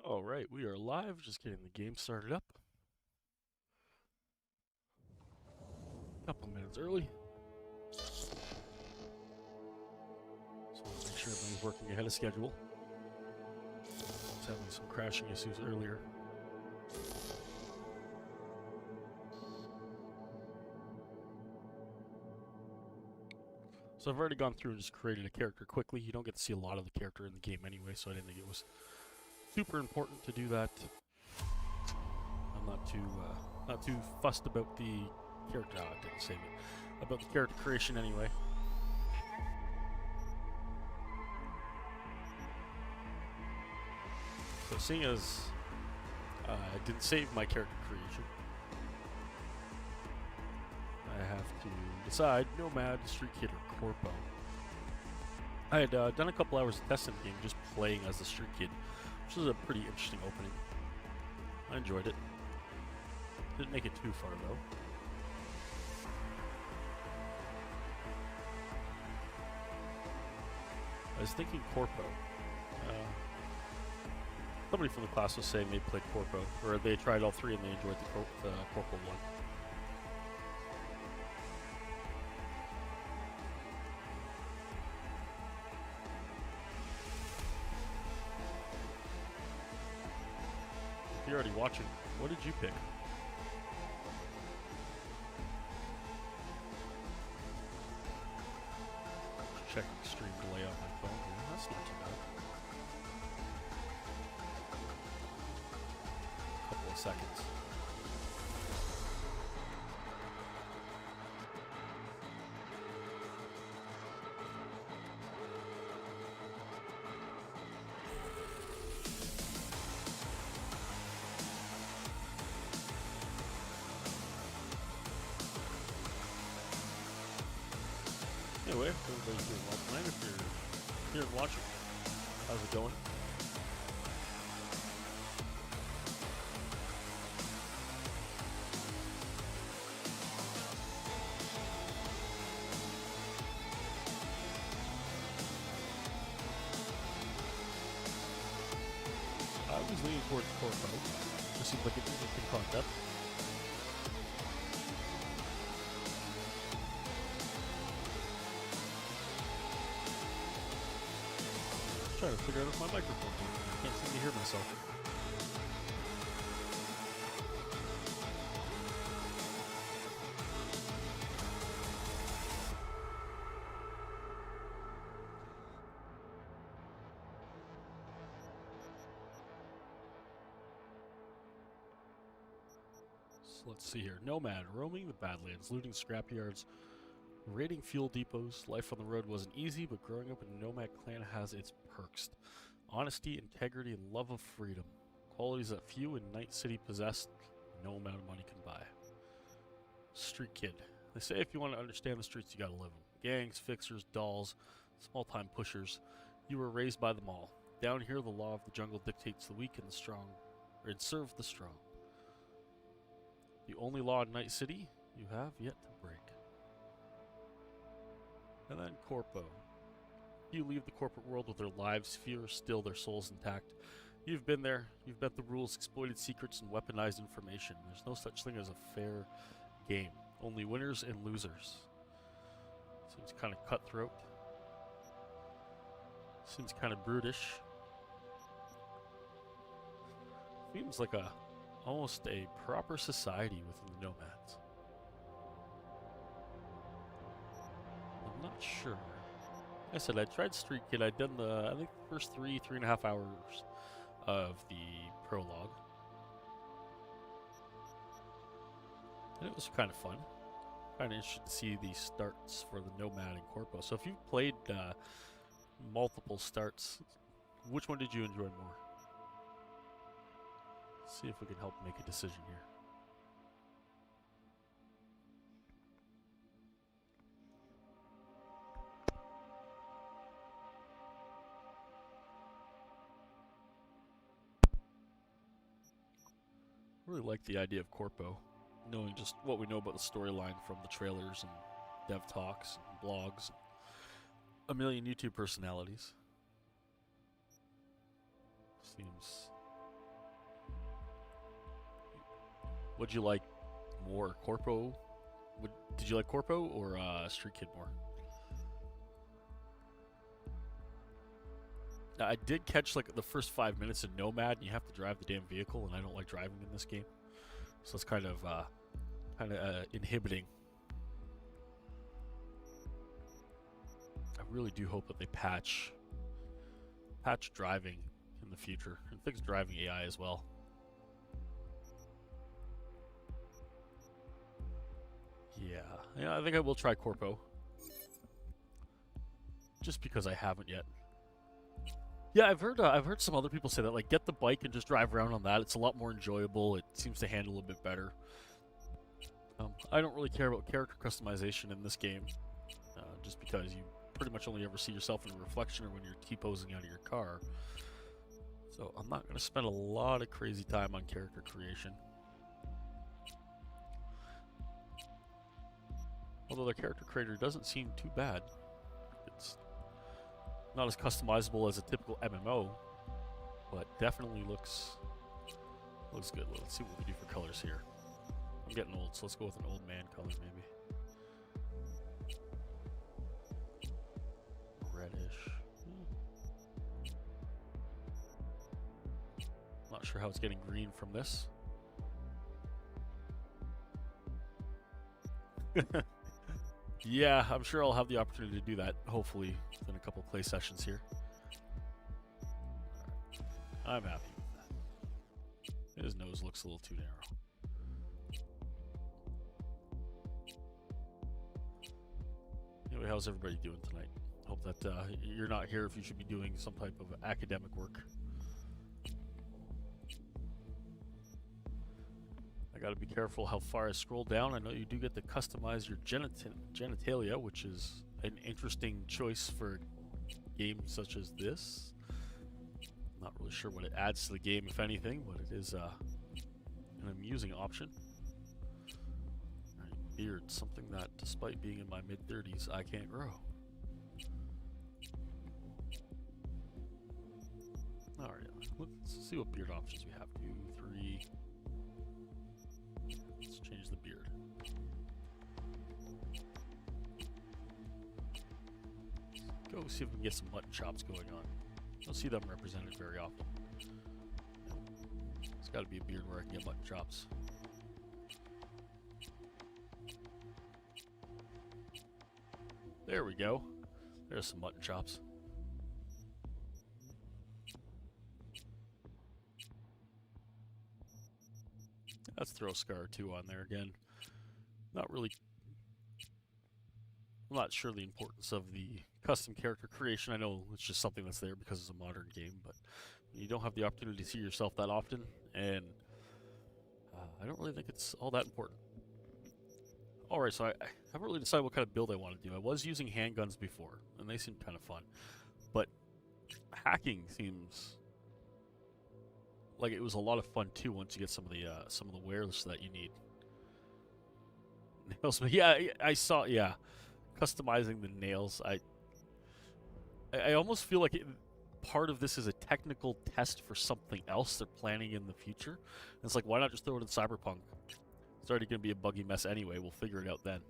Alright, we are live, just getting the game started up. Couple minutes early. So make sure everybody's working ahead of schedule. Was having some crashing issues earlier. So I've already gone through and just created a character quickly. You don't get to see a lot of the character in the game anyway, so I didn't think it was super important to do that. I'm not too fussed about the character. Oh, I didn't save it. About the character creation anyway. So seeing as I didn't save my character creation, I have to decide Nomad, Street Kid, or Corpo. I had done a couple hours of testing the game just playing as the Street Kid, which was a pretty interesting opening. I enjoyed it. Didn't make it too far though. I was thinking Corpo. Somebody from the class was saying they played Corpo, or they tried all three and they enjoyed the Corpo one. If you're already watching, what did you pick? Checking stream delay on my phone here. That's not too bad. Couple of seconds. Anyway, everybody's doing well tonight. If you're here and watching, how's it going? I was leaning towards Corpo. This seems like an interesting concept. Trying to figure out if my microphone works. I can't seem to hear myself. So let's see here. Nomad, roaming the Badlands, looting scrapyards, raiding fuel depots. Life on the road wasn't easy, but growing up in a nomad clan has its perks. Honesty, integrity, and love of freedom. Qualities that few in Night City possess, no amount of money can buy. Street Kid. They say if you want to understand the streets, you gotta live them. Gangs, fixers, dolls, small-time pushers. You were raised by them all. Down here, the law of the jungle dictates the weak and the strong, or serve the strong. The only law in Night City you have yet to break. And then Corpo. You leave the corporate world with their lives, fewer still their souls intact. You've been there, you've bent the rules, exploited secrets, and weaponized information. There's no such thing as a fair game. Only winners and losers. Seems kind of cutthroat. Seems kind of brutish. Seems like almost a proper society within the nomads. I'm not sure. Like I said, I tried Street Kid. I'd done I think the first 3.5 hours of the prologue. And it was kind of fun. Kind of interested to see the starts for the Nomad and Corpo. So if you've played multiple starts, which one did you enjoy more? See if we can help make a decision here. Really like the idea of Corpo, knowing just what we know about the storyline from the trailers and dev talks and blogs, a million YouTube personalities. Seems Would you like more Corpo? Did you like Corpo or Street Kid more? Now, I did catch like the first 5 minutes of Nomad, and you have to drive the damn vehicle, and I don't like driving in this game, so it's kind of inhibiting. I really do hope that they patch driving in the future and fix driving AI as well. Yeah, I think I will try Corpo, just because I haven't yet. Yeah, I've heard some other people say that, like, get the bike and just drive around on that. It's a lot more enjoyable. It seems to handle a bit better. I don't really care about character customization in this game, just because you pretty much only ever see yourself in a reflection or when you're T-posing out of your car. So I'm not going to spend a lot of crazy time on character creation. Although the character creator doesn't seem too bad. It's not as customizable as a typical MMO, but definitely looks good. Let's see what we do for colors here. I'm getting old, so let's go with an old man color maybe. Reddish. Not sure how it's getting green from this. Yeah, I'm sure I'll have the opportunity to do that, hopefully, within a couple play sessions here. I'm happy with that. His nose looks a little too narrow. Anyway, how's everybody doing tonight? Hope that you're not here if you should be doing some type of academic work. I gotta be careful how far I scroll down. I know you do get to customize your genitalia, which is an interesting choice for games such as this. Not really sure what it adds to the game, if anything, but it is an amusing option. Alright, beard, something that, despite being in my mid-30s, I can't grow. Alright, let's see what beard options we have. 2, 3... Let's change the beard. Go see if we can get some mutton chops going on. Don't see them represented very often. It's got to be a beard where I can get mutton chops. There we go. There's some mutton chops. Let's throw a scar or two on there again. Not really. I'm not sure the importance of the custom character creation. I know it's just something that's there because it's a modern game, but you don't have the opportunity to see yourself that often, and I don't really think it's all that important. Alright, so I haven't really decided what kind of build I want to do. I was using handguns before, and they seemed kind of fun, but hacking seems like it was a lot of fun too once you get some of the wares that you need. Nails, yeah, I saw, yeah, customizing the nails. I almost feel like part of this is a technical test for something else they're planning in the future. And it's like, why not just throw it in Cyberpunk? It's already going to be a buggy mess anyway. We'll figure it out then.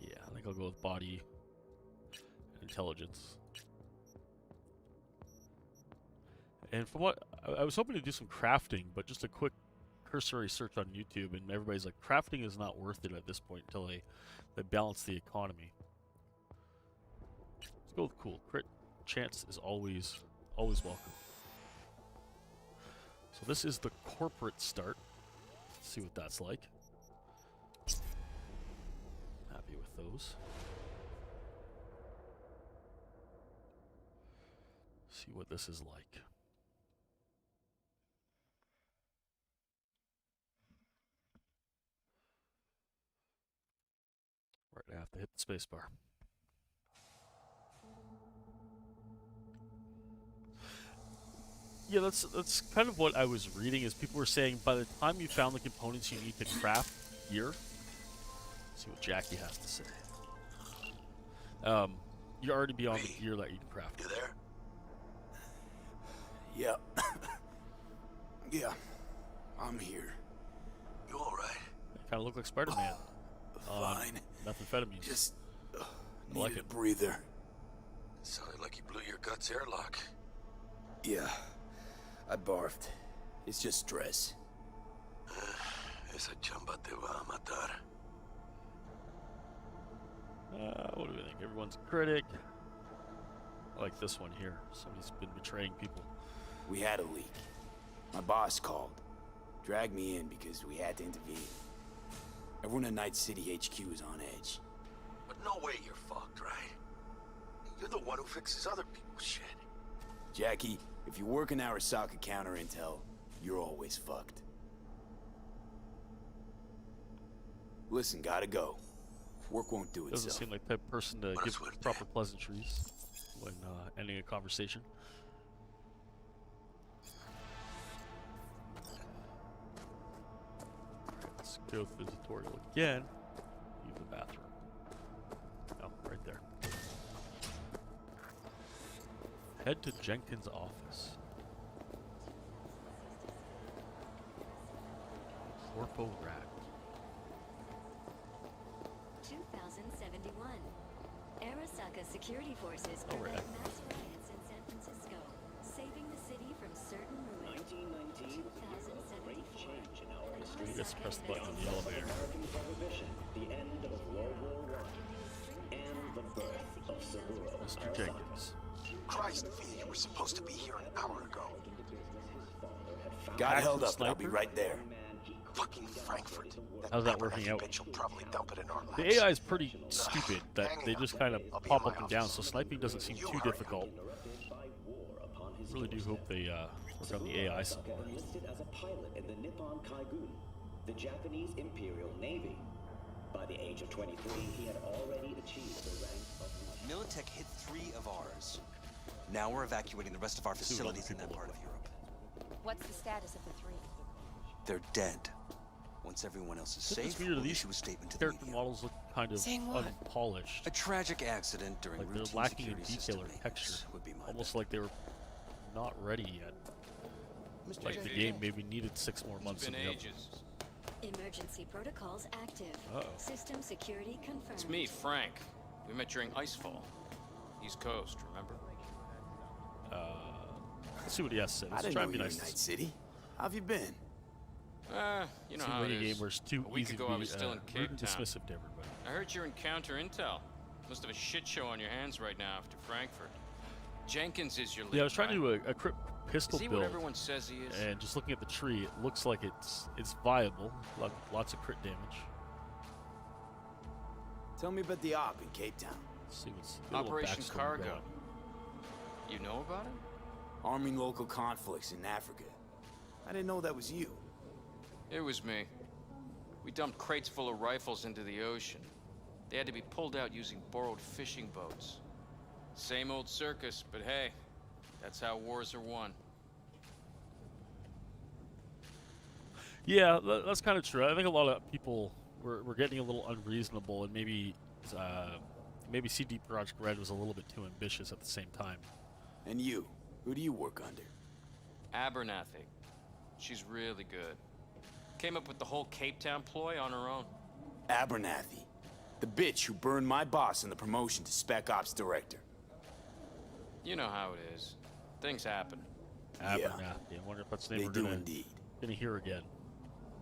Yeah, I think I'll go with body and intelligence. And from what I was hoping to do some crafting, but just a quick cursory search on YouTube, and everybody's like, crafting is not worth it at this point until they balance the economy. Let's go with cool. Crit chance is always welcome. So this is the corporate start. Let's see what that's like. Happy with those. See what this is like. Right, I have to hit the spacebar. Yeah, that's kind of what I was reading. Is people were saying by the time you found the components you need to craft gear. Let's see what Jackie has to say. You're already beyond the gear that you can craft. You there? Yeah. Yeah. I'm here. You alright? Kind of look like Spider-Man. Fine. Methamphetamines. Just I like needed it. a breather. Sounded like you blew your guts airlock. Yeah. I barfed. It's just stress. Esa chamba te va a matar. What do we think? Everyone's a critic. I like this one here. Somebody's been betraying people. We had a leak. My boss called. Dragged me in because we had to intervene. Everyone at Night City HQ is on edge. But no way you're fucked, right? You're the one who fixes other people's shit. Jackie, if you work in Arasaka counter intel, you're always fucked. Listen, gotta go. Work won't do itself. Doesn't seem like the type of person to give proper pleasantries when ending a conversation. Let's go through the tutorial again. Leave the bathroom. Oh, right there. Head to Jenkins' office. Corpo Rack. 2071. Arasaka security forces prevent mass riots in San Francisco, saving the city from certain ruin. 1919 was a great change in our history. You just press the button on the elevator. American prohibition, the end of World War I, and the birth of Saburo. Mr. Jenkins. Christ, V, you were supposed to be here an hour ago. Got held up, I'll be right there. Fucking Frankfurt. How's that working out? Bitch will probably dump it in our laps. The AI is pretty stupid that they just kind of pop up and down, so sniping doesn't seem too difficult. Really do hope they work on the AI some more. Enlisted as a pilot in the Nippon Kaigun, the Japanese Imperial Navy. By the age of 23, he had already achieved the rank of lieutenant. Militech hit 3 of ours. Now we're evacuating the rest of our facilities in that part of Europe. What's the status of the 3? They're dead. Once everyone else is It's safe, weird, we'll these issue a statement to the character media. models look kind of Saying what? unpolished. A tragic accident during Like they're routine lacking in security detail system or texture. maintenance would be my Almost bet. like they were not ready yet. Like the game maybe needed 6 more months to be up. Emergency protocols active. Uh-oh. System security confirmed. It's me, Frank. We met during Icefall. East Coast, remember? Let's see what he has to say. I Let's didn't try know and be you were nice. in Night City. How have you been? You know Seems how like it a game is. where it's too A week easy ago, to I be was still in rude Cape and Town. dismissive to everybody. I heard you're in counter intel. Must have a shit show on your hands right now after Frankfurt. Jenkins is your lead. Yeah, I was trying to guy. do a crypt pistol Is he what build, everyone says he is? and just looking at the tree, it looks like it's viable. Lots of crit damage. Tell me about the op in Cape Town. Let's see what's get a little Operation backstory Cargo. going. You know about it? Arming local conflicts in Africa. I didn't know that was you. It was me. We dumped crates full of rifles into the ocean. They had to be pulled out using borrowed fishing boats. Same old circus, but hey, that's how wars are won. Yeah, that's kind of true. I think a lot of people were getting a little unreasonable, and maybe CD Projekt Red was a little bit too ambitious at the same time. And you? Who do you work under? Abernathy. She's really good. Came up with the whole Cape Town ploy on her own. Abernathy. The bitch who burned my boss in the promotion to Spec Ops Director. You know how it is. Things happen. Yeah. Abernathy. I wonder if that's the name They we're do gonna indeed. hear again.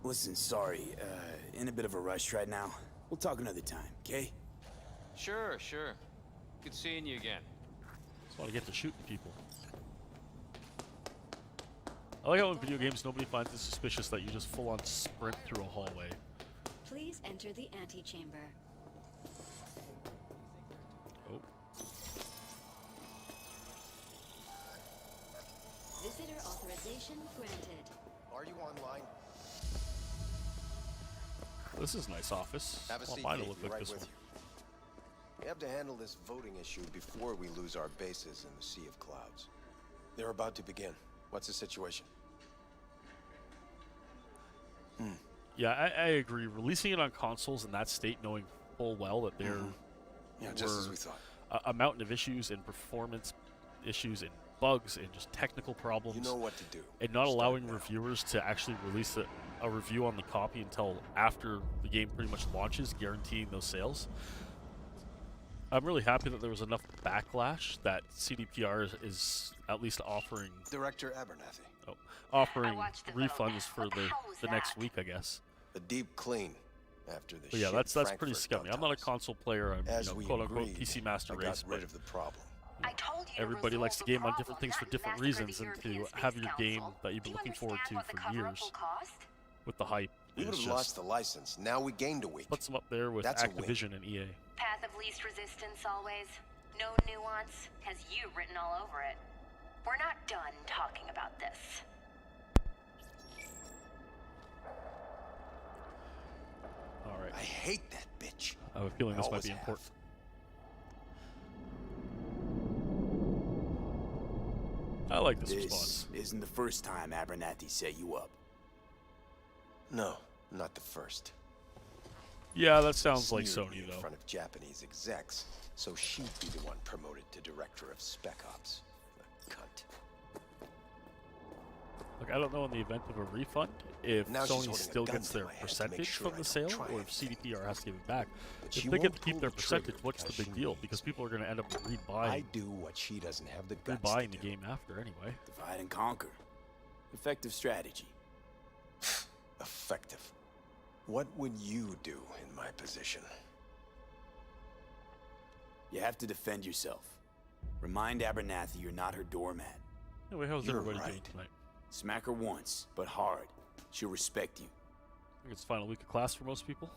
Listen, sorry, in a bit of a rush right now. We'll talk another time, okay? Sure. Good seeing you again. Just want to get to shooting people. I like how in video games nobody finds it suspicious that you just full on sprint through a hallway. Please enter the antechamber. Oh. Visitor authorization granted. Are you online? This is a nice office. Have a I want seat. mine to Keith. look Be like right this with one. you. We have to handle this voting issue before we lose our bases in the Sea of Clouds. They're about to begin. What's the situation? Yeah, I agree. Releasing it on consoles in that state, knowing full well that there Yeah, just as were we thought. a mountain of issues and performance issues and bugs and just technical problems. You know what to do. And not Start allowing now. reviewers to actually release a review on the copy until after the game pretty much launches, guaranteeing those sales. I'm really happy that there was enough backlash that CDPR is at least offering Director Abernathy. offering watched the vote. refunds for What the hell was the next that? week, I guess. A deep clean after the But yeah, shit that's pretty Frankfurt scummy. dumped I'm not on a us. console player. I'm As we quote unquote agreed, PC Master I Race, got but rid of the problem. I told you to everybody resolve likes to the game on problem, different things for not different massacre reasons, the and European to have Space your game Council. that you've Do been you looking forward to understand what the for cover-up years will cost? with the hype. We would is have just lost the license. Now we gained a week. puts them up there with That's a win. Activision and EA. Path of least resistance always. No nuance. Has you written all over it. We're not done talking about this. All right. I hate that bitch. I have a feeling I this might always be have. important. I like this response. This isn't the first time Abernathy set you up. No, not the first. Yeah, that sounds like Smeared Sony, me in though. front of Japanese execs, so she'd be the one promoted to director of Spec Ops. The cunt. Like, I don't know in the event of a refund if Now she's Sony holding a still gun gets to their my head to make percentage sure from I the don't sale, try or if anything. CDPR has to give it back. But If she they get won't to keep pull their the trigger percentage, what's the because big she deal? knows. Because people are going to end up I rebuying, do what she doesn't have the guts rebuying to the do. game after anyway. Divide and conquer. Effective strategy. Effective. What would you do in my position? You have to defend yourself. Remind Abernathy you're not her doormat. Anyway, how's You're everybody doing right. tonight? Smack her once, but hard. She'll respect you. I think it's final week of class for most people.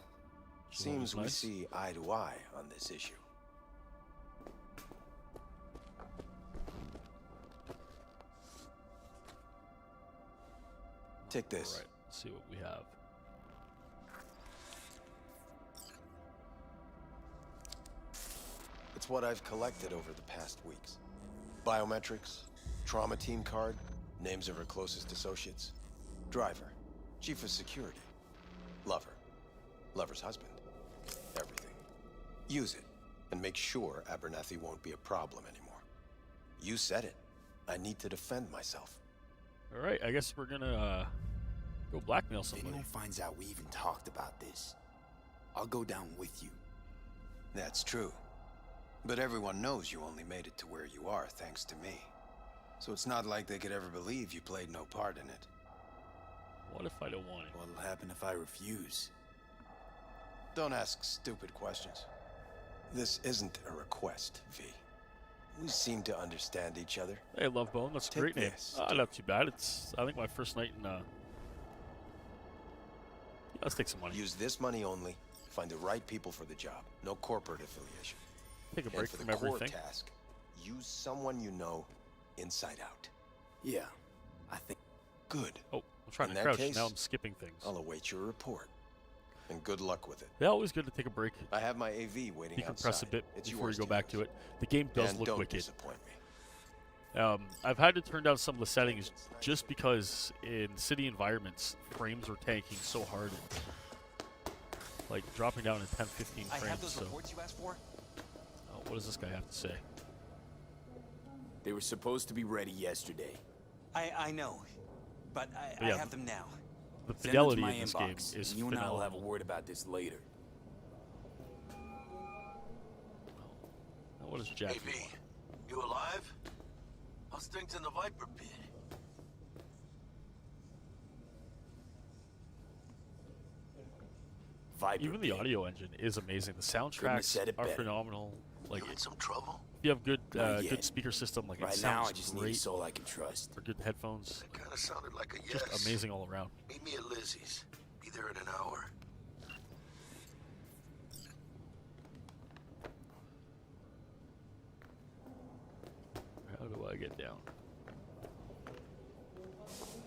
which is always Seems we nice. see eye to eye on this issue. Take this. All right, let's see what we have. It's what I've collected over the past weeks. Biometrics, trauma team card, names of her closest associates, driver, chief of security, lover, lover's husband, everything. Use it, and make sure Abernathy won't be a problem anymore. You said it. I need to defend myself. All right, I guess we're gonna go blackmail If somebody. anyone finds out we even talked about this, I'll go down with you. That's true. But everyone knows you only made it to where you are thanks to me. So it's not like they could ever believe you played no part in it. What if I don't want it? What'll happen if I refuse? Don't ask stupid questions. This isn't a request, V. We seem to understand each other. Hey, Love Bone, that's a Take great name. this. Not too bad. It's I think my first night in. Yeah, let's take some money. Use this money only. Find the right people for the job. No corporate affiliation. Take a And break for from the core everything. task, use someone you know inside out. Yeah, I think. Good. Oh, I'm trying In to that crouch. case, Now I'm skipping things. I'll await your report. And good luck with it. Yeah, always good to take a break. I have my AV waiting outside. Decompress a bit It's before you yours go back to use. it. The game does And look don't wicked. disappoint me. I've had to turn down some of the settings just because in city environments, frames were tanking so hard. Like dropping down to 10, 15 I frames. have those So, reports you asked for. what does this guy have to say? They were supposed to be ready yesterday. I know, but But yeah, I have them now. The Send them to fidelity my in this inbox, game is and you and I will have a phenomenal. word about this later. Now, what does Jackie Hey, V, want? you alive? How's things in the Viper pit? Viper Even the pit. audio engine is amazing. The Couldn't have soundtracks said it are better. phenomenal. Like, You in some trouble? if you have good Not good yet. speaker system, like it Right now, sounds I just need a great. soul I can trust. Or good headphones, That kind of sounded like a yes. just amazing all around. Meet me at Lizzie's. Be there in an hour. How do I get down?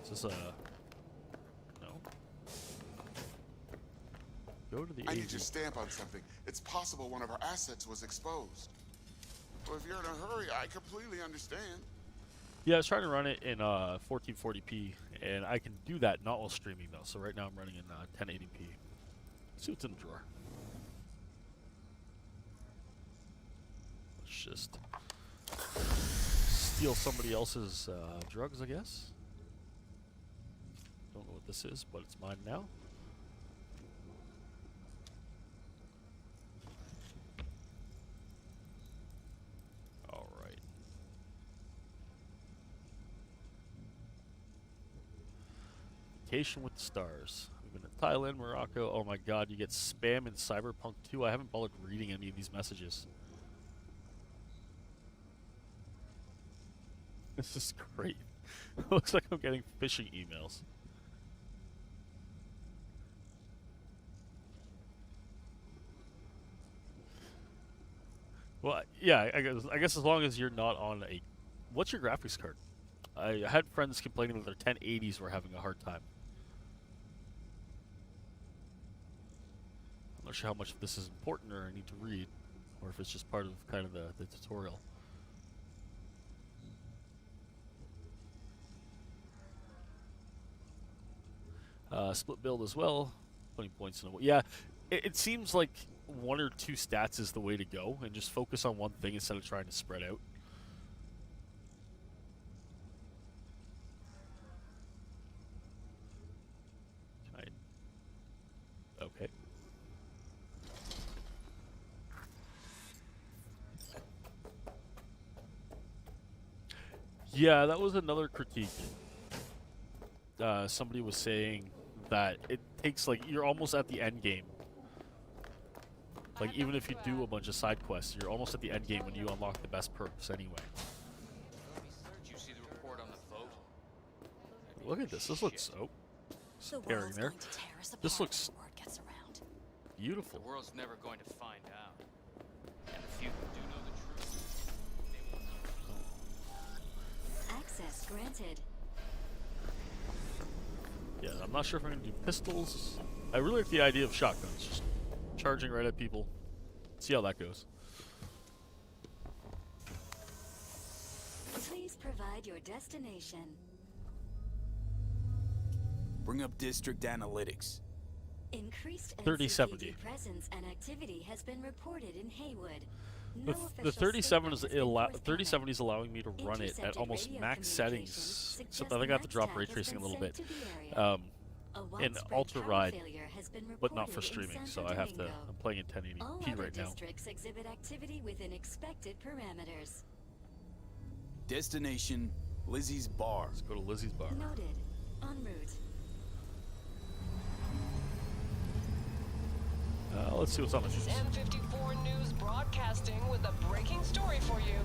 Is this a no? Go to the I need AV. your stamp on something. It's possible one of our assets was exposed. Well, if you're in a hurry, I completely understand. Yeah, I was trying to run it in 1440p, and I can do that not while streaming though. So right now I'm running in 1080p. See what's in the drawer. Let's just steal somebody else's drugs, I guess. Don't know what this is, but it's mine now. Alright. Vacation with the stars. We've been to Thailand, Morocco. Oh my god, you get spam in Cyberpunk 2. I haven't bothered reading any of these messages. This is great. Looks like I'm getting phishing emails. Well, yeah, I guess as long as you're not on a... What's your graphics card? I had friends complaining that their 1080s were having a hard time. I'm not sure how much of this is important or I need to read, or if it's just part of kind of the tutorial. Split build as well. 20 points in a... Yeah, it seems like one or two stats is the way to go, and just focus on one thing instead of trying to spread out. Okay. Yeah, that was another critique. Somebody was saying that it takes, like, you're almost at the end game. Like, even if you do a bunch of side quests, you're almost at the end game when you unlock the best perks anyway. Did you see the report on the vote? Look at this. This looks so scary there. This looks beautiful. The world's never going to find out. And the few who do know the truth, they won't know. Access granted. Yeah, I'm not sure if I'm going to do pistols. I really like the idea of shotguns. Just charging right at people. See how that goes. Please provide your destination. Bring up district analytics. Increased 3070. NCPD presence and activity has been reported in Haywood. No The official 37 statement is has been forthcoming. 3070 is allowing me to run it at Intercepted almost radio max settings. communications Except suggest I think I have to drop max ray tag has tracing a been little bit. sent to the area. A In widespread Ultra power Ride, failure has been but not for reported in streaming, so Santo I have to. Domingo. I'm playing in All 1080p other right now. districts exhibit activity within expected parameters. Destination, Lizzie's Bar. Let's go to Lizzie's Bar. Noted. En route. Let's see what's on the This is news. M54 News broadcasting with a breaking story for you.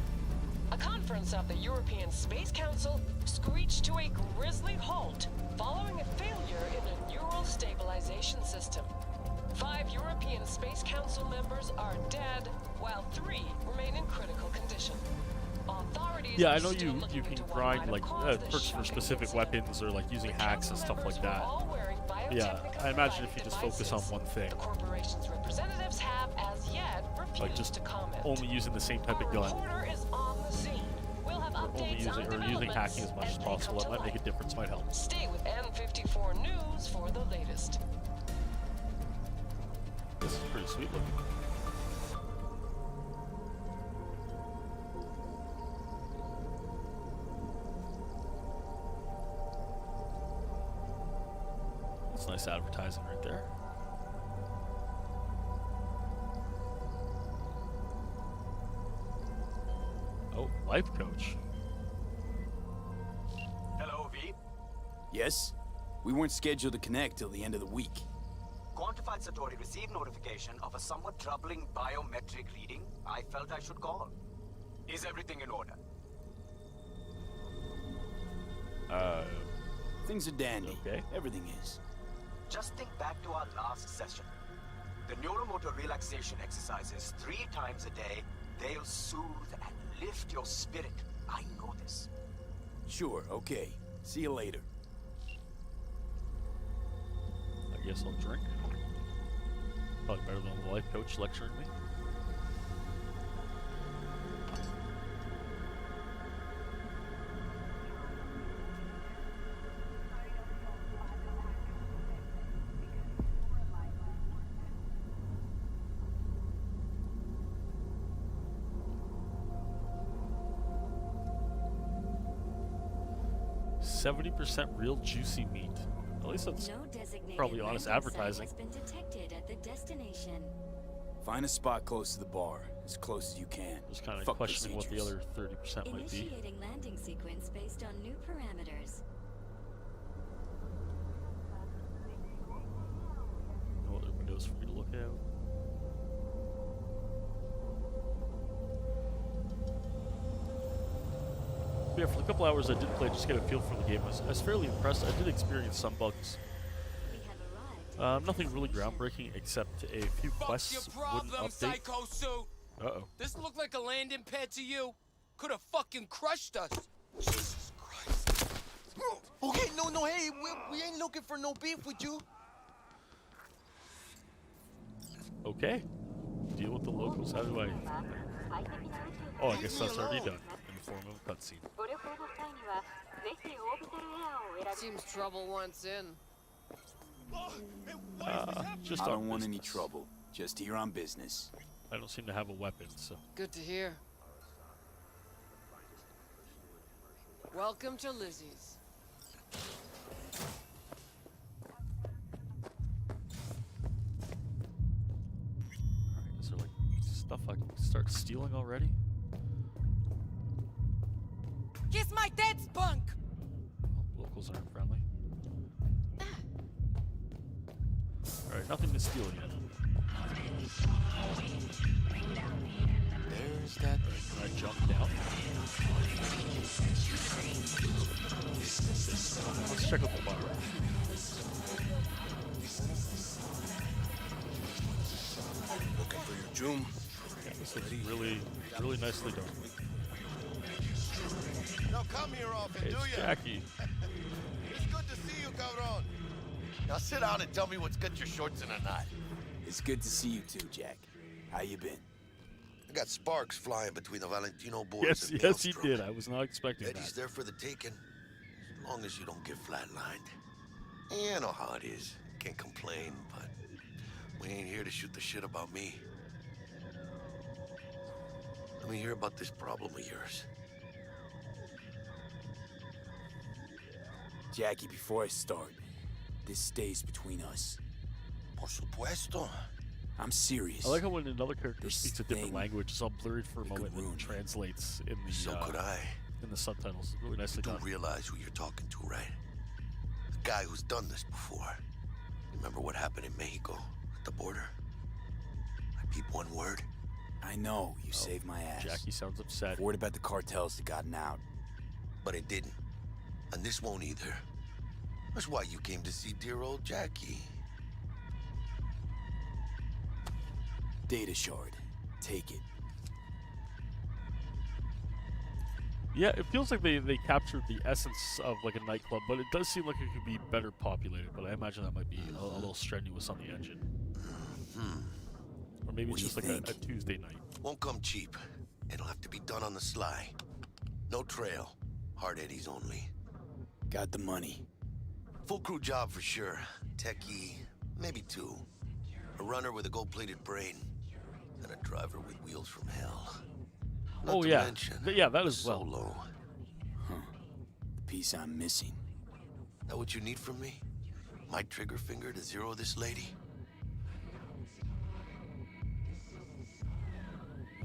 A conference of the European Space Council screeched to a grisly halt following a failure in a neural stabilization system. 5 European Space Council members are dead, while 3 remain in critical condition. Authorities Yeah, I are know still you looking can into what grind might like have caused this perks for shocking specific incident. weapons or like using The hacks and council stuff like members were that. all wearing Yeah, biotechnical I imagine if you provided just focus on devices. one thing, The corporation's representatives have, as yet, refused like just to comment. only using the same type of Our gun, reporter is on the scene. We'll have or only updates on using hacking as developments much as they possible. come That to might make a light. difference. Might help. Stay with M54 News for the latest. This is pretty sweet looking. That's nice advertising right there. Oh, life coach. Hello, V. Yes? We weren't scheduled to connect till the end of the week. Quantified Satori received notification of a somewhat troubling biometric reading. I felt I should call. Is everything in order? Things are dandy. Okay. Everything is. Just think back to our last session. The neuromotor relaxation exercises 3 times a day. They'll soothe and lift your spirit. I know this. Sure, okay. See you later. I guess I'll drink. Probably better than the life coach lecturing me. 70% real juicy meat. At least that's No designated probably honest landing site advertising. has been detected at the destination. Find a spot close to the bar, as close as you can. Just kind of Fuck questioning what the procedures. other 30% might be. Initiating landing sequence based on new parameters. No other windows for me to look out. But yeah, for the couple hours I did play, just to get a feel for the game, I was fairly impressed. I did experience some bugs. We have arrived. Nothing really groundbreaking except a few quests wouldn't update. Psycho suit? Uh-oh. This look like a landing pad to you? Could have fucking crushed us. Jesus Christ. Okay, no, hey, we ain't looking for no beef with you. Okay. Deal with the locals. How do I... Oh, I guess that's already done in the form of a cutscene. Seems trouble once in. Just I on don't want any business. trouble. Just here on business. I don't seem to have a weapon, so... Good to hear. Welcome to Lizzie's. Alright, is there like stuff I can start stealing already? Kiss my dead spunk! Well, locals aren't friendly. Alright, nothing to steal yet. There's that. Can I jump down? Let's check out the bar. Looking for your Joom. Yeah, this looks really nicely done. Now come here often, Hey, do it's ya? Jackie. It's good to see you, cabron. Now sit down and tell me what's got your shorts in a knot. It's good to see you too, Jack. How you been? I got sparks flying between the Valentino boys Yes, and yes, he Maelstrom. did. I was not expecting Eddie's that. there for the taking, as long as you don't get flatlined. Yeah, I know how it is. Can't complain, but we ain't here to shoot the shit about me. Let me hear about this problem of yours. Jackie, before I start, this stays between us. Por supuesto. I'm serious. I like how when another character This speaks a different thing, language, it's all blurred for a it could moment and ruin then me. translates in the So could I. in the subtitles. Really nicely You done. don't realize who you're talking to, right? The guy who's done this before. Remember what happened in Mexico at the border? I peep one word. I know, you saved my ass. Jackie sounds upset. Word about the cartels that gotten out. But it didn't. And this won't either. That's why you came to see dear old Jackie. Data shard. Take it. Yeah, it feels like they captured the essence of like a nightclub, but it does seem like it could be better populated. But I imagine that might be a little strenuous on the engine. Or maybe What it's do just you like a think? Tuesday night. Won't come cheap. It'll have to be done on the sly. No trail. Hard eddies only. Got the money. Full crew job for sure. Techie, maybe two. A runner with a gold-plated brain. And a driver with wheels from hell. Not Oh to yeah, mention, yeah, that as well. Solo. The piece I'm missing. That what you need from me? My trigger finger to zero this lady?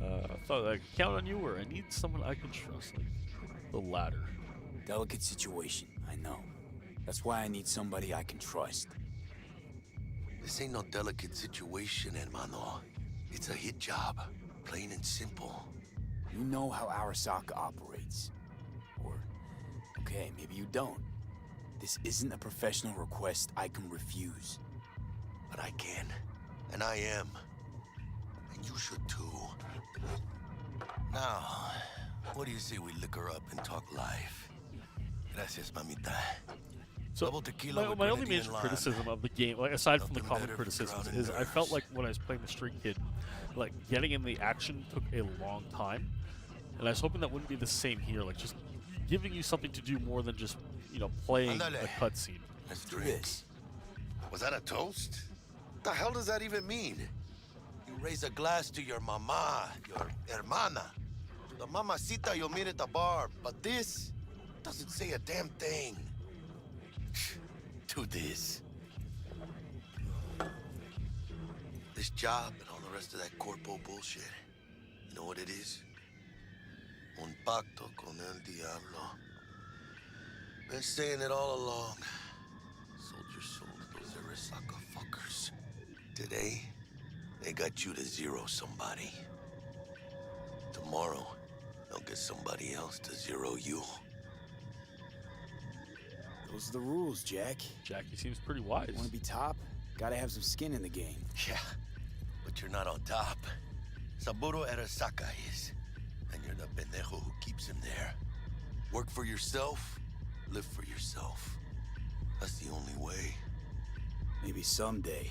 I thought I could count on you, or I need someone I can trust. Like the latter. Delicate situation, I know. That's why I need somebody I can trust. This ain't no delicate situation, hermano. It's a hit job. Plain and simple. You know how Arasaka operates. Or, okay, maybe you don't. This isn't a professional request I can refuse. But I can. And I am. And you should too. Now, what do you say we liquor up and talk life? Gracias, mamita. So Double tequila with my only grenadine major lime. criticism of the game, like aside from the Nothing common better for criticisms, drowning is I nerves. felt like when I was playing the Street Kid, like getting in the action took a long time, and I was hoping that wouldn't be the same here. Like just giving you something to do more than just playing Ándale. a cutscene. Let's Do drink. this. Was that a toast? The hell does that even mean? You raise a glass to your mama, your hermana, the mamacita you'll meet at the bar, but this, doesn't say a damn thing. Do this. This job and all the rest of that corpo bullshit. You know what it is? Un pacto con el diablo. Been saying it all along. Sold your soul to those Arasaka fuckers. Today, they got you to zero somebody. Tomorrow, they'll get somebody else to zero you. Those are the rules, Jack. Jackie seems pretty wise. Want to be top? Gotta have some skin in the game. Yeah, but you're not on top. Saburo Arasaka is. And you're the pendejo who keeps him there. Work for yourself, live for yourself. That's the only way. Maybe someday.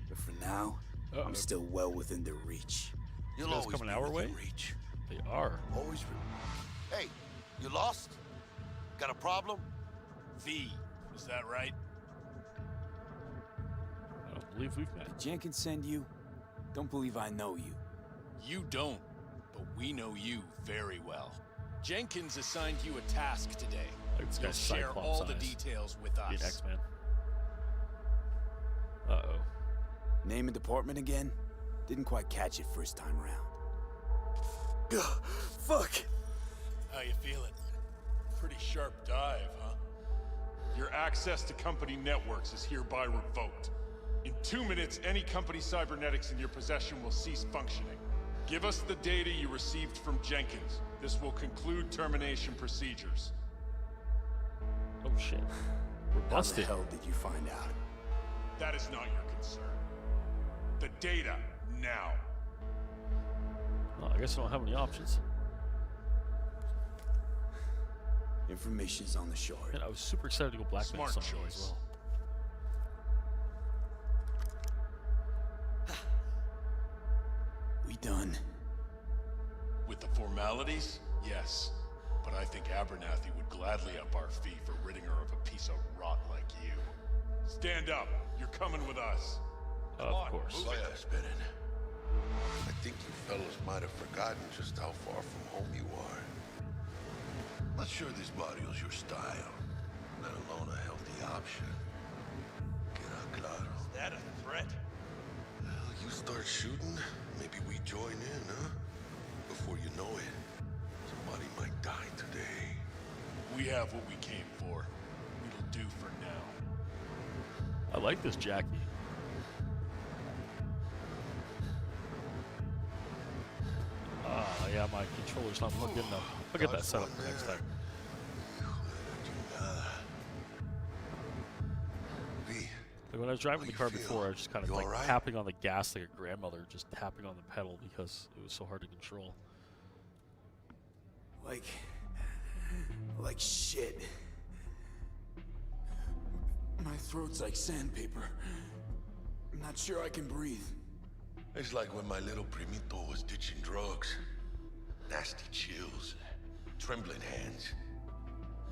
But for now, I'm still well within their reach. You'll always coming be our way? within reach. They are. Always. Hey, you lost? Got a problem? V, is that right? I don't believe we've met. Did Jenkins send you? Don't believe I know you. You don't, but we know you very well. Jenkins assigned you a task today. Like this You'll guy's share Cyclops all the eyes. details with Be an us. X-Man. Uh-oh. Name and department again? Didn't quite catch it first time around. Ugh, fuck! How you feeling? Pretty sharp dive, huh? Your access to company networks is hereby revoked. In 2 minutes, any company cybernetics in your possession will cease functioning. Give us the data you received from Jenkins. This will conclude termination procedures. Oh shit. We're How the busted. hell did you find out? That is not your concern. The data, now. Well, I guess I don't have any options. Information's on the shore. Man, I was super excited to go blackmail Smart somebody choice. as well. We done? With the formalities, yes. But I think Abernathy would gladly up our fee for ridding her of a piece of rot like you. Stand up. You're coming with us. Of course. Fire spinning. I think you fellas might have forgotten just how far from home you are. Not sure this barrio's your style, let alone a healthy option. Queda claro. Is that a threat? Well, you start shooting, maybe we join in, huh? Before you know it, somebody might die today. We have what we came for. It'll do for now. I like this Jackie. Yeah, my controller's not plugged in though. I'll get that set up for next time. Like when I was driving the car before, I was just kind of like tapping on the gas like a grandmother, just tapping on the pedal because it was so hard to control. Like shit. My throat's like sandpaper. I'm not sure I can breathe. It's like when my little primito was ditching drugs. Nasty chills, trembling hands,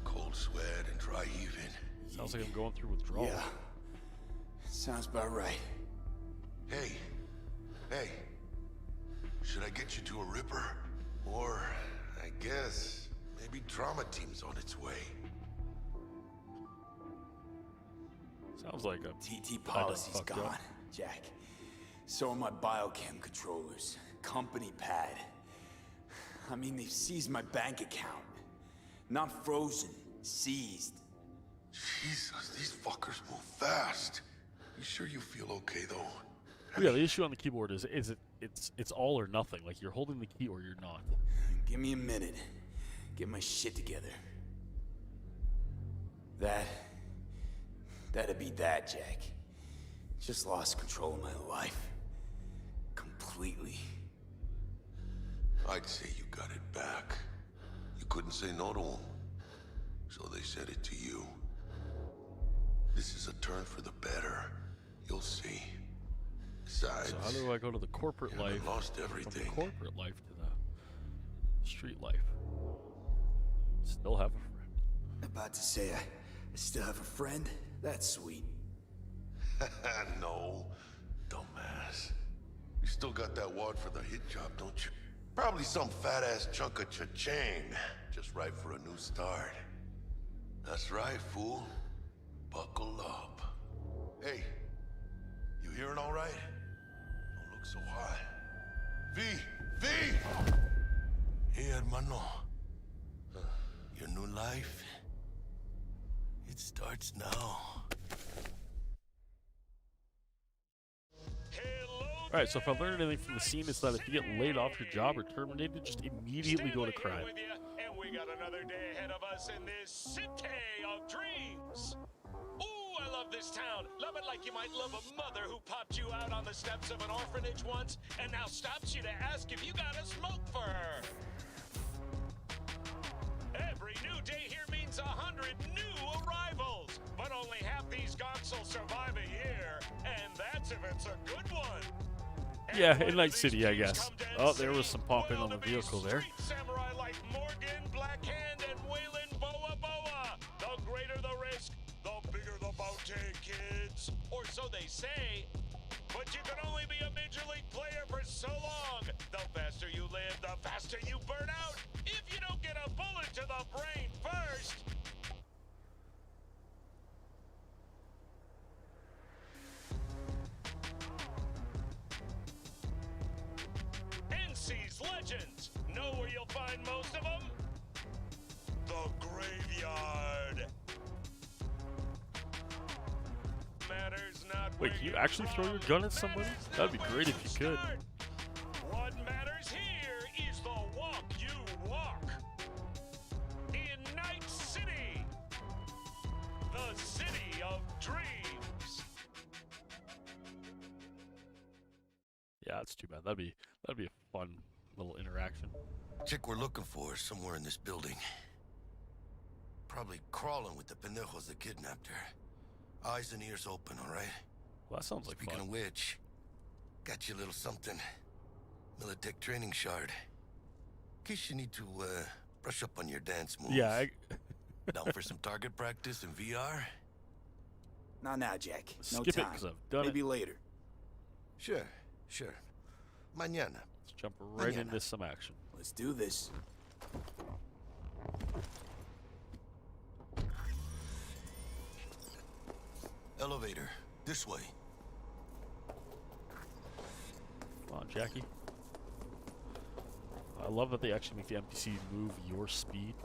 cold sweat and dry heaving. Sounds like I'm going through withdrawal. Yeah. Sounds about right. Hey. Should I get you to a Ripper? Or, I guess, maybe trauma team's on its way. Sounds like a TT policy's gone, Jack. So are my biochem controllers. Company pad. I mean, they've seized my bank account. Not frozen, seized. Jesus, these fuckers move fast. You sure you feel okay, though? Well, yeah, the issue on the keyboard is it's all or nothing. Like you're holding the key or you're not. Give me a minute. Get my shit together. That'd be that, Jack. Just lost control of my life. Completely. I'd say you got it back. You couldn't say no to them. So they said it to you. This is a turn for the better. You'll see. Besides, So how do I go to the corporate you haven't life lost from everything. the corporate life to the street life? Still have a friend. About to say I still have a friend? That's sweet. No, dumbass. You still got that wad for the hit job, don't you? Probably some fat-ass chunk of cha-ching. Just right for a new start. That's right, fool. Buckle up. Hey, you hearing all right? Don't look so high. V! V! Hey, hermano. Your new life, it starts now. Alright, so if I learned anything from the scene, it's that if you get laid off your job or terminated, just immediately go to crime. And we got another day ahead of us in this city of dreams. Ooh, I love this town. Love it like you might love a mother who popped you out on the steps of an orphanage once and now stops you to ask if you got a smoke for her. Every new day here means 100 new arrivals, but only half these gonks will survive a year, and that's if it's a good one. Yeah, in Night City, I guess. Oh, there was some popping on the vehicle there. Samurai like Morgan, Blackhand, and Waylon Boa Boa. The greater the risk, the bigger the bounty, kids. Or so they say. But you can only be a Major League player for so long. The faster you live, the faster you burn out. If you don't get a bullet to the brain first. NC's legends. Know where you'll find most of them? The graveyard. Matters not. Wait, can you actually throw your gun at somebody? That'd be great if you could. What matters here is the walk you walk. In Night City, the city of dreams. Yeah, that's too bad. That'd be a fun little interaction. Chick we're looking for is somewhere in this building. Probably crawling with the pendejos that kidnapped her. Eyes and ears open, all right? Well, that sounds like Speaking fun. of which, got you a little something. Militech training shard. In case you need to, brush up on your dance moves. Yeah, Down for some target practice in VR? Not now, Jack. No Skip it, time. 'cause I've done Maybe it. later. Sure. Mañana. Let's jump right into some action. Let's do this. Elevator. This way. Come on, Jackie. I love that they actually make the NPC move your speed.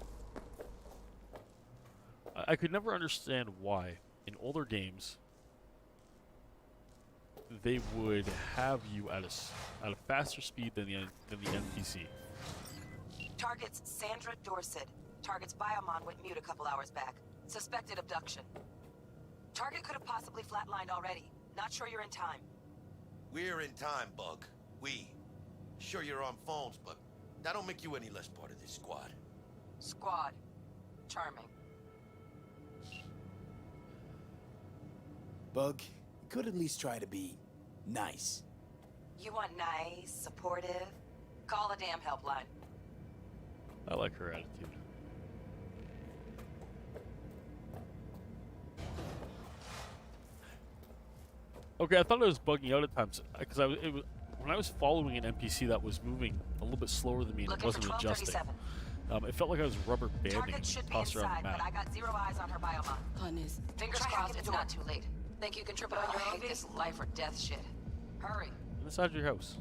I could never understand why, in older games, they would have you at a faster speed than the NPC. Target's Sandra Dorset. Target's biomon went mute a couple hours back. Suspected abduction. Target could have possibly flatlined already. Not sure you're in time. We're in time, Bug. We. Sure you're on phones, but that don't make you any less part of this squad. Squad. Charming. Bug, you could at least try to be nice. You want nice, supportive? Call the damn helpline. I like her attitude. Okay, I thought I was bugging out at times because when I was following an NPC that was moving a little bit slower than me and it wasn't adjusting. It felt like I was rubber banding Target should be tossed around inside, the but I map. got zero eyes on her biomon. Honest. Fingers crossed it's not too late. Think you can trip it on your own? This life or death shit. Hurry. Inside your house.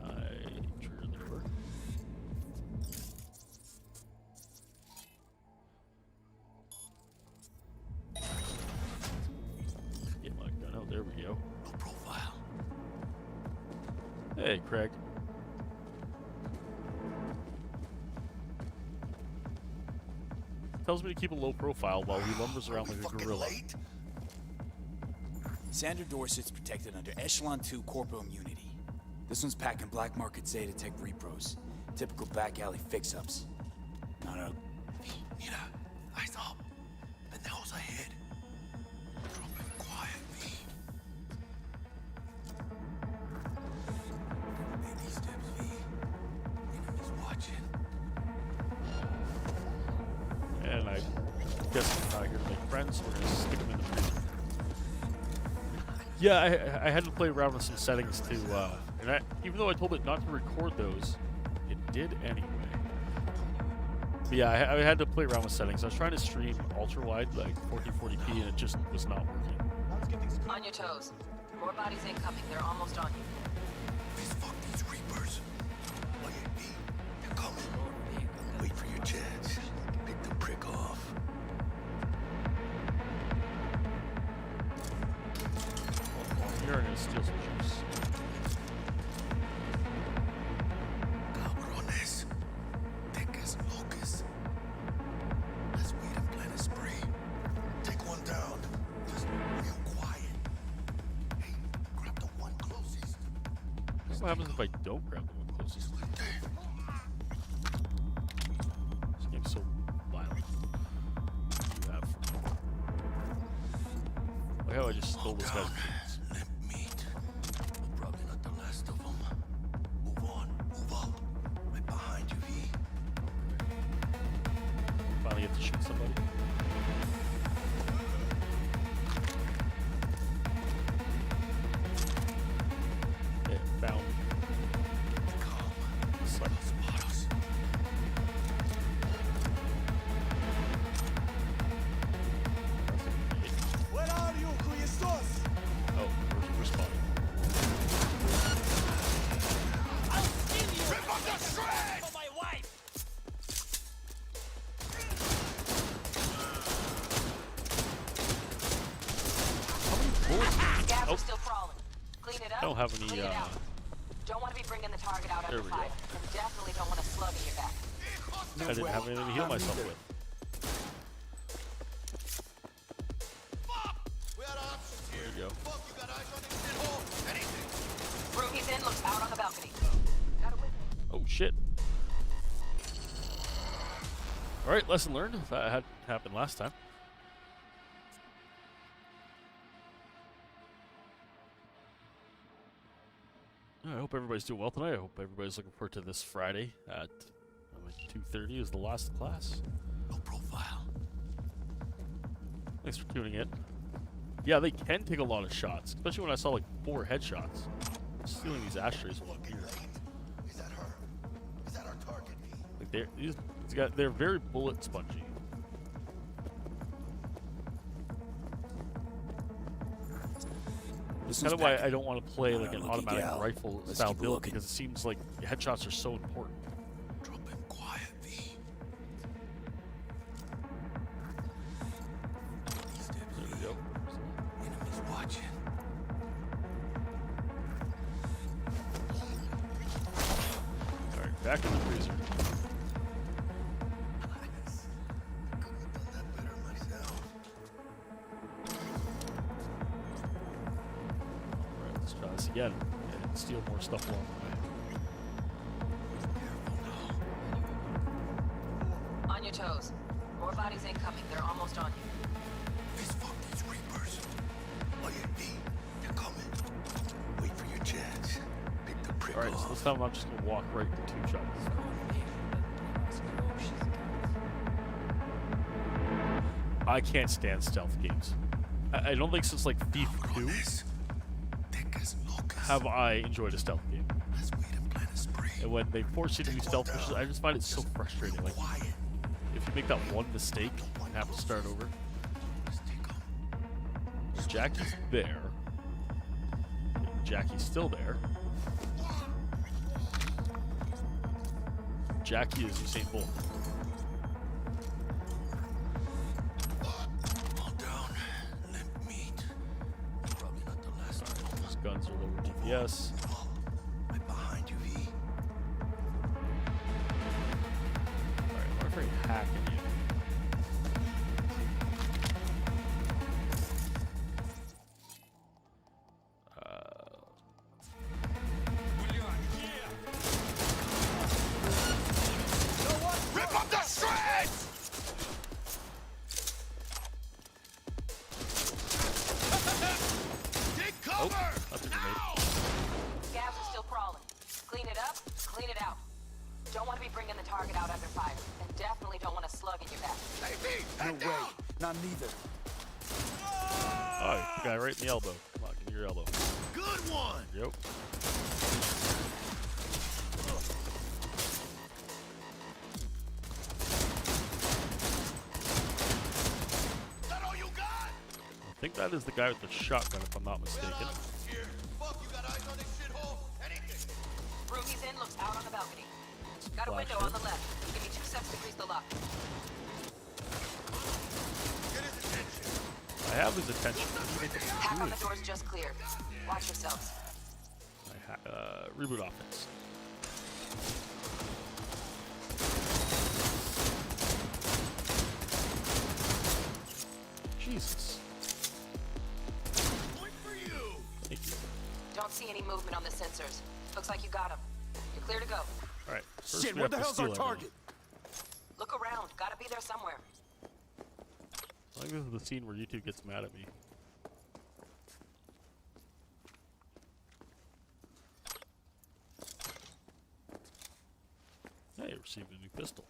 I turn the door. Get my gun out. There we go. No profile. Hey, Craig. Tells me to keep a low profile while he lumbers around like a gorilla. Sandra Dorset's protected under Echelon 2 corporal immunity. This one's packing black market Zeta Tech repros. Typical back alley fix-ups. Not a... Mira, eyes up. Pendejos ahead. Drop it quiet, V. Baby steps, V. Enemies watching. And I guess I'm not here to make friends, so we're going to stick them in the middle. Yeah, I had to play around with some settings to And even though I told it not to record those, it did anyway. But yeah, I had to play around with settings. I was trying to stream ultra wide, like 1440p, and it just was not working. On your toes. More bodies incoming. They're almost on you. These fucking creepers. On your feet. They're coming. Wait for your chance. Pick the prick off. You're gonna steal some juice. Cabrones. Thick as locusts. Let's wait and plan a spree. Take one down. Just real quiet. Hey, grab the one closest. What happens if I don't grab the one closest? This game's so violent. What do you have for me? Look how I just stole this guy's beans. Probably not the last of them. Move on. Move up. Right behind you, V. Finally get to shoot somebody. Okay, found. Where are you, Cuyestos? Oh, we're spawning. I'll skin you! Rip up the shreds! For my wife! Gas Oh. are still crawling. Clean it up. I don't have any, clean it out. Don't want to be bringing the target out There under we go. fire. And definitely don't want a slug in your back. I didn't have anything to heal myself with. There you go. Room he's in looks out on the balcony. Oh shit. Alright, lesson learned. That had happened last time. I hope everybody's doing well tonight. I hope everybody's looking forward to this Friday at 2:30 is the last class. No profile. Thanks for tuning in. Yeah, they can take a lot of shots, especially when I saw like 4 headshots. Stealing these ashtrays will appear. Is that her? Is that our target, V? Like they're very bullet spongy. That's kind of why I don't want to play like an automatic rifle style build, because it seems like headshots are so important. Drop him quiet, V. There we go. Enemies watching. Alright, back in the freezer. Alright, let's try this again and steal more stuff along the way. On your toes. More bodies incoming. They're almost on you. These fucking creepers. On your feet. They're coming. Wait for your chance. Pick the prick Alright, off. so this time I'm just gonna walk right into 2 shots. I can't stand stealth games. I don't think since like Thief 2 have I enjoyed a stealth game. And when they force you to do stealth missions, I just find it so frustrating. Like, if you make that one mistake and have to start over. Jackie's there. Jackie's still there. Jackie is Usain Bolt. Those guns are lower DPS. Right behind you, V. Alright, I'm afraid hacking you. Rip up the shreds! Take cover! That's a grenade. Gas are still crawling. Clean it up, clean it out. Don't want to be bringing the target out under fire. And definitely don't want a slug in your back. No way. Not neither. Oh, the guy right in the elbow. Come on, give me your elbow. Good one! Yep. think that is the guy with the shotgun, if I'm not mistaken. Room he's in looks out on the balcony. Got a window on the left. Give me 2 seconds to grease the lock. I have his attention. Hack on the door's just cleared. Watch yourselves. Reboot offense. Jesus. Thank you. Don't see any movement on the sensors. Looks like you got him. You're clear to go. All right. Shit, what the hell's our target? Look around. Gotta be there somewhere. I think this is the scene where YouTube gets mad at me. Hey, received a new pistol.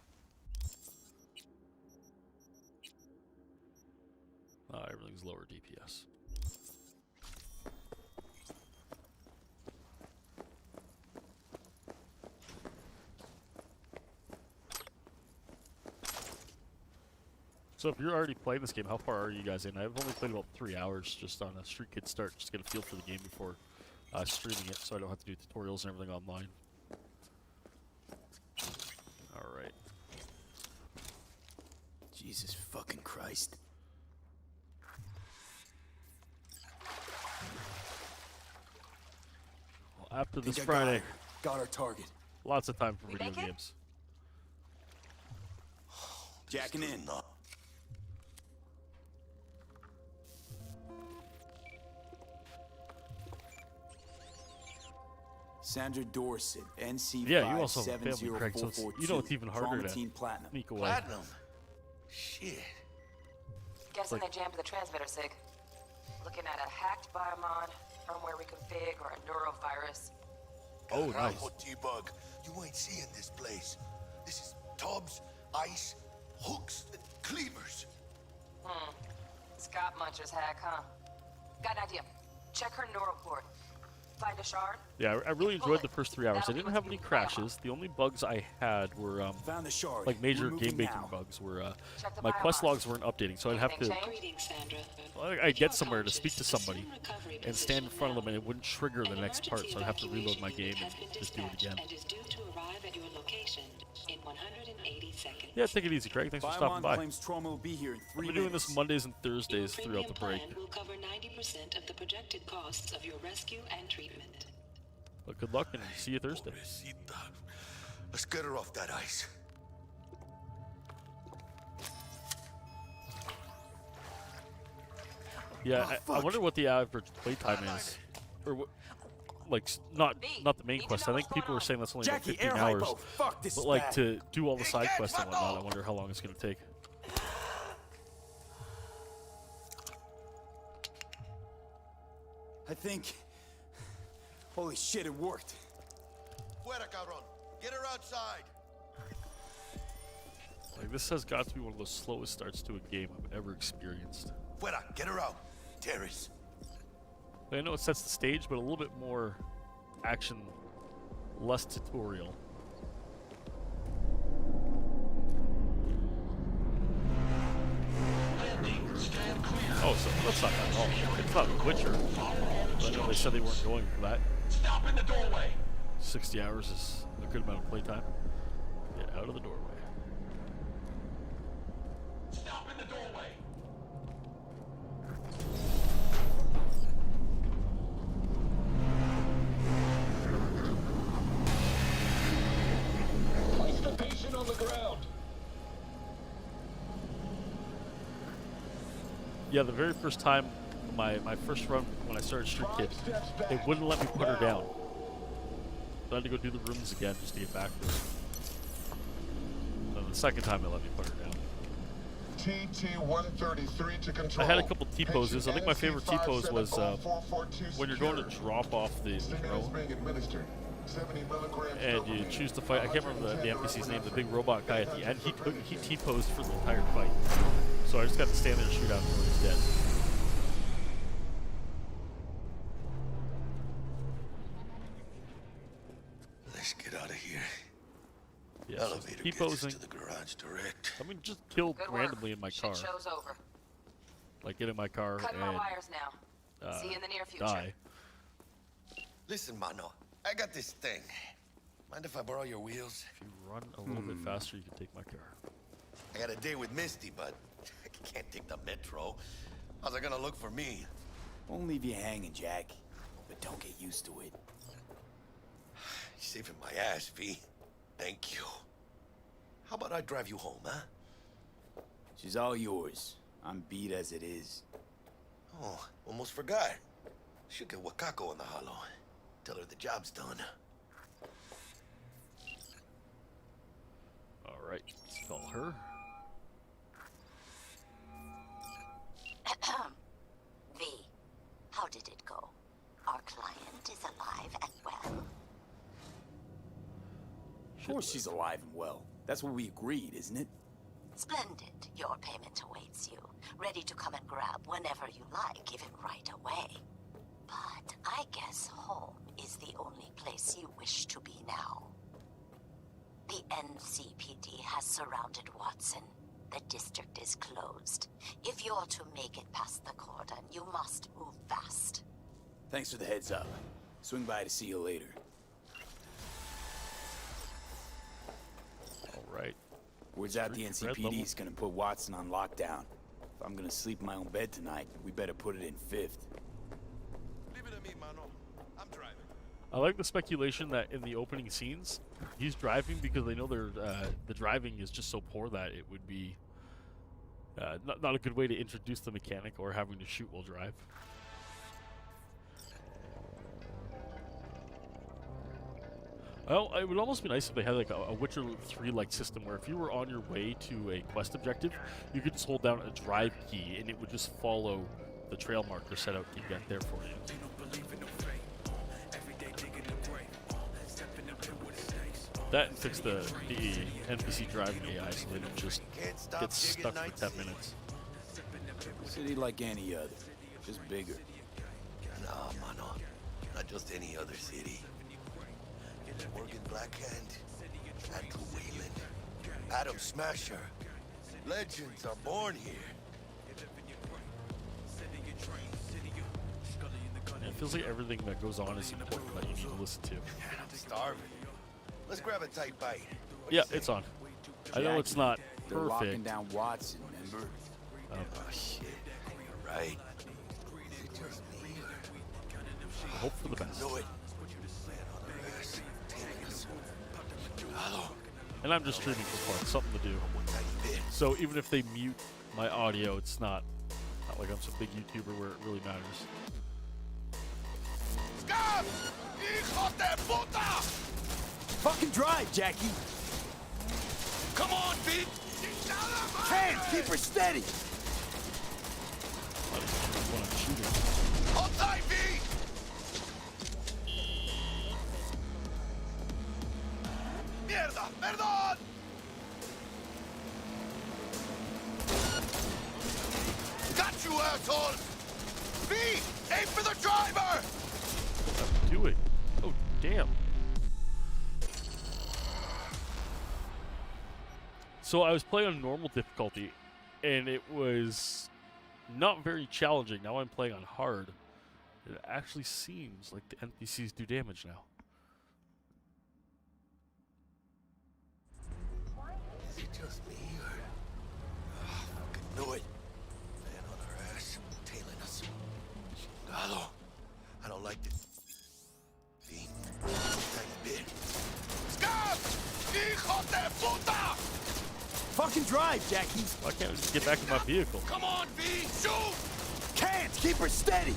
Everything's lower DPS. So if you're already playing this game, how far are you guys in? I've only played about 3 hours just on a Street Kid start, just to get a feel for the game before streaming it, so I don't have to do tutorials and everything online. Alright. Jesus fucking Christ. Well, after this Friday, got our target. Lots of time for video games. Jacking in. Sandra Dorset, NC5 Yeah, you also have a family, Craig, so you know it's even harder to sneak away. Platinum? Shit. Guessing they jammed the transmitter, Sig. Looking at a hacked biomon, firmware reconfig, or a neurovirus. Oh, nice. T-Bug, you ain't seeing this place. This is tubs, ice, hooks, and cleavers. Scott Muncher's hack, huh? Got an idea. Check her neural port. Find a shard. Yeah, I really enjoyed the first 3 hours. I didn't have any crashes. The only bugs I had were found the shard. like major game making bugs. Were my quest logs weren't updating, so I'd have to. I'd get somewhere to speak to somebody and stand in front of them, and it wouldn't trigger the next part, so I'd have to reload my game and just do it again. Yeah, take it easy, Craig. Thanks for stopping by. Claims trauma will be here in 3 I've been doing this Mondays and Thursdays throughout the break. Will cover 90% of the projected costs of your rescue and treatment. But good luck and see you Thursday. Let's get her off that ice. Yeah, I wonder what the average playtime is, or what, like not the main quest. I think people were saying that's only like 15 hours, but like to do all the side quests and whatnot, I wonder how long it's gonna take. I think. Holy shit, it worked. Fuera, cabrón. Get her outside. Like this has got to be one of the slowest starts to a game I've ever experienced. Fuera, get her out. Terrace. I know it sets the stage, but a little bit more action, less tutorial. Oh, so that's not bad at all. It's not a Witcher. But I know they said they weren't going for that. Stop in the doorway. 60 hours is a good amount of playtime. Get out of the doorway. Stop in the doorway. Place the patient on the ground. Yeah, the very first time, my first run when I started Street Kid, it wouldn't let me put her down. So I had to go do the rooms again just to get back to her. Then the second time it let me put her down. TT-133 to control. I had a couple T-poses. I think my favorite T-pose was when you're going to drop off the drone. And you choose to fight. I can't remember the NPC's name, the big robot guy at the end. He T-posed for the entire fight. So I just got to stand there and shoot out until he's dead. Let's get out of here. Yeah, Elevator T-posing. gets us to the garage direct. I mean, just killed randomly in my car. Show's over. like get in my car Cutting my and wires now. See you in the near future. die. Listen, Mano, I got this thing. Mind if I borrow your wheels? If you run a little bit faster, you can take my car. I got a date with Misty, but I can't take the metro. How's it gonna look for me? Won't leave you hanging, Jack. But don't get used to it. You're saving my ass, V. Thank you. How about I drive you home, huh? She's all yours. I'm beat as it is. Oh, almost forgot. Should get Wakako in the hollow. Tell her the job's done. Alright, let's call her. V, how did it go? Our client is alive and well. Of course she's alive and well. That's what we agreed, isn't it? Splendid. Your payment awaits you. Ready to come and grab whenever you like, even right away. But I guess home is the only place you wish to be now. The NCPD has surrounded Watson. The district is closed. If you're to make it past the cordon, you must move fast. Thanks for the heads up. Swing by to see you later. Alright. Word's out the NCPD is gonna put Watson on lockdown. If I'm gonna sleep in my own bed tonight, we better put it in 5th. Leave it to me, Mano. I'm driving. I like the speculation that in the opening scenes, he's driving because they know the driving is just so poor that it would be not a good way to introduce the mechanic or having to shoot while drive. Well, it would almost be nice if they had like a Witcher 3-like system where if you were on your way to a quest objective, you could just hold down a drive key and it would just follow the trail marker set out to get there for you. That and fix the NPC driving AI so they don't just get stuck for 10 minutes. City like any other, just bigger. Nah, Mano. Not just any other city. Morgan Blackhand, Andrew Wayland, Adam Smasher. Legends are born here. And it feels like everything that goes on is important that you need to listen to. I'm starving. Let's grab a tight bite. Yeah, it's on. I know it's not They're locking perfect. down Watson, remember? Oh, shit. You're right. Is it just me or... I hope for the best. Know it. And I'm just streaming for fun, something to do. So even if they mute my audio, it's not like I'm some big YouTuber where it really matters. Scab! Hijo de puta! Fucking drive, Jackie! Come on, Pete! Hands, keep her steady! I just want to shoot her. Hold tight, V! Mierda! Perdón! Got you, asshole! V! Aim for the driver! Do it. Oh, damn. So I was playing on normal difficulty, and it was not very challenging. Now I'm playing on hard. It actually seems like the NPCs do damage now. Is it just me or... Oh, fucking knew it. Man on our ass, tailing us. Chingado. I don't like this. V, tiny bit. Scab! Hijo de puta! Fucking drive, Jackie! Why can't I just get back in my vehicle? Come on, V! Shoot! Can't! Keep her steady!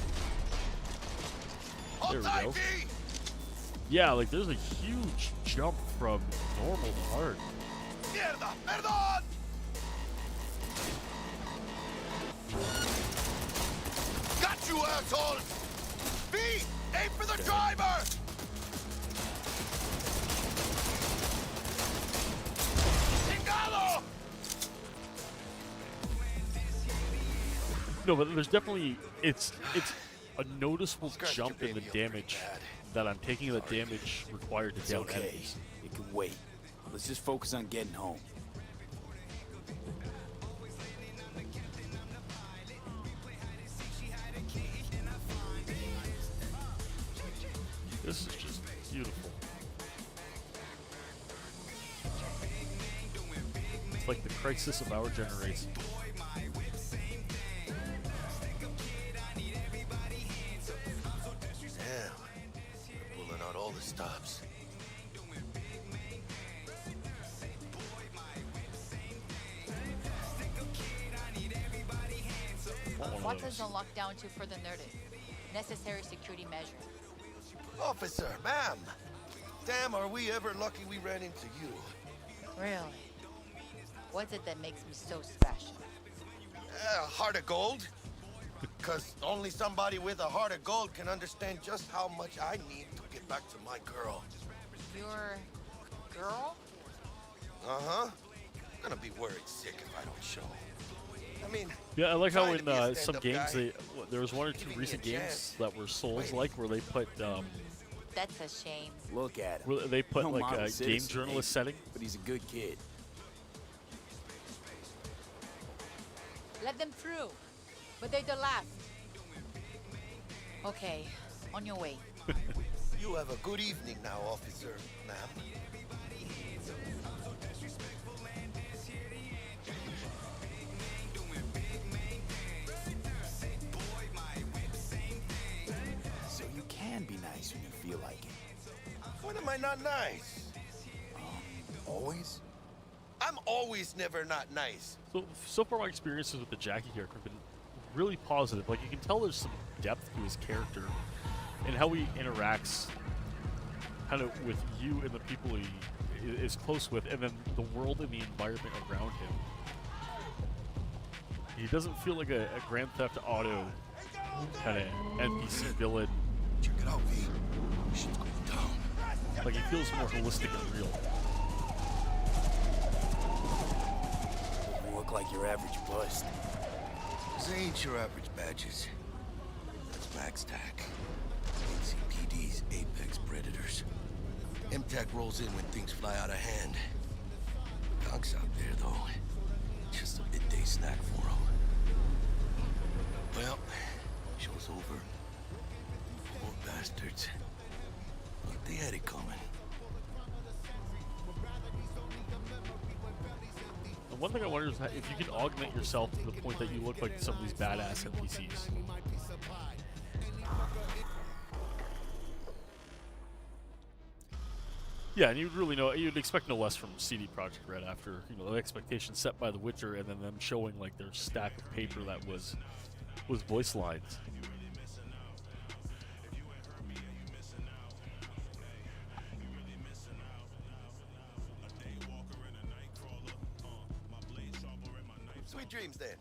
There we go. Yeah, like there's a huge jump from normal to hard. Mierda! Perdón! Got you, asshole! V! Aim for the driver! Chingado! No, but there's definitely it's a noticeable jump in the damage that I'm taking. The damage required to It's down okay. enemies. It can wait. Let's just focus on getting home. This is just beautiful. It's like the crisis of our generation. Damn. Pulling out all the stops. What does the lockdown to further notice? Necessary security measure. Officer, ma'am. Damn, are we ever lucky we ran into you. Really? What's it that makes me so special? Heart of gold. Because only somebody with a heart of gold can understand just how much I need to get back to my girl. Your girl? Uh-huh. I'm gonna be worried sick if I don't show. I mean, yeah, I like how trying to be a in some stand-up games guy, there was one or two recent games that were Souls-like where they put That's a shame. Look at him. where they put No like model a game citizen, journalist hey, setting. But he's a good kid. Let them through. But they're the last. Okay, on your way. You have a good evening now, officer, ma'am. So you can be nice when you feel like it. When am I not nice? Always? I'm always never not nice. So far my experiences with the Jackie character have been really positive. Like, you can tell there's some depth to his character and how he interacts kind of with you and the people he is close with, and then the world and the environment around him. He doesn't feel like a Grand Theft Auto kind of NPC villain. Check it out, V. Shit's going down. Like, he feels more holistic and real. You look like your average bust. Those ain't your average badges. That's MaxTac. NCPD's apex predators. MTAC rolls in when things fly out of hand. Gonks out there, though. Just a midday snack for them. Well, show's over. Poor bastards. Thought they had it coming. And one thing I wonder is if you can augment yourself to the point that you look like some of these badass NPCs. Yeah, and you'd really know, you'd expect no less from CD Projekt Red after, you know, the expectations set by The Witcher and then them showing like their stack of paper that was voice lines. Sweet dreams, then.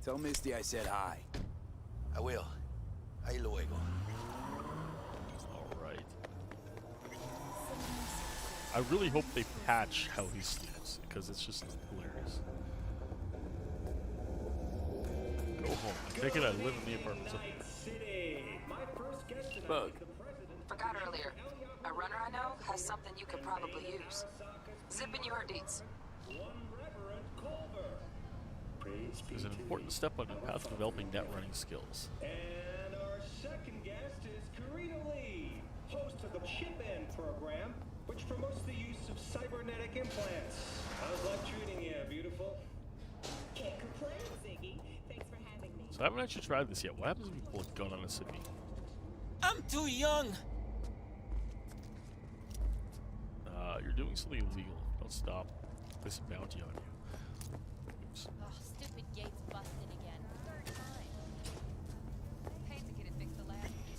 Tell Misty I said hi. I will. Ahí luego. Alright. I really hope they patch how he sleeps, because it's just hilarious. Go home. I take it I live in the apartments up here. Bug. Forgot earlier. A runner I know has something you could probably use. Zip in your deets. Is an important step on your path to developing net running skills. And our second guest is Karina Lee, host of the Chip In program, which promotes the use of cybernetic implants. How's life treating you, beautiful? Can't complain, Ziggy. Thanks for having me. So I haven't actually tried this yet. What happens if you pull a gun on a city? I'm too young. You're doing something illegal. Don't stop. Place a bounty on you. Oops. Oh, stupid gate's busted again. Third time. Paid to get it fixed the last week.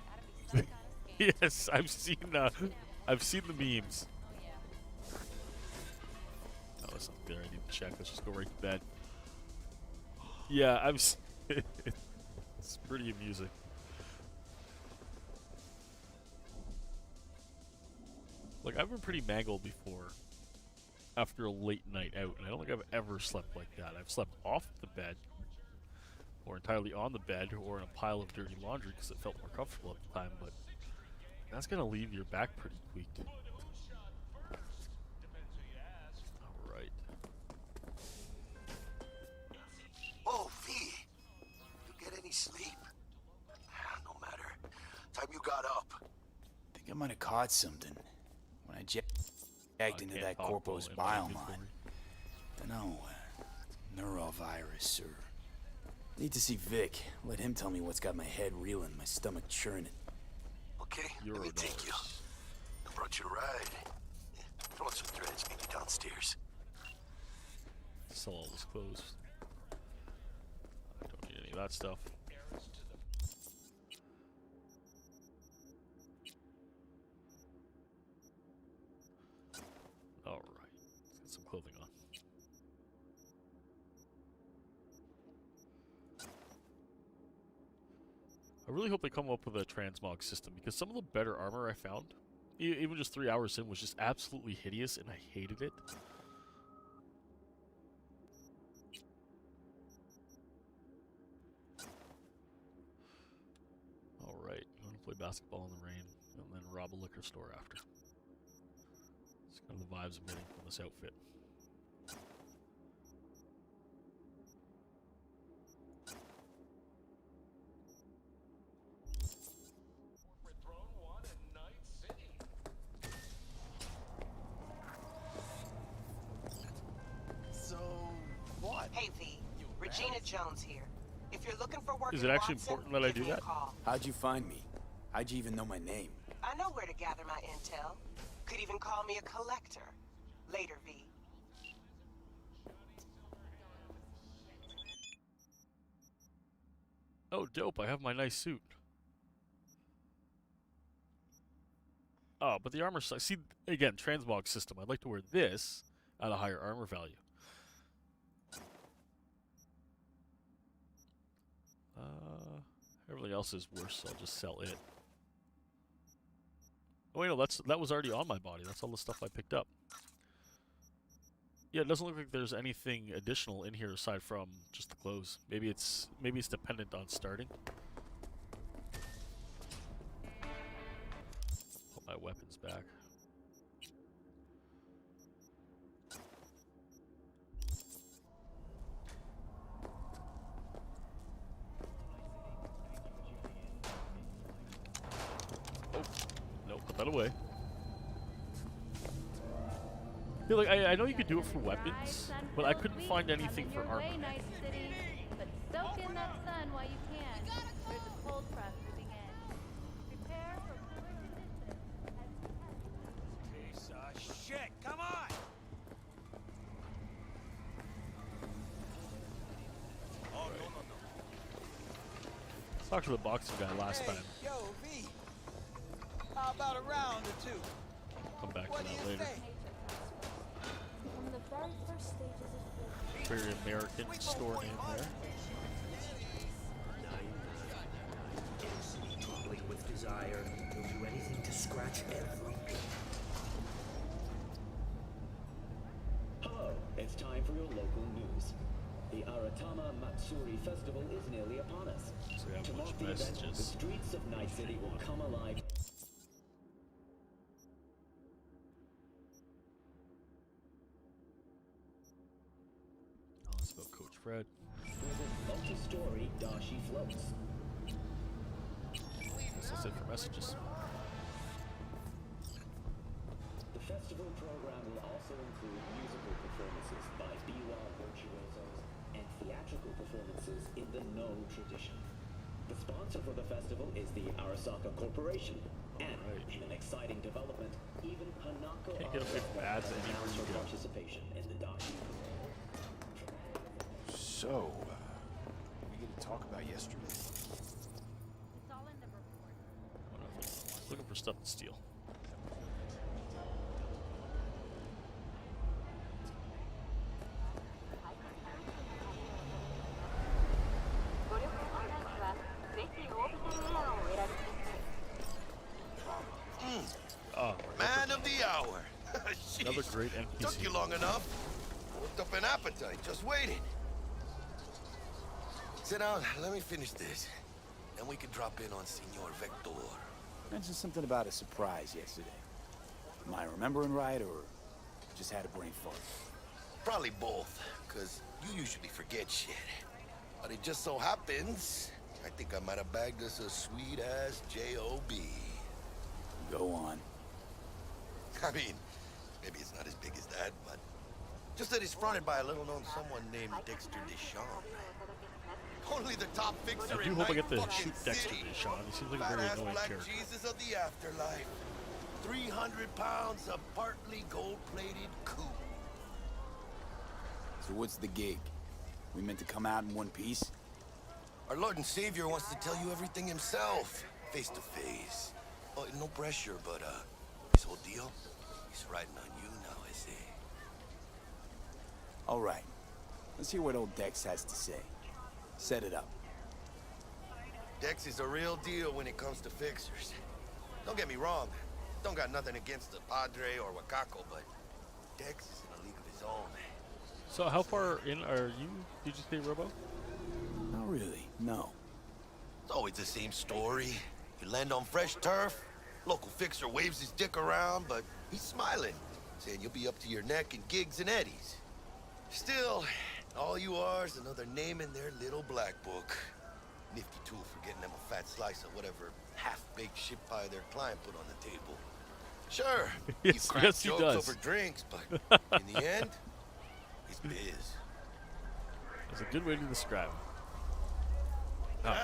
Gotta be some kind of scam. Yes, I've seen the memes. Oh yeah. Oh, that's not there. I need to check. Let's just go right to bed. Yeah, it's pretty amusing. Like, I've been pretty mangled before after a late night out, and I don't think I've ever slept like that. I've slept off the bed, or entirely on the bed, or in a pile of dirty laundry because it felt more comfortable at the time, but that's gonna leave your back pretty tweaked. Alright. Oh, V. You get any sleep? No matter. Time you think I might have caught something when I jagged into that corpo's biomon. Dunno, neurovirus or... Need to see Vic. Let him tell me what's got my head reeling, my stomach churning. Okay, let me take you. I brought you a ride. Throw on some threads, get you downstairs. Sell all this clothes. I don't need any of that stuff. Alright, let's get some clothing on. I really hope they come up with a transmog system, because some of the better armor I found, even just 3 hours in, was just absolutely hideous, and I hated it. Alright, I'm gonna play basketball in the rain, and then rob a liquor store after. It's kind of the vibes I'm getting from this outfit. Hey V, Regina Jones here. If you're looking for work, is it actually important that I do that? How'd you find me? How'd you even know my name? I know where to gather my intel. Could even call me a collector. Later, V. Oh, dope! I have my nice suit. Oh, but the armor sucks. See, again, transmog system. I'd like to wear this at a higher armor value. Everything else is worse, so I'll just sell it. Oh wait, no, that was already on my body. That's all the stuff I picked up. Yeah, it doesn't look like there's anything additional in here aside from just the clothes. Maybe it's dependent on starting. Put my weapons back. Put that away. Yeah, like, I know you could do it for weapons, but I couldn't find anything for armor. Nice city, but soak in that sun while you can. There's a cold front moving in. Prepare for cooler conditions. Piece of shit! Come on! Oh, no. Let's talk to the boxing guy last time. Yo, V. How about a round or two? Come back to that later. From the very first stages of Very American store name there. Complete with desire, he'll do anything to scratch every itch. Hello, it's time for your local news. The Aratama Matsuri Festival is nearly upon us. So we have To a bunch mark of the event, messages. the streets of Night City will come alive. Oh, it's about Coach Fred. With a multi-story Dashi floats. That's it for messages. The festival program will also include musical performances by biwa virtuosos and theatrical performances in the No tradition. The sponsor for the festival is the Arasaka Corporation, and in an exciting development, even Hanako Can't get away from ads anywhere announced you her go. participation in the Dashi. So, we get to talk about yesterday. It's all in the report. Oh, nothing. Looking for stuff to steal. Oh, Man of the hour. another Jeez, great NPC. took you long enough. Worked up an appetite just waiting. Sit down, let me finish this. Then we can drop in on Senor Vector. Mentioned something about a surprise yesterday. Am I remembering right, or just had a brain fart? Probably both, because you usually forget shit. But it just so happens, I think I might have bagged us a sweet-ass J.O.B. Go on. I mean, maybe it's not as big as that, but just that he's fronted by a little-known someone named Dexter Deshawn. Only the top fixer I do in hope I get to fucking shoot Dexter city. Deshawn. He seems like a very Badass annoying black character. Jesus of the afterlife. 300 pounds of partly gold-plated coup. So what's the gig? We meant to come out in one piece? Our Lord and Savior wants to tell you everything himself, face to face. Oh, no pressure, but his whole deal, he's riding on you now, I say. All right. Let's hear what old Dex has to say. Set it up. Dex is a real deal when it comes to fixers. Don't get me wrong, don't got nothing against the Padre or Wakako, but Dex is in a league of his own. So how far in are you? Did you say, Robo? Not really, no. It's always the same story. You land on fresh turf, local fixer waves his dick around, but he's smiling, saying you'll be up to your neck in gigs and eddies. Still, all you are is another name in their little black book. Nifty tool for getting them a fat slice of whatever half-baked shit pie their client put on the table. Sure, you Yes, crack yes, he jokes does. over drinks, but in the end, it's biz. That's a good way to describe it.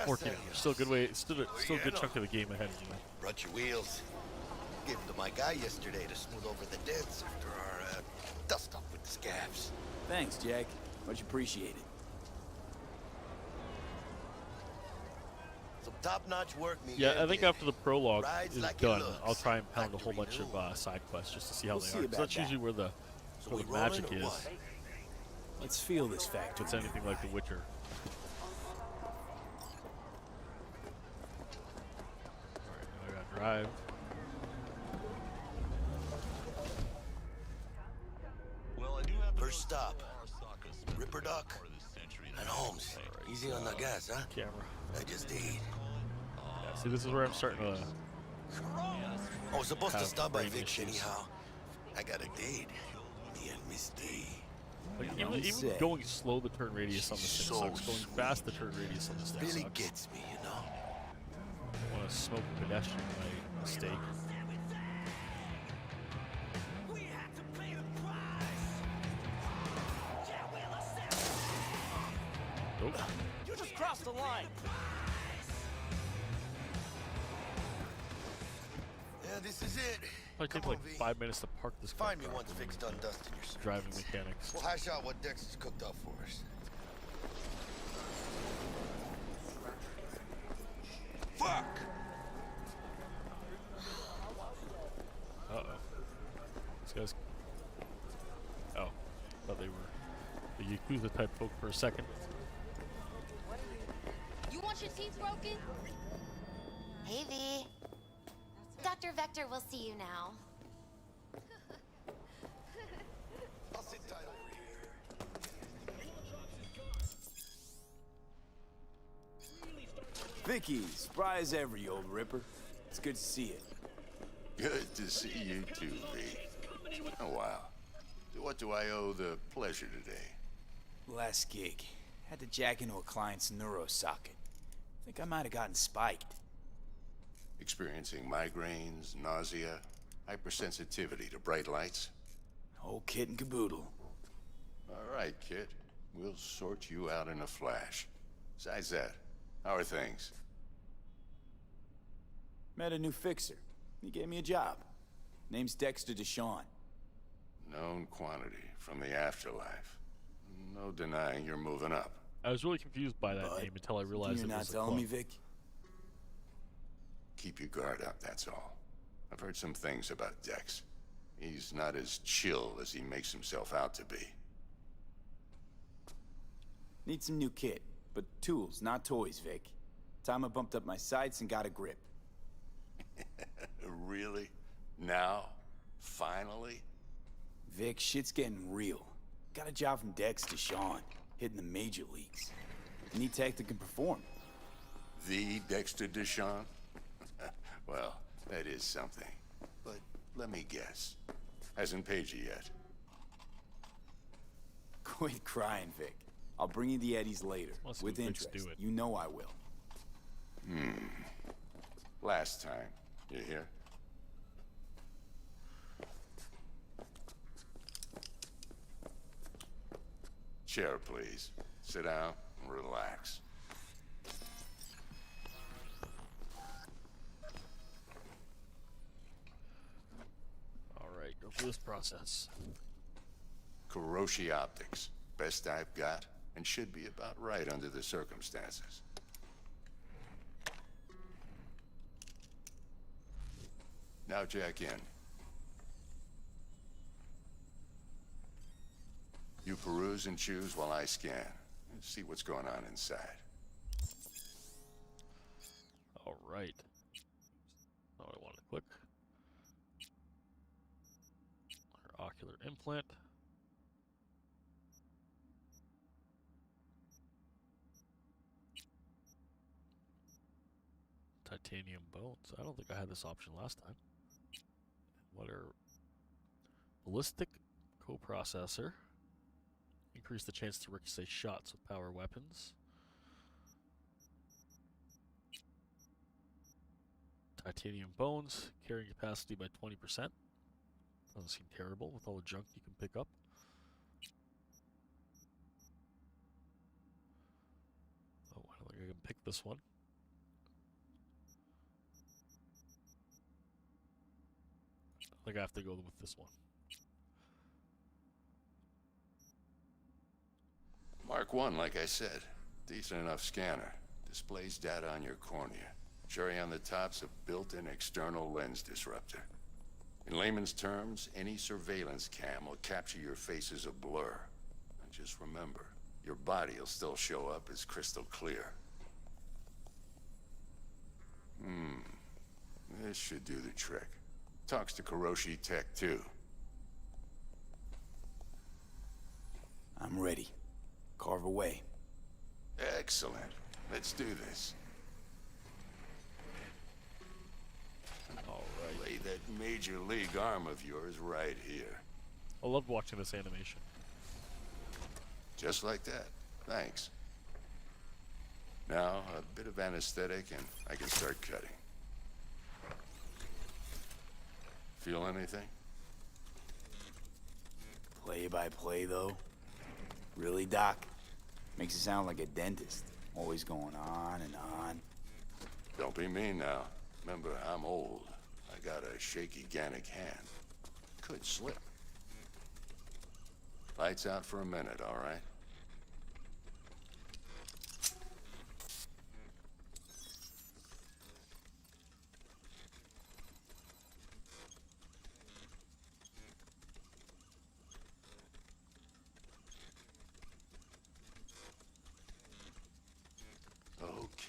14 hours. Still a good way. Still a good chunk of the game ahead of you. Brought your wheels. Gave them to my guy yesterday to smooth over the dents after our dust up with the scabs. Thanks, Jack. Much appreciated. Some top-notch work, Miguel. Yeah, I think after the prologue Rides is like it done, looks. I'll try and pound a whole bunch of side quests just to see how We'll they see are. 'Cause about that's usually where the we magic rolling or is. what? Let's feel this factory. If it's anything like The Witcher. Alright, now I gotta drive. First stop. Ripper Duck. And Holmes. Easy on the gas, huh? Camera. I just ate. Yeah, see, this is where I'm starting to. I was supposed to have stop by brain Vic issues. anyhow. I got a date. Me and Miss D. Like, You even say. going slow, the turn radius on this She's thing so sucks. Going fast, the turn radius on this thing Really sucks. gets me, you know? I want to smoke a pedestrian by mistake. Nope. You just crossed the line. Yeah, this is it. Probably take like 5 minutes to park this car. Find me once Vic's done dusting your surface. Driving mechanics. We'll hash out what Dex has cooked up for us. Fuck! Uh-oh. These guys... Oh. Thought they were the Yakuza type folk for a second. You want your teeth broken? Hey, V. Dr. Vector will see you now. I'll sit tight over here. Vicky, spry as ever, you old ripper. It's good to see you. Good to see you too, V. Oh, wow. What do I owe the pleasure today? Last gig. Had to jack into a client's neuro socket. Think I might have gotten spiked. Experiencing migraines, nausea, hypersensitivity to bright lights? Whole kit and caboodle. All right, kid. We'll sort you out in a flash. Besides that, how are things? Met a new fixer. He gave me a job. Name's Dexter Deshawn. Known quantity from the afterlife. No denying you're moving up. I was really confused by that name until I realized You're it not was a telling me, club. Vic? Keep your guard up, that's all. I've heard some things about Dex. He's not as chill as he makes himself out to be. Need some new kit, but tools, not toys, Vic. Time I bumped up my sights and got a grip. Really? Now? Finally? Vic, shit's getting real. Got a job from Dex Deshawn, hitting the major leagues. Need tech that can perform. The Dexter Deshawn? Well, that is something. But let me guess. Hasn't paid you yet. Quit crying, Vic. I'll bring you the eddies later, Let's see with if Vic's interest. do it. You know I will. Last time. You hear? Chair, please. Sit down and relax. Alright, go through this process. Kuroshi Optics. Best I've got, and should be about right under the circumstances. Now jack in. You peruse and choose while I scan. Let's see what's going on inside. Alright. Oh, I want to click. Our ocular implant. Titanium bones. I don't think I had this option last time. What are ballistic coprocessor? Increase the chance to ricochet shots with power weapons. Titanium bones, carrying capacity by 20%. Doesn't seem terrible with all the junk you can pick up. Oh, I don't think I can pick this one. I think I have to go with this one. Mark 1, like I said. Decent enough scanner. Displays data on your cornea. Cherry on the top's a built-in external lens disruptor. In layman's terms, any surveillance cam will capture your face as a blur. And just remember, your body will still show up as crystal clear. This should do the trick. Talks to Kuroshi Tech, too. I'm ready. Carve away. Excellent. Let's do this. Alright. Lay that major league arm of yours right here. I loved watching this animation. Just like that. Thanks. Now, a bit of anesthetic and I can start cutting. Feel anything? Play by play, though? Really, Doc? Makes it sound like a dentist. Always going on and on. Don't be mean now. Remember, I'm old. I got a shaky Gannic hand. Could slip. Lights out for a minute, all right?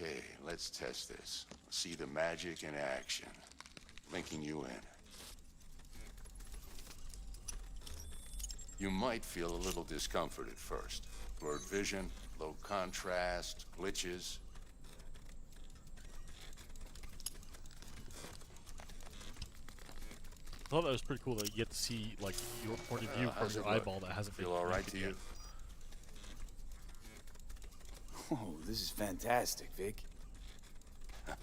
Okay, let's test this. See the magic in action. Linking you in. You might feel a little discomfort at first. Blurred vision, low contrast, glitches. I thought that was pretty cool that you get to see like your point of view from your eyeball that hasn't been feel all right to you? Oh, this is fantastic, Vic.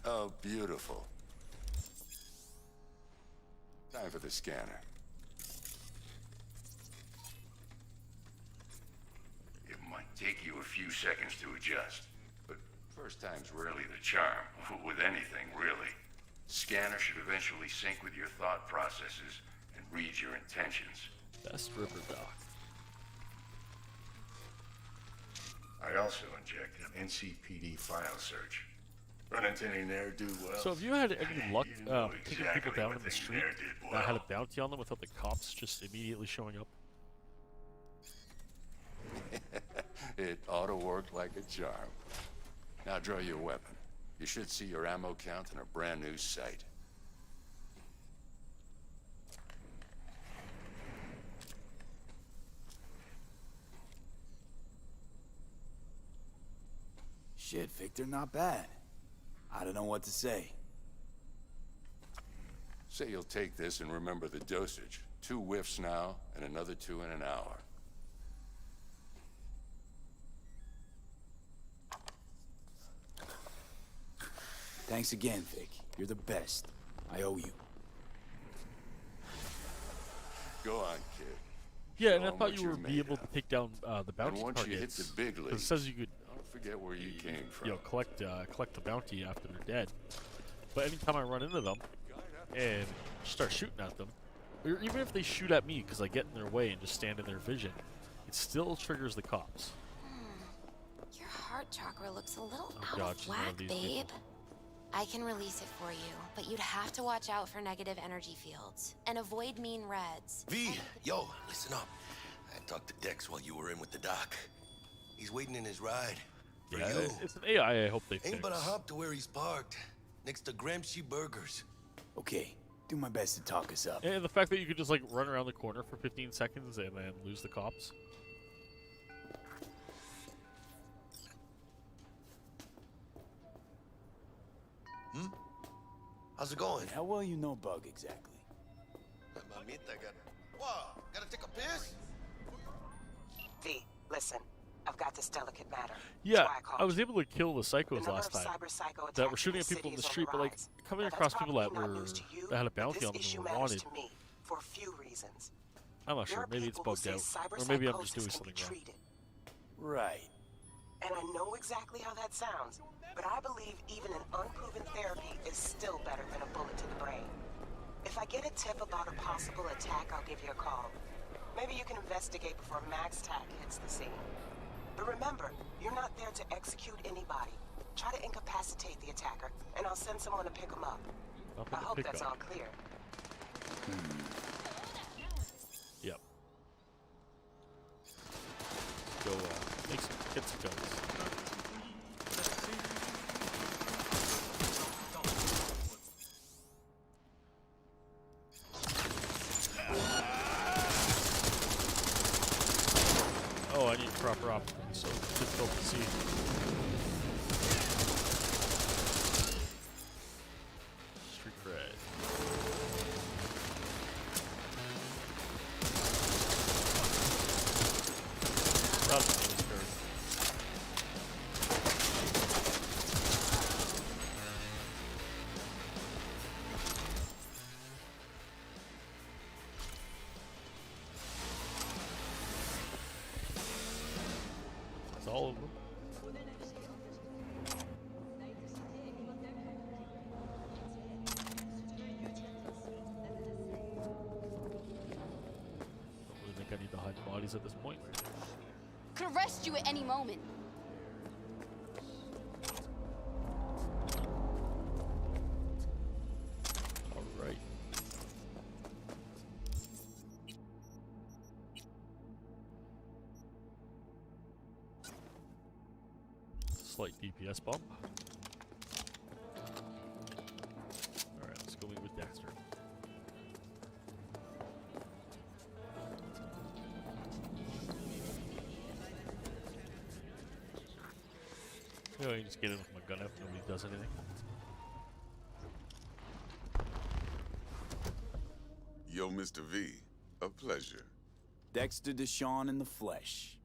Oh, beautiful. Time for the scanner. It might take you a few seconds to adjust, but first time's rarely the charm, with anything, really. Scanner should eventually sync with your thought processes and read your intentions. Best river dock. I also inject an NCPD file search. Run into any ne'er-do-wells? So have you had any luck taking exactly people down what in the they street ne'er-did that had a well. bounty on them without the cops just immediately showing up? It ought to work like a charm. Now draw your weapon. You should see your ammo count in a brand new sight. Shit, Victor, not bad. I don't know what to say. Say you'll take this and remember the dosage. 2 whiffs now, and another 2 in an hour. Thanks again, Vic. You're the best. I owe you. Go on, kid. Yeah, and Show I 'em thought what you you're would be made able to of. take down the bounty And once targets. you hit the big 'cause leagues, it says you could, don't forget where you came from. you know, collect the bounty after they're dead. But anytime I run into them and start shooting at them, or even if they shoot at me because I get in their way and just stand in their vision, it still triggers the cops. Your heart chakra looks a little Oh out God, of she's one of whack, these babe. people. I can release it for you, but you'd have to watch out for negative energy fields and avoid mean reds. V, yo, listen up. I talked to Dex while you were in with the doc. He's waiting in his ride. For Yeah, you. it's an AI. I hope they fix. Ain't but a hop to where he's parked, next to Gramsci Burgers. Okay, do my best to talk us up. And the fact that you could just like run around the corner for 15 seconds and then lose the cops. How's it going? How well you know Bug exactly? Mamita got... What? Gotta take a piss? V, listen. I've got this delicate matter. Yeah, That's why I called I was you. able to kill the psychos The number last of time cyber psycho that were attacks shooting in at the people in the city is street, on but the like rise. coming Now, across that's people that probably were not news to you, that had a but bounty this on them issue were matters wanted. to me for a few reasons. I'm not There sure. are Maybe it's people who bugged say out, cyber or maybe I'm just doing psychosis can be something wrong. treated. Right. And I know exactly how that sounds, but I believe even an unproven therapy is still better than a bullet to the brain. If I get a tip about a possible attack, I'll give you a call. Maybe you can investigate before Max Tack hits the scene. But remember, you're not there to execute anybody. Try to incapacitate the attacker, and I'll send someone to pick him up. I hope that's all clear. Yep. Go get some guns. Oh, I need proper optics, so it's difficult to see. Street cred. That's all of them. Don't really think I need to hide the bodies at this point. Could arrest you at any moment. All right. Slight DPS bump. Alright, let's go meet with Dexter. You know, you just get in with my gun if nobody does anything. Yo, Mr. V, a pleasure. Dexter Deshawn in the flesh.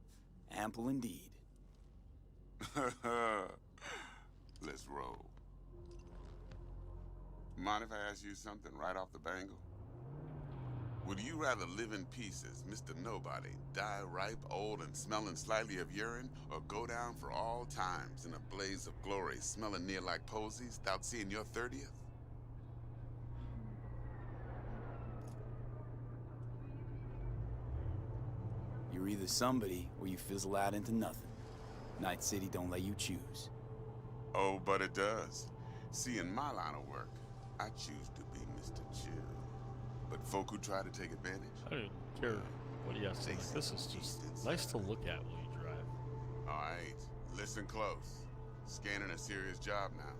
Ample indeed. Let's roll. Mind if I ask you something right off the bangle? Would you rather live in pieces, Mr. Nobody, die ripe, old, and smelling slightly of urine, or go down for all times in a blaze of glory, smelling near like posies, without seeing your 30th? You're either somebody or you fizzle out into nothing. Night City don't let you choose. Oh, but it does. See, in my line of work, I choose to be Mr. Chill. But folk who try to take advantage... I don't care what he has to say. This is just nice to look at while you drive. Alright, listen close. Scanning a serious job now.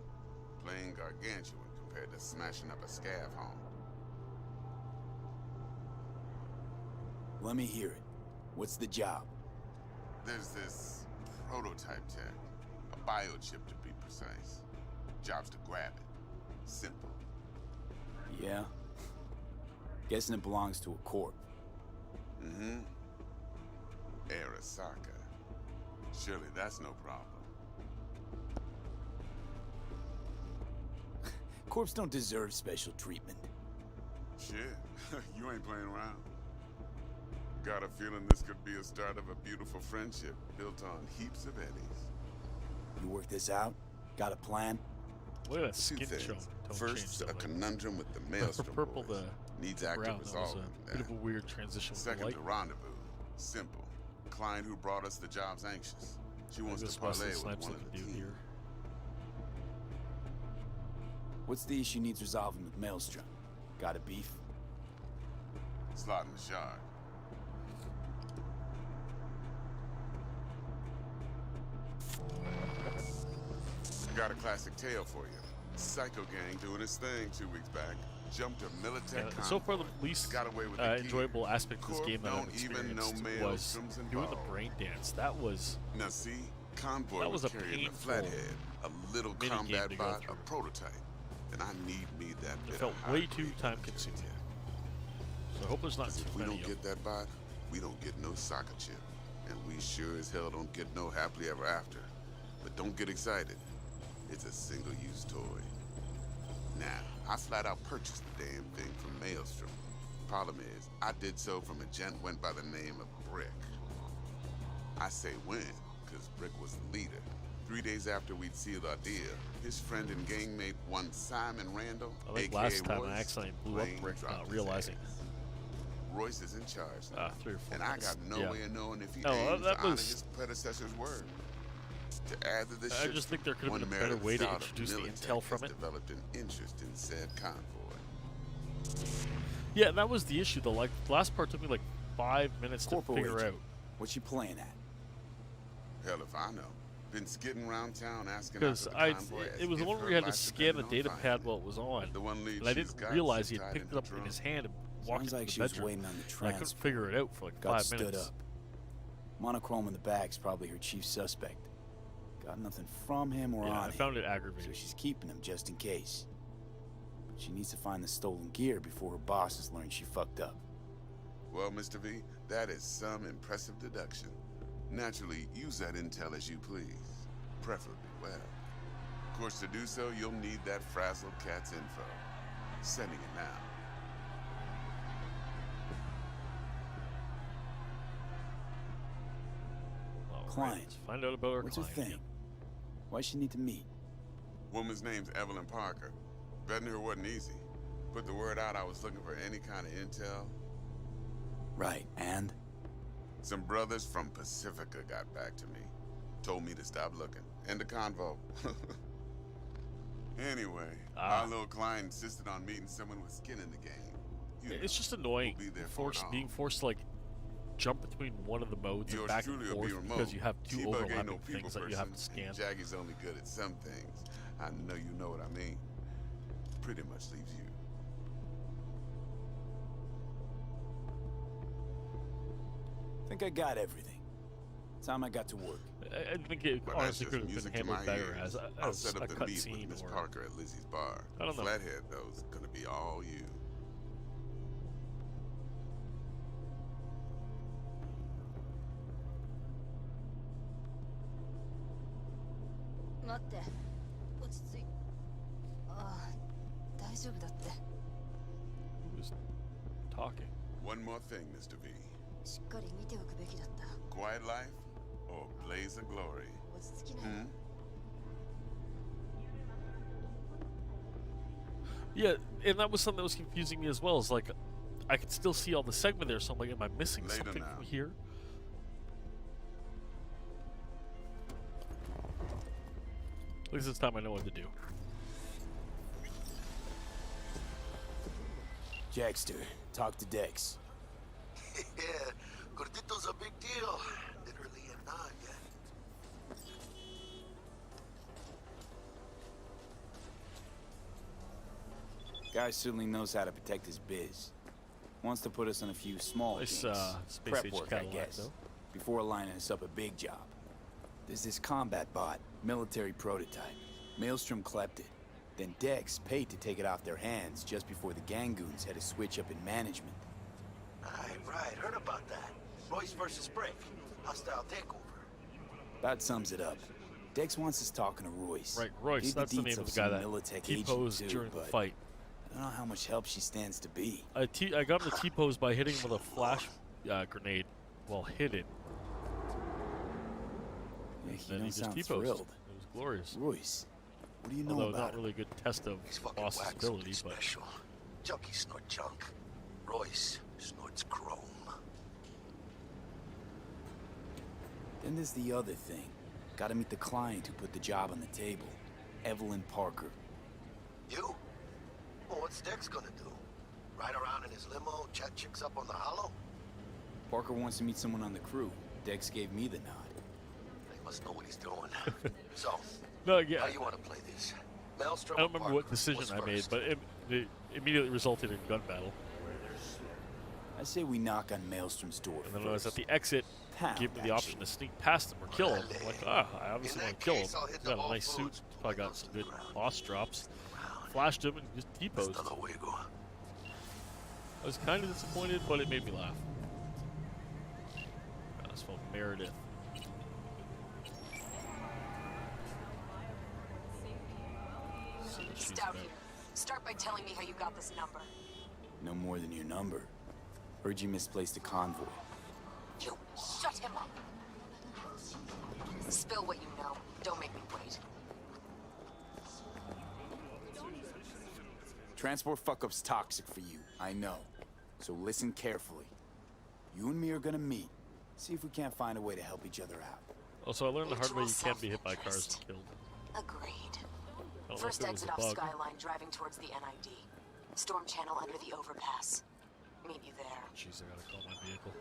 Playing gargantuan compared to smashing up a scav home. Let me hear it. What's the job? There's this prototype tech. A biochip to be precise. Job's to grab it. Simple. Yeah? Guessing it belongs to a corp. Mm-hmm. Arasaka. Surely that's no problem. Corps don't deserve special treatment. Shit, you ain't playing around. Got a feeling this could be a start of a beautiful friendship built on heaps of eddies. You work this out? Got a plan? Look at that Two skin things. tone First, change, a though, like, conundrum with the from Maelstrom purple boys. to Needs active brown. That was resolving. a bit of a weird transition with the Second, light. the rendezvous. Simple. Client who brought us the job's anxious. She wants This to parlay with Snipes one of looking the dude team. here. What's the issue needs resolving with Maelstrom? Got a beef? Slot in the shard. Got a classic tale for you. Psycho gang doing its thing 2 weeks back. Jumped a Militech So far, the least got away with the enjoyable aspect of this Corp game that I've don't even know experienced was Maelstroms doing the involved. brain dance. That was Now see, Convoy That was was a carrying the painful Flathead, a little mini game combat to go bot, through. a prototype. And I need me that it bit felt of way high too grade time consuming. So I hope there's not 'Cause too if we many don't of get them. that bot, we don't get no soccer chip. And we sure as hell don't get no happily ever after. But don't get excited. It's a single-use toy. Now, I flat out purchased the damn thing from Maelstrom. Problem is, I did so from a gent went by the name of Brick. I say when, because Brick was the leader. 3 days after we'd sealed our deal, his friend and gangmate, one Simon Randall, I think aka last time Royce, I accidentally blew up plain Brick, dropped not his realizing. ass. Royce is in charge now, 3 or 4 and I months. got no Yeah. way of knowing if he No, aims that to honor was- his predecessor's word. To add to this I shit, just think there could have one been a better merited way to scout of introduce the Militech intel from has it. developed an interest in said convoy. Yeah, that was the issue though. Like the last part took me like 5 minutes to Corporal figure agent. out. What you playing at? Hell if I know. Been skidding around town asking Because after the convoy as it was the if one where her you had to life scan the depended data on pad finding while it was on, The one lead and I she's didn't got, realize she's he had tied picked in it up her in trunk. his hand and walked Sounds into like the she was bedroom. waiting on the And I transfer. couldn't figure it out for like Got 5 stood minutes. up. Monochrome in the bag's probably her chief suspect. Got nothing from him or Yeah, on I him. found it aggravating. So she's keeping him just in case. But she needs to find the stolen gear before her bosses learn she fucked up. Well, Mr. V, that is some impressive deduction. Naturally, use that intel as you please. Preferably well. Of course, to do so, you'll need that frazzled cat's info. Sending it now. Client. Let's find out about our What's her client. thing? Why she need to meet? Woman's name's Evelyn Parker. Vetting her wasn't easy. Put the word out I was looking for any kind of intel. Right, and? Some brothers from Pacifica got back to me. Told me to stop looking. End of convo. Anyway, our little client insisted on meeting someone with skin in the game. You know, It's just annoying we'll be there for it all. being forced to like jump between one of the modes and Yours back and truly will be forth remote. because you have two T-Bug ain't overlapping no people things that you have to person, scan. and Jackie's only good at some things. I know you know what I mean. Pretty much leaves you. Think I got everything. Time I got to work. I think it But that's honestly just could have been music to handled my better ears. as I'll as set a up the meet with cutscene Miss or Parker at Lizzie's bar. I don't know. Flathead, though, is gonna be all you. who's talking. One more thing, Mr. V. Quiet life or blaze of glory? Hmm? Yeah, and that was something that was confusing me as well. Is like, I could still see all the segment there, so I'm like, am I missing Later something now. from here? At least this time I know what to do. Jackster, talk to Dex. Yeah, Gordito's a big deal. Literally and not, yeah. Guy certainly knows how to protect his biz. Wants to put us on a few small Nice, things. Space Prep Age work, I Cadillac, guess. though. Before lining us up a big job. There's this combat bot, military prototype. Maelstrom clept it. Then Dex paid to take it off their hands just before the Gangoons had a switch up in management. Right, heard about that. Royce versus Brick. Hostile takeover. That sums it up. Dex wants us talking to Royce. Right, Royce. Gave That's the deets name of of the guy some that Militech T-posed agent too, during the but fight. I don't know how much help she stands to be. I got him to T-pose by hitting him with a grenade while hidden. Yeah, And he then don't he just sound T-posted. thrilled. It was glorious. Royce, what do you know Although about not him? really a good test of boss's Wax ability, something but special. Junkies snort junk. Royce snorts chrome. Then there's the other thing. Gotta meet the client who put the job on the table. Evelyn Parker. You? Well, what's Dex gonna do? Ride around in his limo, chat chicks up on the hollow? Parker wants to meet someone on the crew. Dex gave me the nod. He must know what he's doing. So, no, yeah. how you want to play this? Maelstrom I don't or remember what Parker? decision What's I made, first? but it immediately resulted in gun battle. I say we knock on Maelstrom's door And then when I was at the exit, Pound gave me that the option to sneak past him or kill him. I'm like, I obviously want to kill him. case, I'll hit He's the got a Whole nice suit, Foods. probably got some good boss drops. Flashed him and just T-posed. I was kind of disappointed, but it made me laugh. That's from Meredith. See what she's Stout about. here. Start by telling me how you got this number. No more than your number. Heard you misplaced a convoy. You shut him up. Spill what you know. Don't make me wait. Transport fuck-up's toxic for you, I know. So listen carefully. You and me are gonna meet. See if we can't find a way to help each other out. Also, I learned the hard way you Mutual can be hit by cars and killed. Agreed. I don't First know if it was exit a off bug. Skyline, driving towards the NID. Storm channel under the overpass. Meet you there. Jeez, I gotta call my vehicle.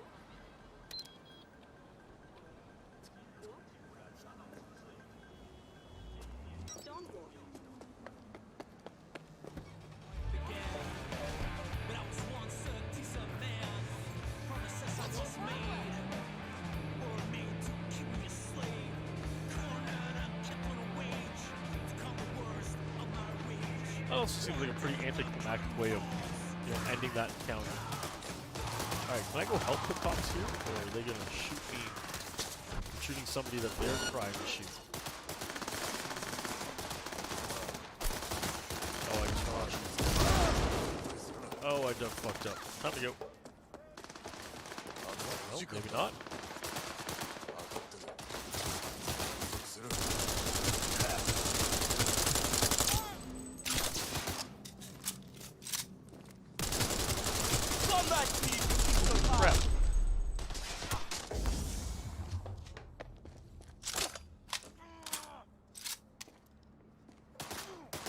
That also seems like a pretty anticlimactic way of, ending that encounter. Alright, can I go help the cops here? Or are they gonna shoot me for shooting somebody that they're trying to shoot? Oh, I just watched. Oh, I done fucked up. Time to go. Well, maybe not. Crap.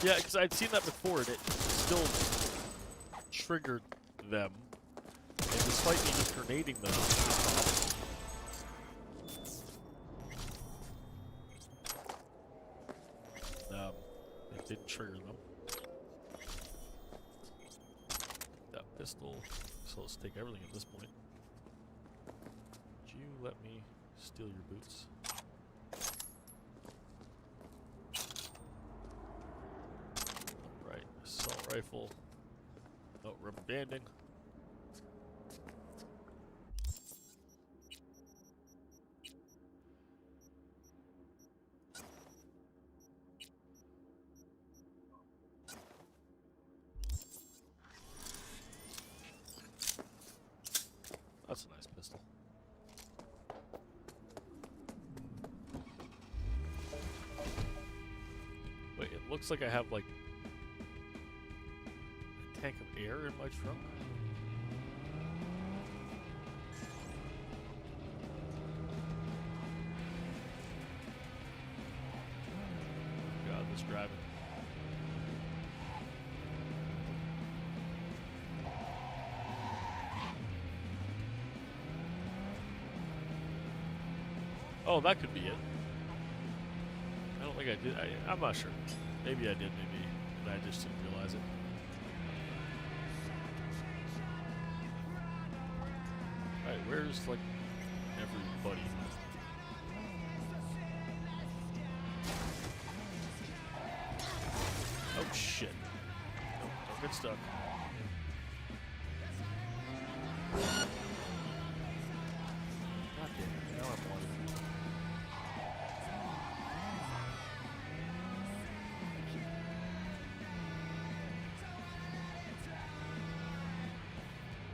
Yeah, because I'd seen that before, and it still triggered them. And despite me just grenading them, it didn't trigger them. That pistol. So let's take everything at this point. Would you let me steal your boots? Right, assault rifle. Oh, rubber banding. That's a nice pistol. Wait, it looks like I have like a tank of air in my trunk. God, this driving. Oh, that could be it. I don't think I did. I'm not sure. Maybe I did, maybe I just didn't realize it. Alright, where's, like, everybody? Oh, shit. Nope, don't get stuck. God damn it, now I'm wanting.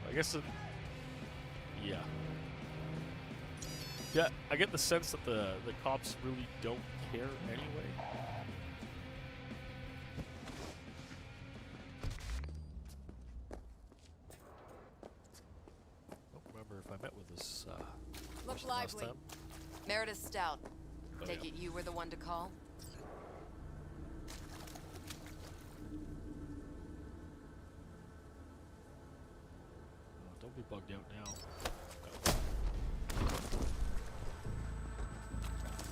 I guess it, yeah, yeah. Yeah, I get the sense that the cops really don't care anyway. I don't remember if I met with this Look person last lively. time. Meredith Stout. Oh, Take yeah. it you were the one to call? Oh, don't be bugged out now.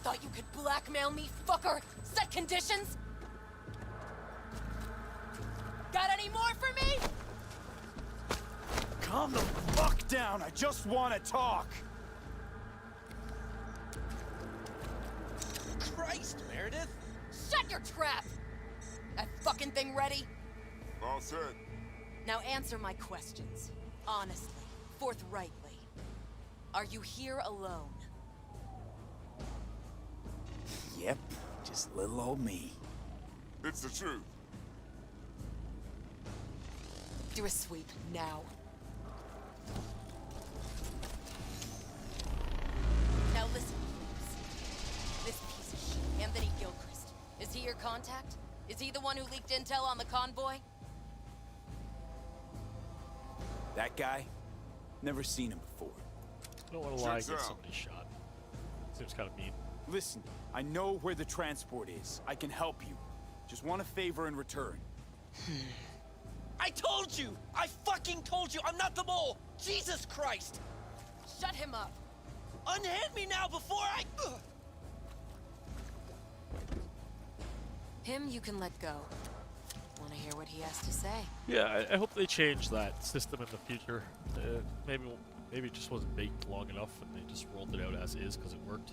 Thought you could blackmail me, fucker? Set conditions? Got any more for me? Calm the fuck down. I just want to talk. Christ, Meredith! Shut your trap! That fucking thing ready? All set. Now answer my questions. Honestly, forthrightly. Are you here alone? Yep, just little old me. It's the truth. Do a sweep, now. Now listen, please. This piece of shit, Anthony Gilchrist. Is he your contact? Is he the one who leaked intel on the convoy? That guy? Never seen him before. I don't want to lie and get somebody shot. Seems kind of mean. Listen, I know where the transport is. I can help you. Just want a favor in return. I told you! I fucking told you! I'm not the mole! Jesus Christ! Shut him up! Unhand me now before I... Him you can let go. Want to hear what he has to say? Yeah, I hope they change that system in the future. Maybe it just wasn't baked long enough and they just rolled it out as is because it worked.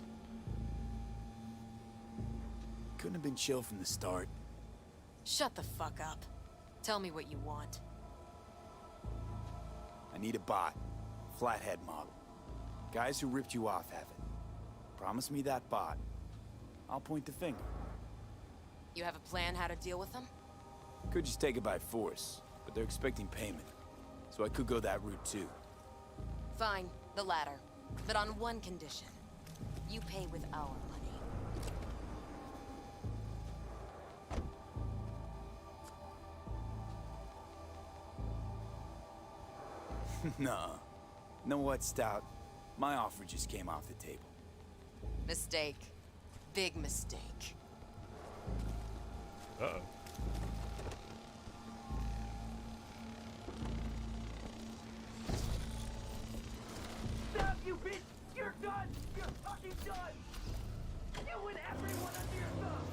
Couldn't have been chill from the start. Shut the fuck up. Tell me what you want. I need a bot. Flathead model. Guys who ripped you off have it. Promise me that bot. I'll point the finger. You have a plan how to deal with them? Could just take it by force, but they're expecting payment. So I could go that route too. Fine, the latter. But on one condition. You pay with our money. Nuh-uh. Know what, Stout? My offer just came off the table. Mistake. Big mistake. Uh-oh. Stop, you bitch! You're done! You're fucking done! You and everyone under your thumb!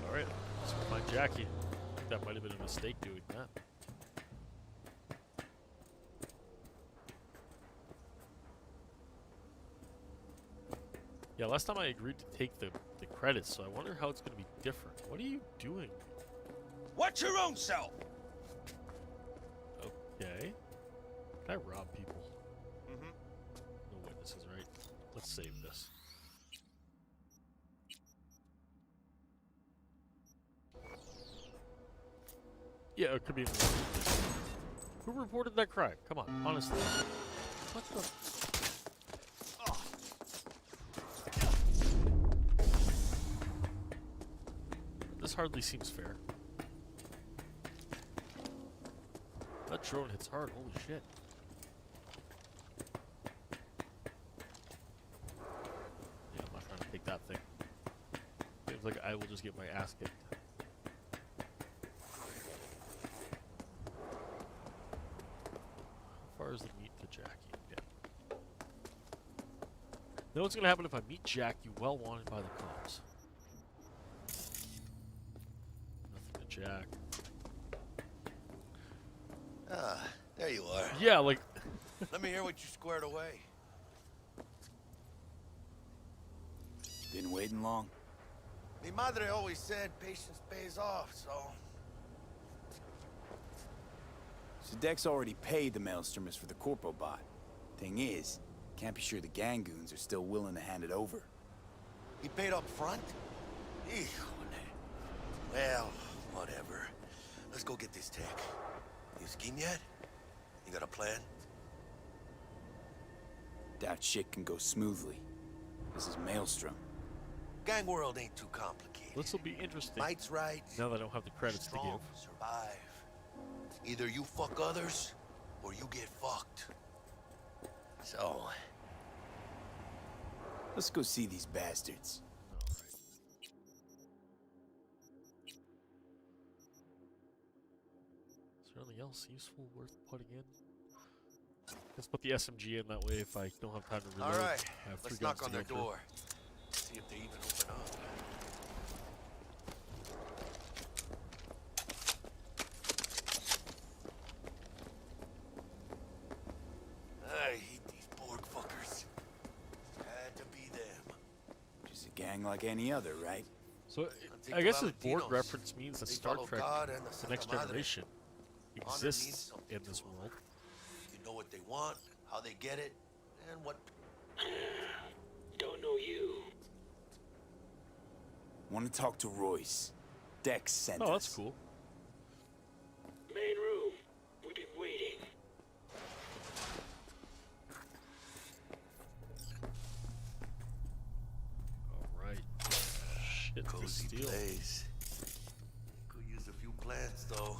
Alright, let's go find Jackie. I think that might have been a mistake doing that. Yeah, last time I agreed to take the credits, so I wonder how it's going to be different. What are you doing? Watch your own self! Okay. Can I rob people? Mm-hmm. No witnesses, right? Let's save this. Yeah, it could be. Who reported that crime? Come on, honestly. What the? This hardly seems fair. That drone hits hard, holy shit. Yeah, I'm not trying to take that thing. Seems like I will just get my ass kicked. How far is the meet to Jackie? Okay. Know what's gonna happen if I meet Jackie well wanted by the cops? Nothing to Jack. Ah, there you are. Yeah, like... Let me hear what you squared away. Been waiting long? Mi madre always said patience pays off, so... So Dex already paid the maelstromers for the Corpo bot. Thing is, can't be sure the Gangoons are still willing to hand it over. He paid up front? Híjole. Well, whatever. Let's go get this tech. You scheme yet? You got a plan? Doubt shit can go smoothly. This is Maelstrom. Gang world ain't too complicated. This will be interesting. Might's right. Now that I don't have the credits to give. Survive. Either you fuck others, or you get fucked. So, let's go see these bastards. Is there anything else useful worth putting in? Let's put the SMG in, that way if I don't have time to reload, all right, I have 3 let's guns knock on to their go for. door. See if they even open up. I hate these Borg fuckers. Had to be them. Just a gang like any other, right? So, I guess this Borg reference means that Star Trek, The Next Generation, exists in this world. You know what they want, how they get it, and what... Don't know you. Want to talk to Royce. Dex sent us. Oh, that's cool. Main room. We've been waiting. Alright. Shit to Cozy steal. place. Could use a few plants, though.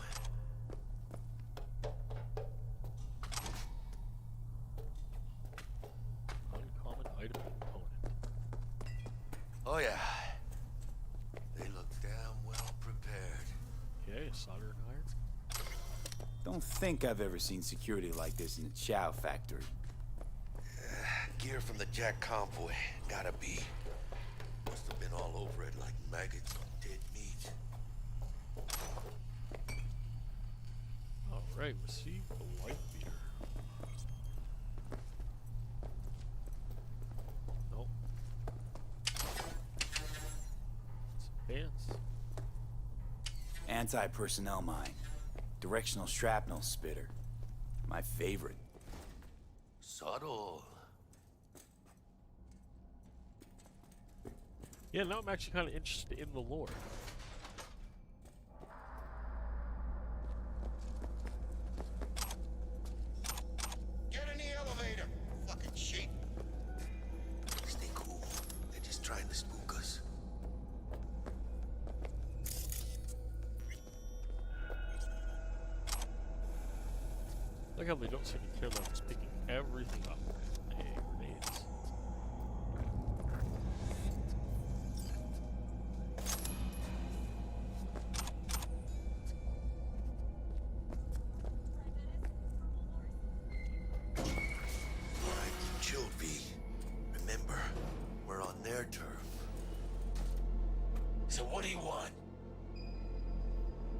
Uncommon item component. Oh, yeah. They look damn well prepared. Okay, solder and iron. Don't think I've ever seen security like this in a chow factory. Gear from the Jack convoy. Gotta be. Must have been all over it like maggots on dead meat. Alright, receive the light meter. Nope. Some pants. Anti-personnel mine. Directional shrapnel spitter. My favorite. Subtle. Yeah, now I'm actually kind of interested in the lore. Get in the elevator, fucking sheep. Stay cool. They're just trying to spook us. Look how they don't seem to care that I'm just picking everything up. Hey, grenades. Alright, chill, V. Remember, we're on their turf. So what do you want?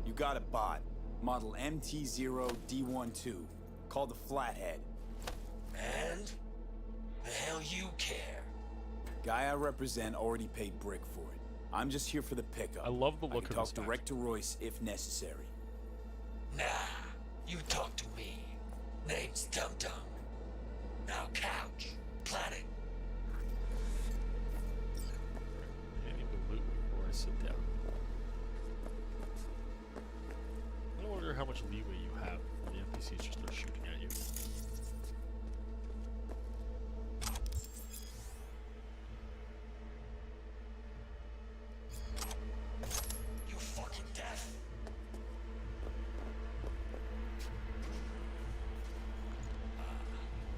You got a bot. Model MT0D12. Called the Flathead. And? The hell you care? Guy I represent already paid Brick for it. I'm just here for the pickup. I love the I look can of talk this guy. direct to Royce if necessary. Nah, you talk to me. Name's Dum Dum. Now couch, planet. I need to loot before I sit down. I wonder how much leeway you have before the NPCs just start shooting at you. You fucking deaf.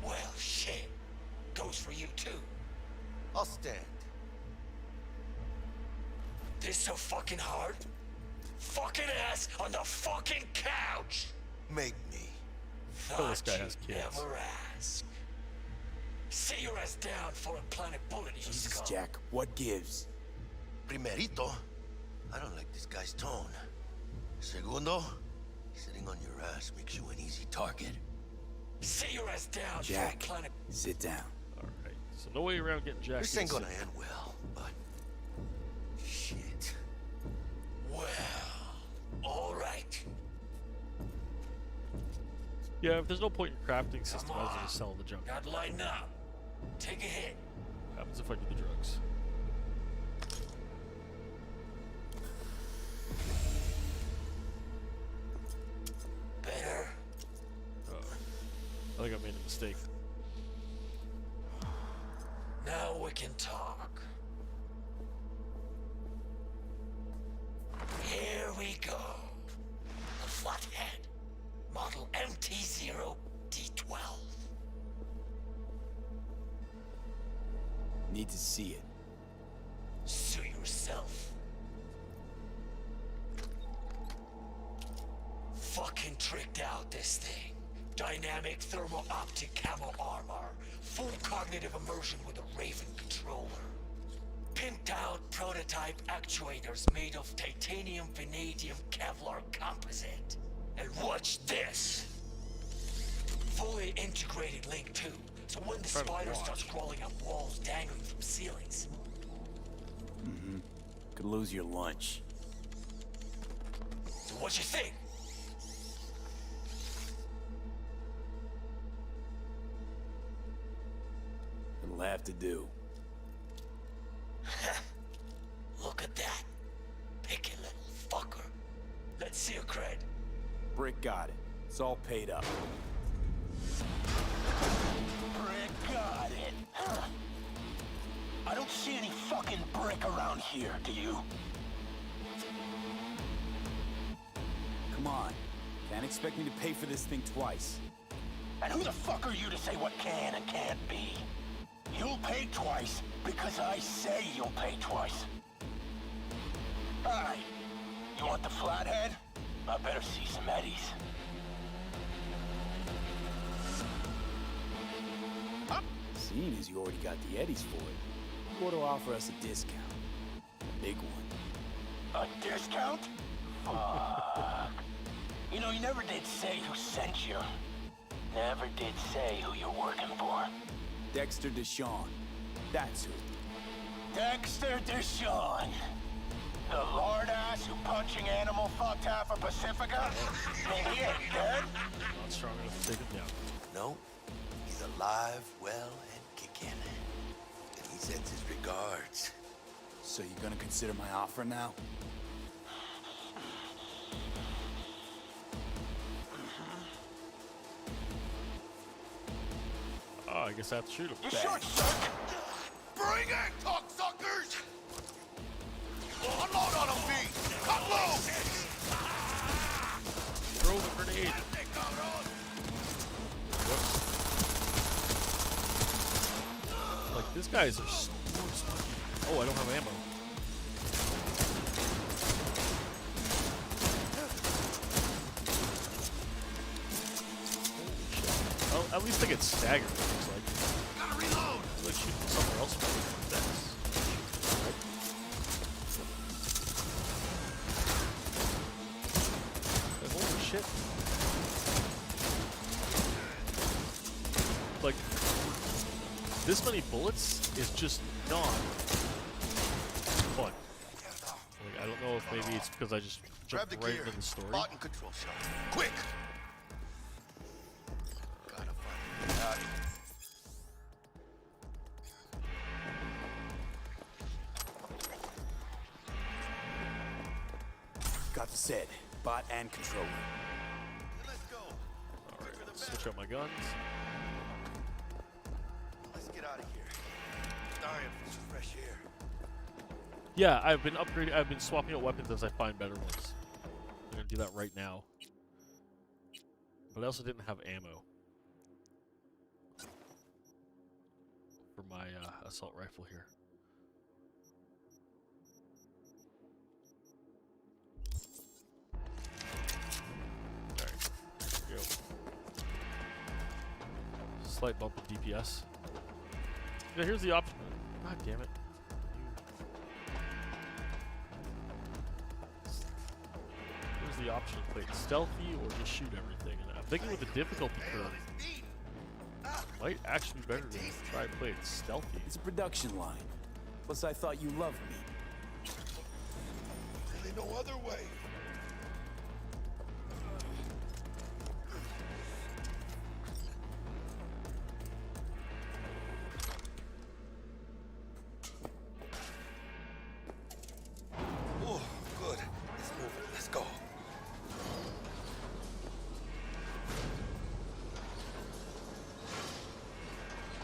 Well, shit. Goes for you too. I'll stand. This so fucking hard? Fucking ass on the fucking couch! Make me. Oh, this guy Thought has you'd kids. never ask. Sit your ass down for a planet bullet, you Jesus, scum. Jack, what gives? Primerito, I don't like this guy's tone. Segundo, sitting on your ass makes you an easy target. Sit your ass down Jack, for a planet. sit down. Alright, so no way around getting Jack. This ain't gonna end well, but... shit. Well, alright. Yeah, if there's no point in crafting system, I was just selling the junk. Now lighten up. Take a hit. What happens if I do the drugs? Better. I think I made a mistake. can talk. Here we go. A flathead. Model MT-0D12. Need to see it. Sue yourself. Fucking tricked out this thing. Dynamic thermo-optic camo armor. Full cognitive immersion with a Raven controller. Pimped out prototype actuators made of titanium, vanadium, Kevlar composite. And watch this. Fully integrated link tube. So when the spider starts crawling up walls dangling from ceilings. Mm-hmm. Could lose your lunch. So what you think? It'll have to do. Look at that. Picky little fucker. Let's see your cred. Brick got it. It's all paid up. Brick got it. Huh. I don't see any fucking brick around here, do you? Come on. Can't expect me to pay for this thing twice. And who the fuck are you to say what can and can't be? You'll pay twice because I say you'll pay twice. Alright. You want the flathead? I better see some eddies. Seeing as you already got the eddies for it, you ought to offer us a discount. A big one. A discount? Fuck. You know, you never did say who sent you. Never did say who you're working for. Dexter Deshawn. That's who. Dexter Deshawn. The lord ass who punching animal fucked half of Pacifica? Maybe he ain't dead. Not strong enough to take him down. No. He's alive, well, and kicking. And he sends his regards. So you're gonna consider my offer now? Oh, I guess I have to shoot him. You short circuit! Bring it, cocksuckers! Unload on him, B! Cut low! Throw the grenade. Whoops. Like, these guys are so smoky. Oh, I don't have ammo. Oh, at least I get staggered, it looks like. Gotta reload! Like shooting somewhere else with this. Right? Holy shit. Like, this many bullets is just not fun. Like, I don't know if maybe it's because I just jumped right into the story. Button control shot. Quick! Gotta find it out. Got the set. Bot and controller. Let's go. Alright, let's switch out my guns. Let's get out of here. Dying for some fresh air. Yeah, I've been upgrading. I've been swapping out weapons as I find better ones. I'm gonna do that right now. But I also didn't have ammo for my assault rifle here. Alright, here we go. Slight bump in DPS. Yeah, here's the option. God damn it. Here's the option to play it stealthy or just shoot everything. And I'm thinking with the difficulty curve, it might actually be better to try and play it stealthy. It's a production line. Plus, I thought you loved me. Really no other way. Oh, good. Let's move it. Let's go.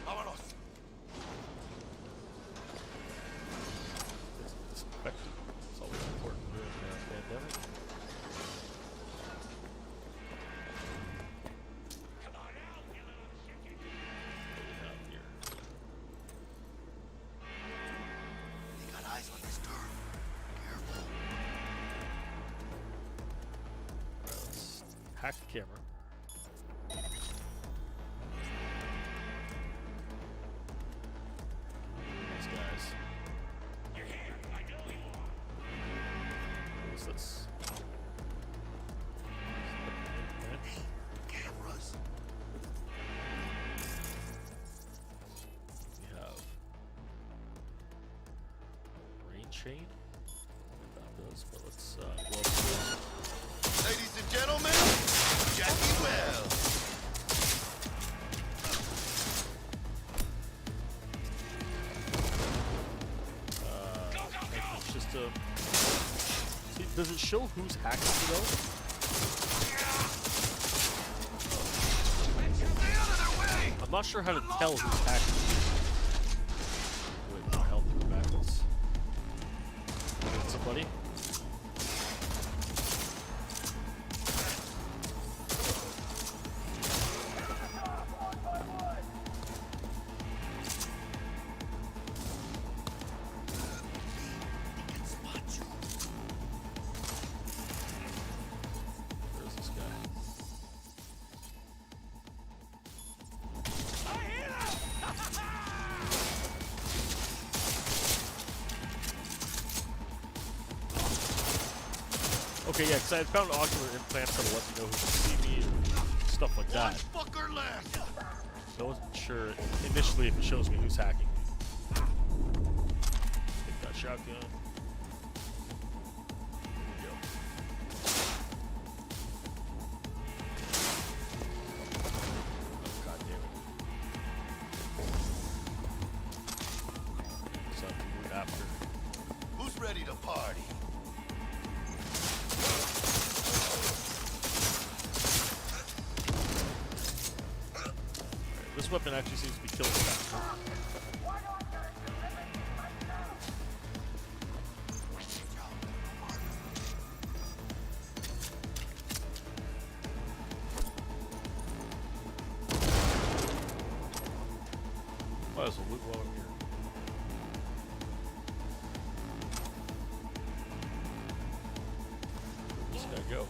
Vámonos. hack the camera. These guys. You're here. I know you are. What's this? Cameras. We have rain chain. That does, but let's go upstairs. Ladies and gentlemen, Jackie Wells. It's just a. See, does it show who's hacking it though? I'm not sure how to tell who's hacking. Wait, my health is back. Let's get somebody. Where's this guy? Okay, yeah, because I had found an ocular implant to let me know who can see me and stuff like that. Fucker left. So I wasn't sure initially if it shows me who's hacking. Take that shotgun. There we go. Oh, God damn it. So I'm moving after. Who's ready to party? This weapon actually seems to be killing faster. Might as well loot while I'm here. Where'd this guy go?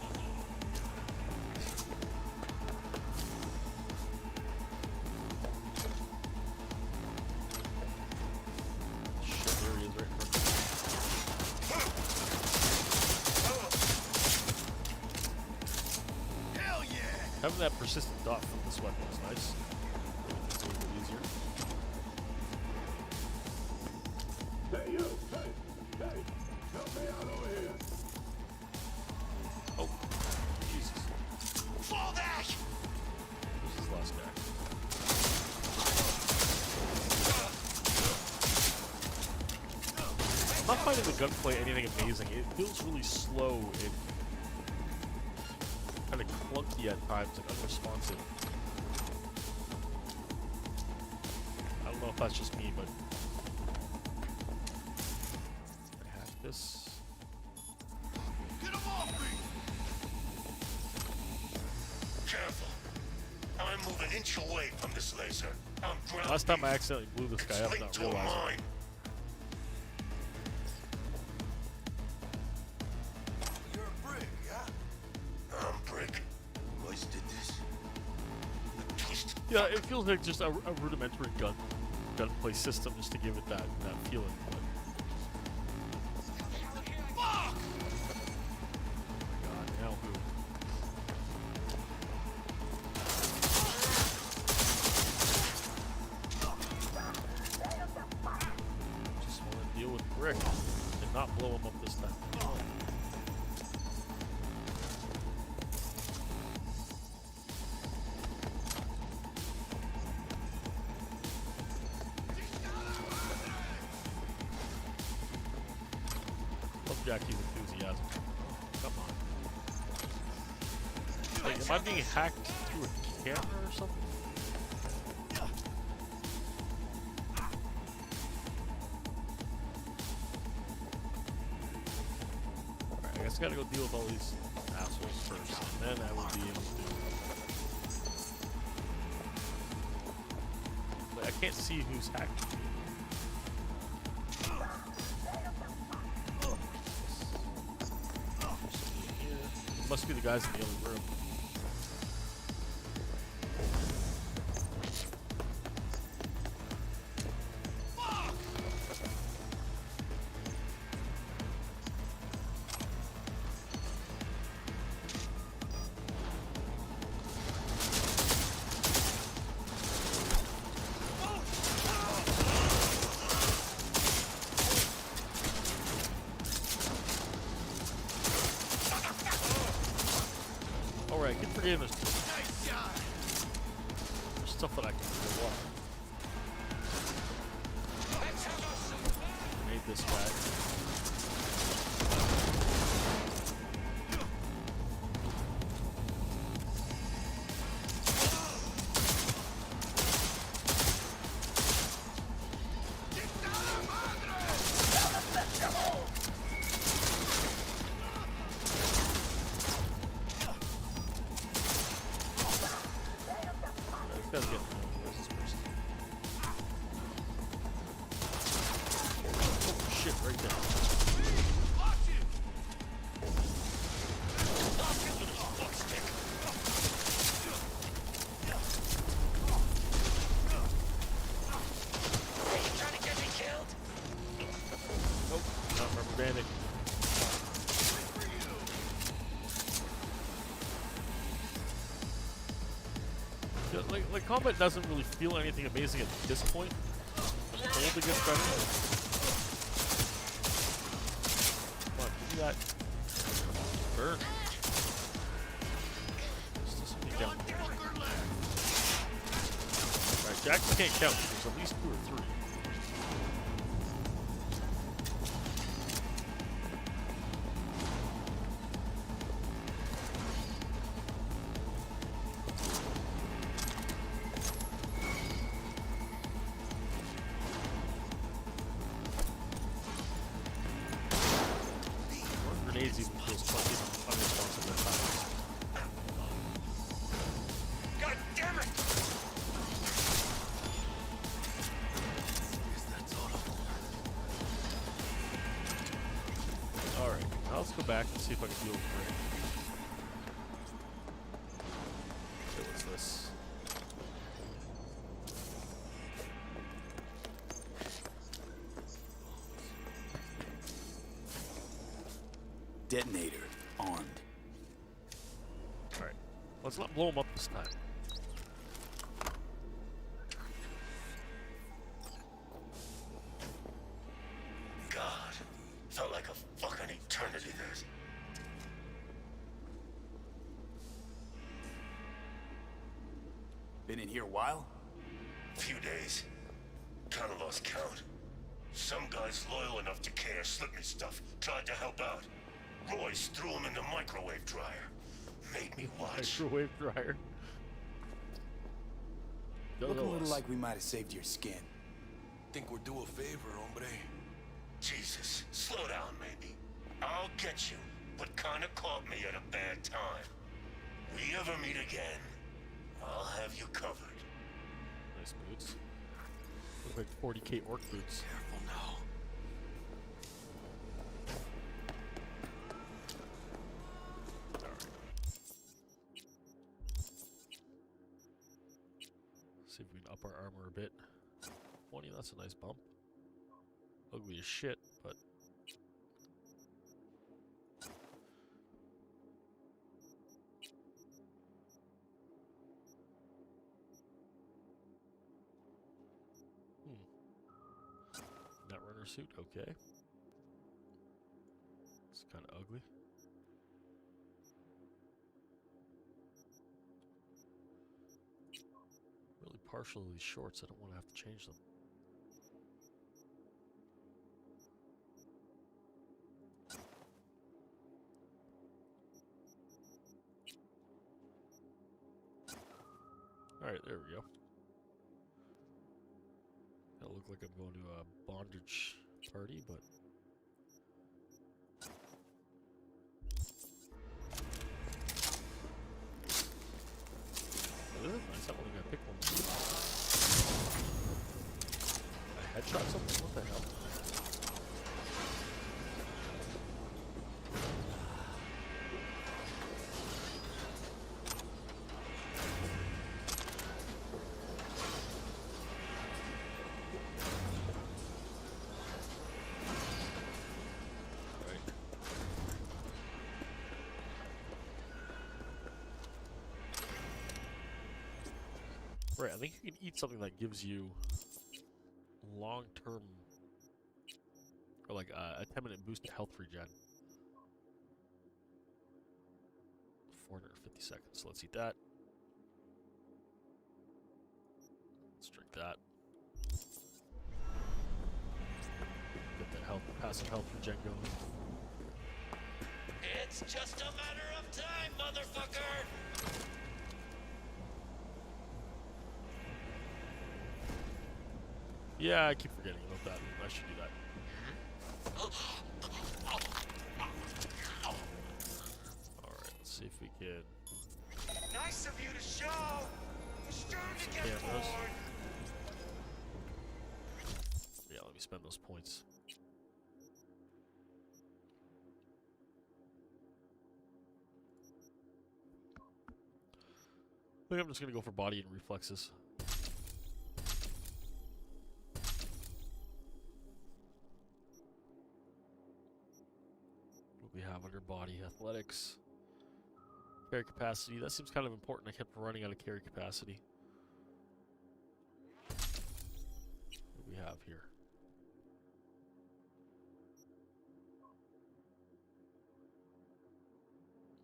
Shit, there he is right in front of me. Hell yeah! Having that persistent dot from this weapon is nice. It's a little bit easier. Hey, you! Hey! Help me out over here! Oh, Jesus. Fall back! Who's this last guy? I'm not finding the gunplay anything amazing. It feels really slow and kind of clunky at times, like unresponsive. I don't know if that's just me, but I hack this. Get him off me! Careful. I'm moving an inch away from this laser. I'm ground. Last time I accidentally blew this guy up, Linked not to a realizing. mine. You're a brick, yeah? I'm brick. Royce did this. Yeah, it feels like just a rudimentary gunplay system just to give it that feeling. But... Fuck! Oh my god, now who? Just want to deal with Brick and not blow him up this time. Love Jackie's enthusiasm. Come on. Like, am I being hacked through a camera or something? Alright, I guess I gotta go deal with all these assholes first, and then I will be able to. But I can't see who's hacking me. Must be the guys in the other room. I keep forgetting there's stuff that I can blow up. Made this guy. Like combat doesn't really feel anything amazing at this point. Hold against better. Come on, give me that burn. Still something down. Alright, Jackson can't count. There's at least 2 or 3. Let's go back and see if I can deal with Rick. Okay, what's this? Detonator armed. Alright, let's not blow him up this time. God, felt like a fucking eternity there. Been in here a while? Few days. Kinda lost count. Some guys loyal enough to care slipped me stuff, tried to help out. Royce threw him in the microwave dryer. Made me watch. Microwave dryer? Look a little like we might have saved your skin. Think we're due a favor, hombre. Jesus, slow down, maybe. I'll get you, but kinda caught me at a bad time. We ever meet again, I'll have you covered. Nice boots. Look like 40k orc boots. Careful now. Alright. See if we can up our armor a bit. 20, that's a nice bump. Ugly as shit, but... Netrunner suit, okay. It's kind of ugly. Really partial to these shorts, I don't want to have to change them. Alright, there we go. That'll look like I'm going to a bondage party, but... Nice, I'm only gonna pick one. I headshot something? What the hell? Right, I think you can eat something that gives you long-term, or like a 10-minute boost to health regen. 450 seconds. So let's eat that. Let's drink that. Get that health, passive health regen going. It's just a matter of time, motherfucker! Yeah, I keep forgetting about that. I should do that. Alright, let's see if we can... Nice of you to show! It's time to get cameras. bored! Yeah, let me spend those points. I think I'm just gonna go for body and reflexes. What we have under body, athletics, carry capacity. That seems kind of important. I kept running out of carry capacity. What do we have here?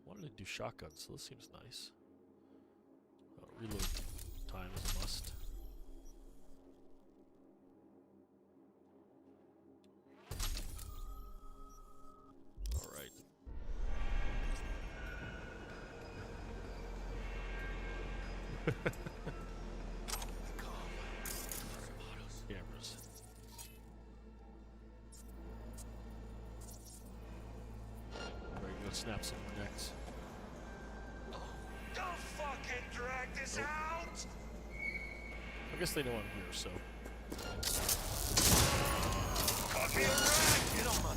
Wanted to do shotguns, so this seems nice. Reload time is a must. Alright. Cameras. Ready to go snap some more necks. Don't fucking drag this out! I guess they know I'm here, so. Copy a rat! Get on my...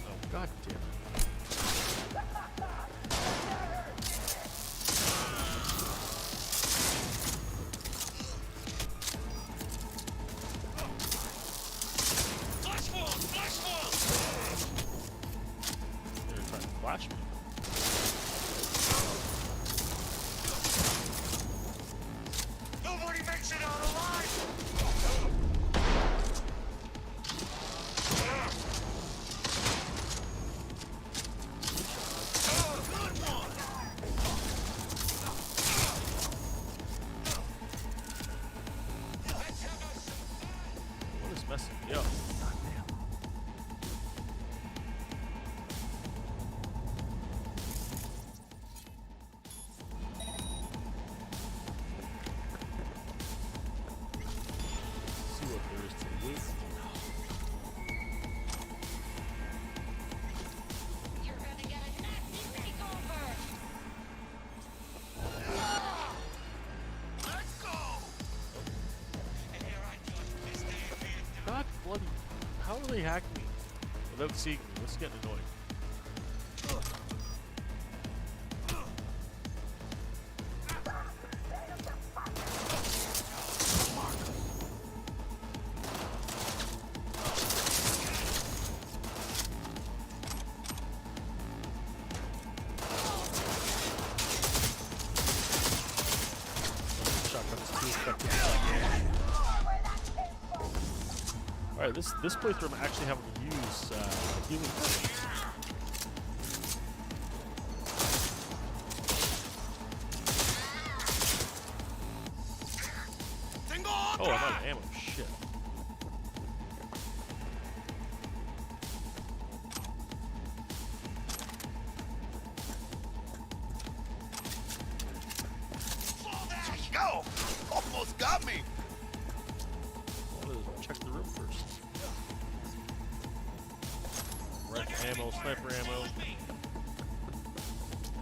Oh, god damn it. Flash wall! Flash wall! They're trying to flash me. Nobody makes it out alive! Good one! What is messing me up? See what there is to loot. You're gonna get a nasty makeover! Let's go! And here I do this day being God bloody. How are they hacking me without seeing me? This is getting annoying. Shotgun is too effective. Alright, this playthrough I'm actually having to use healing potions. Oh, I'm out of ammo. Shit. Go! Almost got me! I wanted to check the room first. Rifle ammo, sniper ammo.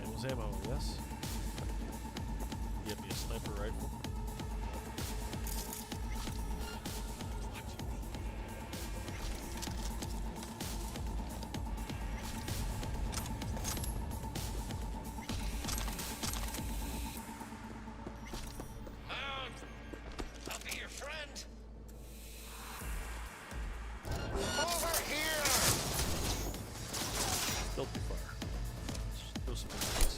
Ammo's ammo, yes. Get me a sniper rifle. I'll be your friend. Over here! Still too far. Let's throw some enemies.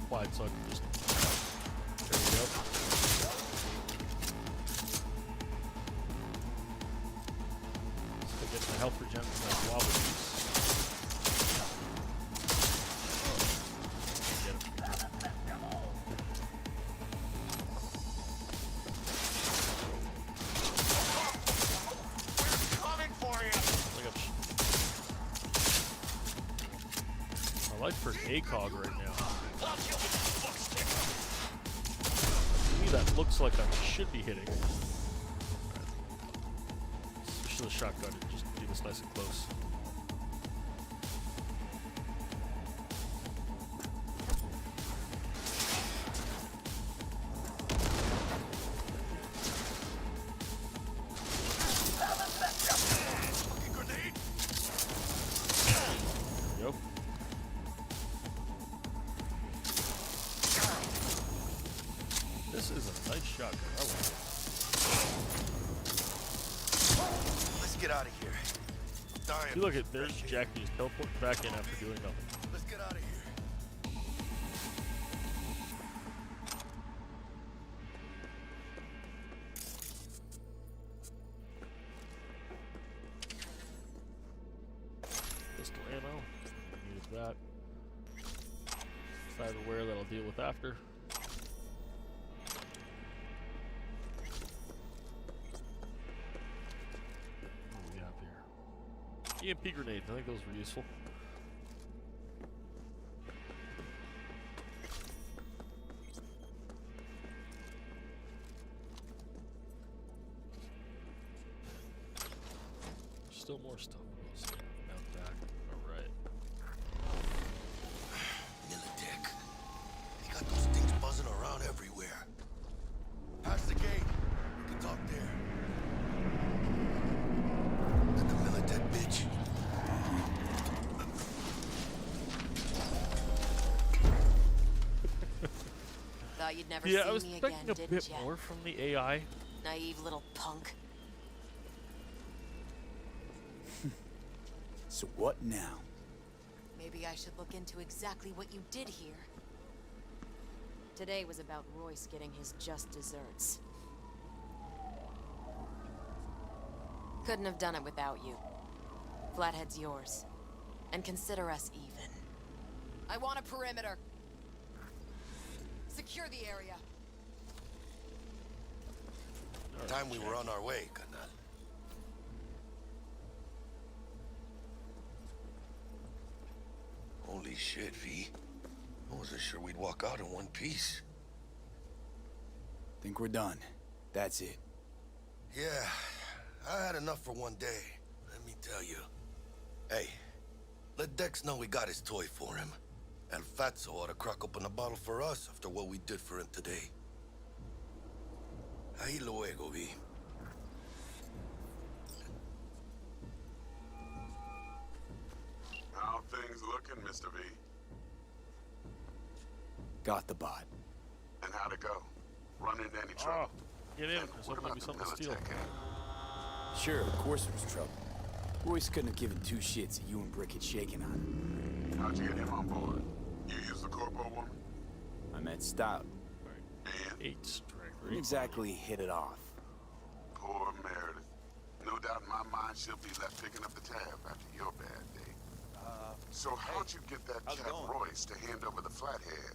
quiet so I can just... There we go. Still getting the health regen from that wobble piece. For ACOG right now. To me, that looks like I should be hitting. Switch to the shotgun and just do this nice and close. This is a nice shotgun. I like it. Let's get out of here. Dying. See, look at there's Jackie just teleporting back in after doing nothing. Let's get out of here. Pistol ammo. Needed that. Cyberware that I'll deal with after. EMP grenades, I think those were useful. There's still more stuff. Out back. Alright. Militech. They got those things buzzing around everywhere. Past the gate. We can talk there. Let the Militech bitch. Thought you'd never Yeah, see I was me expecting again, a didn't bit ya? more from the AI. Naive little punk. So what now? Maybe I should look into exactly what you did here. Today was about Royce getting his just desserts. Couldn't have done it without you. Flathead's yours. And consider us even. I want a perimeter. Secure the area. Time we were on our way, Canal. Holy shit, V. I wasn't sure we'd walk out in one piece. Think we're done. That's it. Yeah, I had enough for one day. Let me tell you. Hey, let Dex know we got his toy for him. And Fatso ought to crack open a bottle for us after what we did for him today. Ahí luego, V. How things looking, Mr. V? Got the bot. And how'd it go? Run into any trouble? Get in. There's hopefully be something to steal. Sure, of course there was trouble. Royce couldn't have given two shits that you and Brick had shaken on him. How'd you get him on board? You used the corpo woman? I met Stout. And? 8 strength. Didn't exactly hit it off. Poor Meredith. No doubt in my mind she'll be left picking up the tab after your bad day. So how'd you get that chap Royce to hand over the Flathead?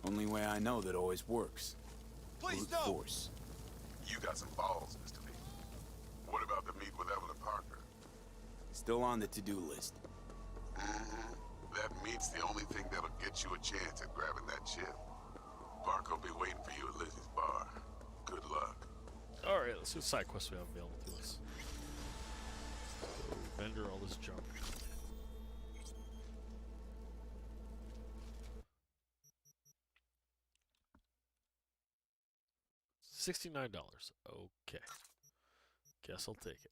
Only way I know that always works. Please Brute force. You got some balls, Mr. V. What about the meet with Evelyn Parker? Still on the to-do list. That meet's the only thing that'll get you a chance at grabbing that chip. Parker'll be waiting for you at Lizzie's bar. Good luck. Alright, let's see what side quests we have available to us. Vendor all this junk. $69. Okay. Guess I'll take it.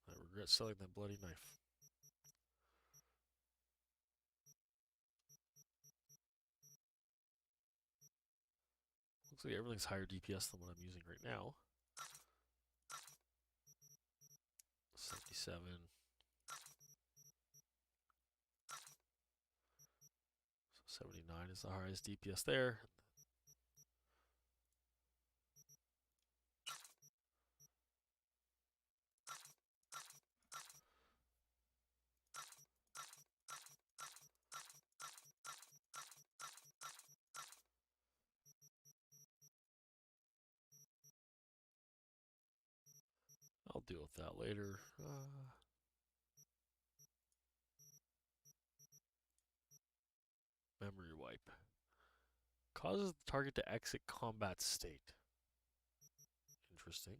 I regret selling that bloody knife. Looks like everything's higher DPS than what I'm using right now. 77. 79 is the highest DPS there. I'll deal with that later. Memory wipe. Causes the target to exit combat state. Interesting.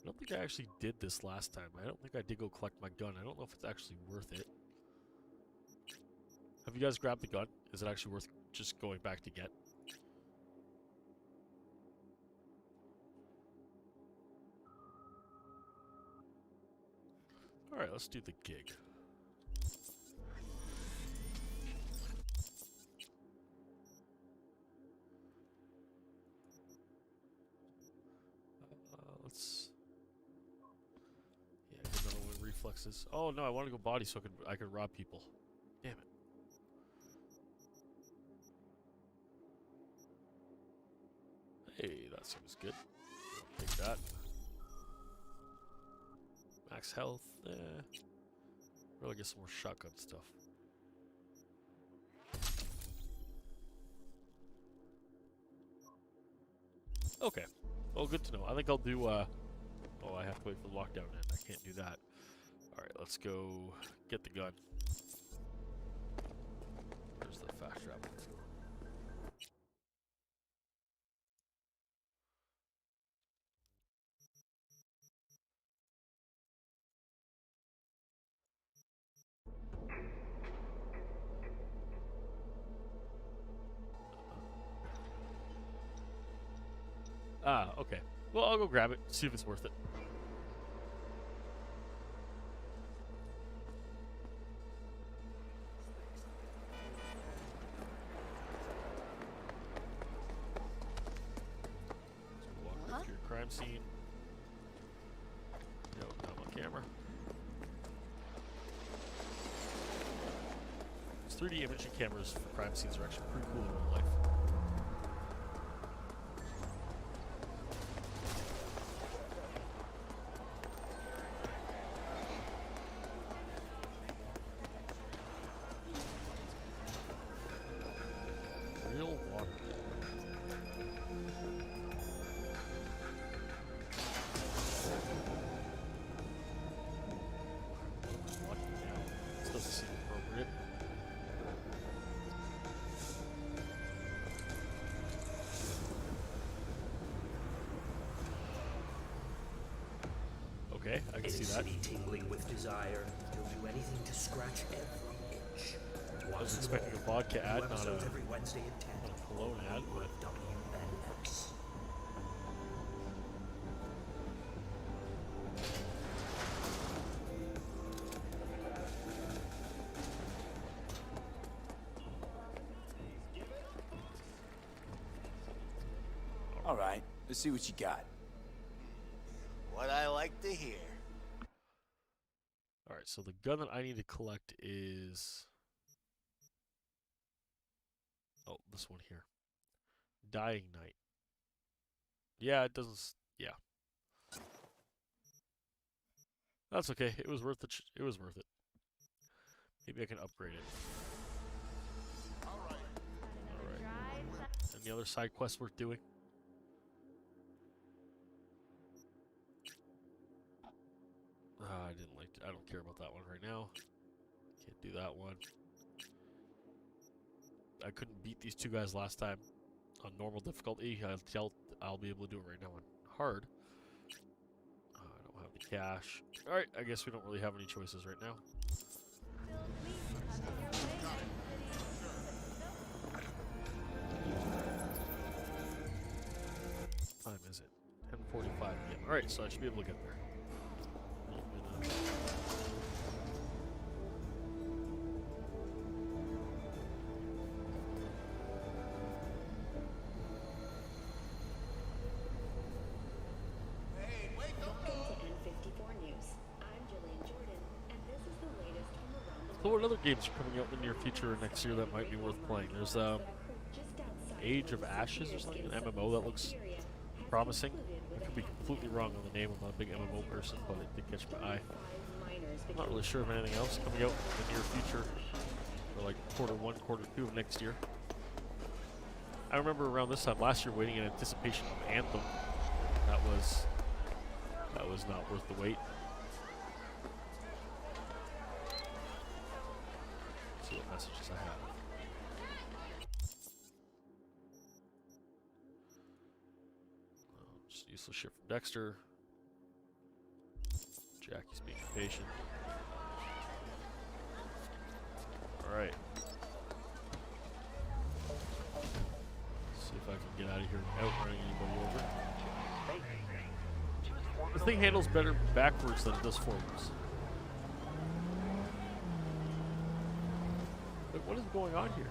I don't think I actually did this last time. I don't think I did go collect my gun. I don't know if it's actually worth it. Have you guys grabbed the gun? Is it actually worth just going back to get? Alright, let's do the gig. Let's... Yeah, get another one with reflexes. Oh no, I want to go body so I could rob people. Damn it. Hey, that seems good. I'll take that. Max health. Really get some more shotgun stuff. Okay. Well, good to know. I think I'll do, oh, I have to wait for the lockdown to end. I can't do that. Alright, let's go get the gun. Where's the fast travel? Ah, okay. Well, I'll go grab it, see if it's worth it. So walk up to your crime scene. Yo, I'm on camera. These 3D imaging cameras for crime scenes are actually pretty cool in real life. Okay, I can see that. City tingling with desire. He'll do anything to scratch every itch. I was expecting a vodka ad, not a every Wednesday at 10. cologne ad, but WNX. All right, let's see what you got. What I like to hear. Alright, so the gun that I need to collect is... Oh, this one here. Dying Night. Yeah, it doesn't... Yeah. That's okay. It was worth it. It was worth it. Maybe I can upgrade it. Alright. Any other side quests worth doing? I don't care about that one right now. Can't do that one. I couldn't beat these two guys last time on normal difficulty. I'll be able to do it right now on hard. I don't have the cash. Alright, I guess we don't really have any choices right now. What time is it? 10:45 p.m. Alright, so I should be able to get there. So what other games are coming out in the near future or next year that might be worth playing? There's Age of Ashes or something, an MMO that looks promising. I could be completely wrong on the name. I'm not a big MMO person, but it did catch my eye. I'm not really sure of anything else coming out in the near future, or like Q1, Q2 of next year. I remember around this time last year waiting in anticipation of Anthem. That was not worth the wait. Let's see what messages I have. Just useless shit from Dexter. Jackie's being impatient. Alright. See if I can get out of here without running anybody over. This thing handles better backwards than it does forwards. Like, what is going on here?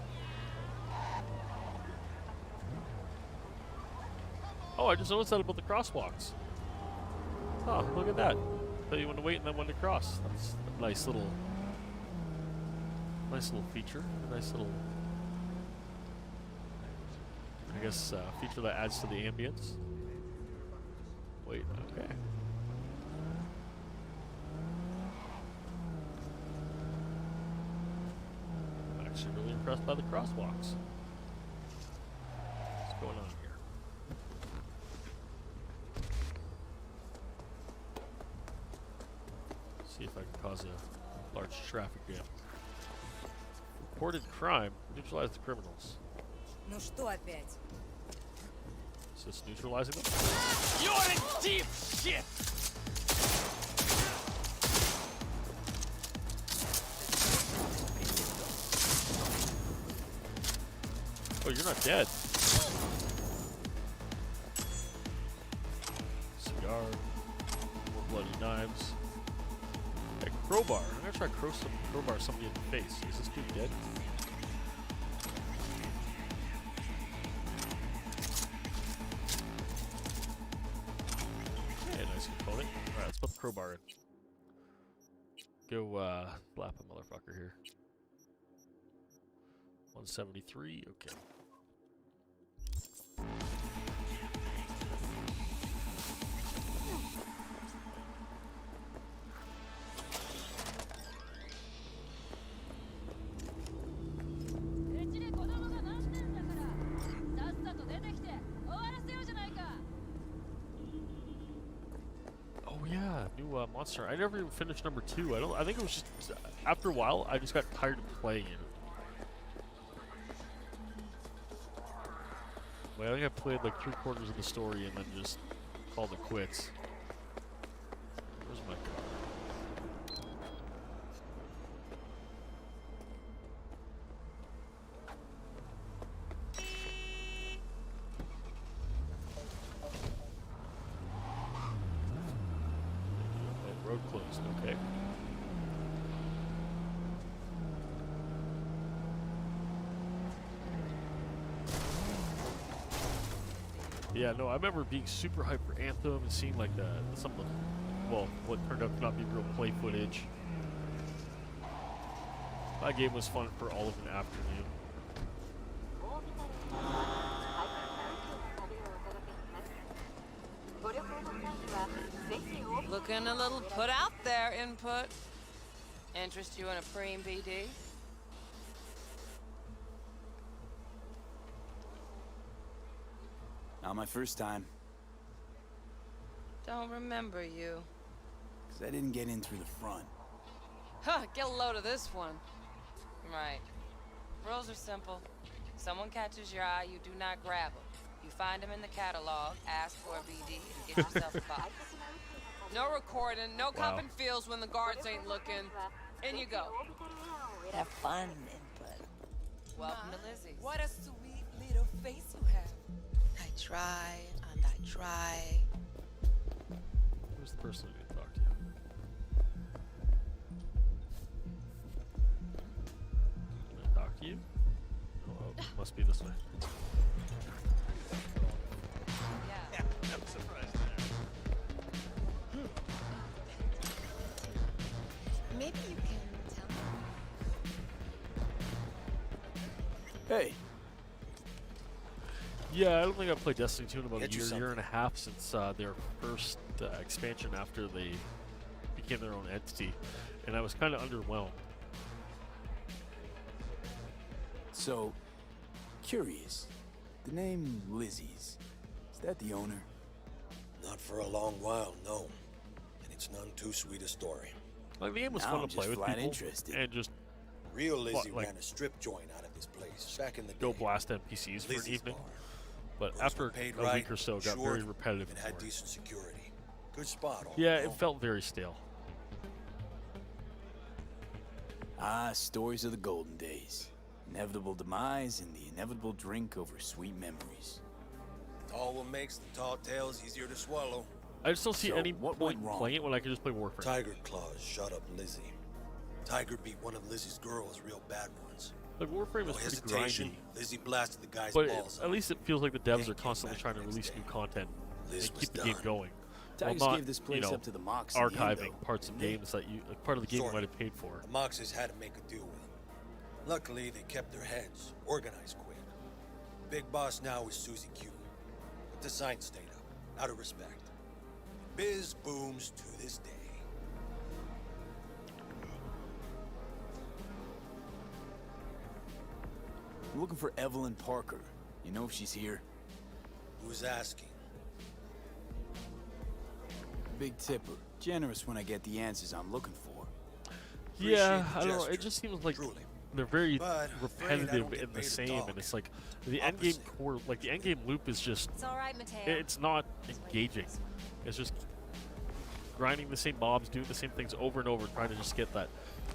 Oh, I just noticed that about the crosswalks. Oh, look at that. Tell you when to wait and then when to cross. That's a nice little feature. A nice little, I guess, feature that adds to the ambience. Wait, okay. I'm actually really impressed by the crosswalks. What's going on here? See if I can cause a large traffic jam. Reported crime. Neutralize the criminals. Ну что опять? Is this neutralizing them? You're in deep shit! Oh, you're not dead. Cigar. More bloody knives. A crowbar. I'm gonna try crowbar somebody in the face. Is this dude dead? Yeah, nice component. Alright, let's put the crowbar in. Go slap a motherfucker here. 173, okay. Oh yeah, new monster. I never even finished number 2. I think it was just after a while I just got tired of playing it. Well, I think I played like 3/4 of the story and then just called it quits. Where's my car? Oh, road closed, okay. Yeah, no, I remember being super hyped for Anthem and seeing like some of the, well, what turned out to not be real play footage. That game was fun for all of an afternoon. Looking a little put out there, input. Interest you in a preem BD? Not my first time. Don't remember you. Because I didn't get in through the front. Huh, get a load of this one. Right. Rules are simple. Someone catches your eye, you do not grab them. You find them in the catalog, ask for a BD, and get yourself a box. No recording, no cupping feels when the guards ain't looking. In you go. Have fun, input. Welcome to Lizzie's. What a sweet little face you have. I try and I try. Who's the person I need to talk to? Can I talk to you? Oh, it must be this way. Yeah. I'm surprised Maybe you can tell me. Hey. Yeah, I don't think I've played Destiny 2 in about Get you year something. and a half since their first expansion after they became their own entity, and I was kind of underwhelmed. So, curious. The name Lizzie's, is that the owner? Not for a long while, no. And it's none too sweet a story. Like, the game was Now fun I'm to play just with flat people, interested. and just Real Lizzie like, ran a strip joint out of this place back in the go day. blast NPCs for an Lizzie's evening. bar. But Girls after were paid a right, week or so, it got insured, very repetitive. and had for me. decent security. Good spot. All Yeah, in all. it felt very stale. Ah, stories of the golden days. Inevitable demise and the inevitable drink over sweet memories. All what makes the tall tales easier to swallow. I just don't see So, any what point went in wrong? playing it when I could just play Warframe. Tiger Claws shot up Lizzie. Tiger beat one of Lizzie's girls, real bad ones. Like, Warframe No is pretty hesitation, grindy. Lizzie blasted the guy's But balls. at least it feels like the devs Hank are came constantly back trying the to next release day. new content Liz and was keep the game done. going. Tigers While not, gave this place you know, up to the Mox in the end, archiving though, parts of didn't they? games that you, like, part of the game you Sorta. might have paid for. The Moxes had to make a deal with him. Luckily, they kept their heads, organized quick. Big boss now is Susie Q. But the sign stayed up, out of respect. Biz booms to this day. I'm looking for Evelyn Parker. You know if she's here? Who's asking? Big tipper. Generous when I get the answers I'm looking for. Yeah, Appreciate the I don't know. It gesture, just seems like truly. they're very But afraid I repetitive don't get and the paid to same, talk. and it's like the end game Opposite. core, like the end game loop is just It's all right, Mateo. it's not engaging. It's just grinding the same mobs, doing the same things over and over, trying to just get that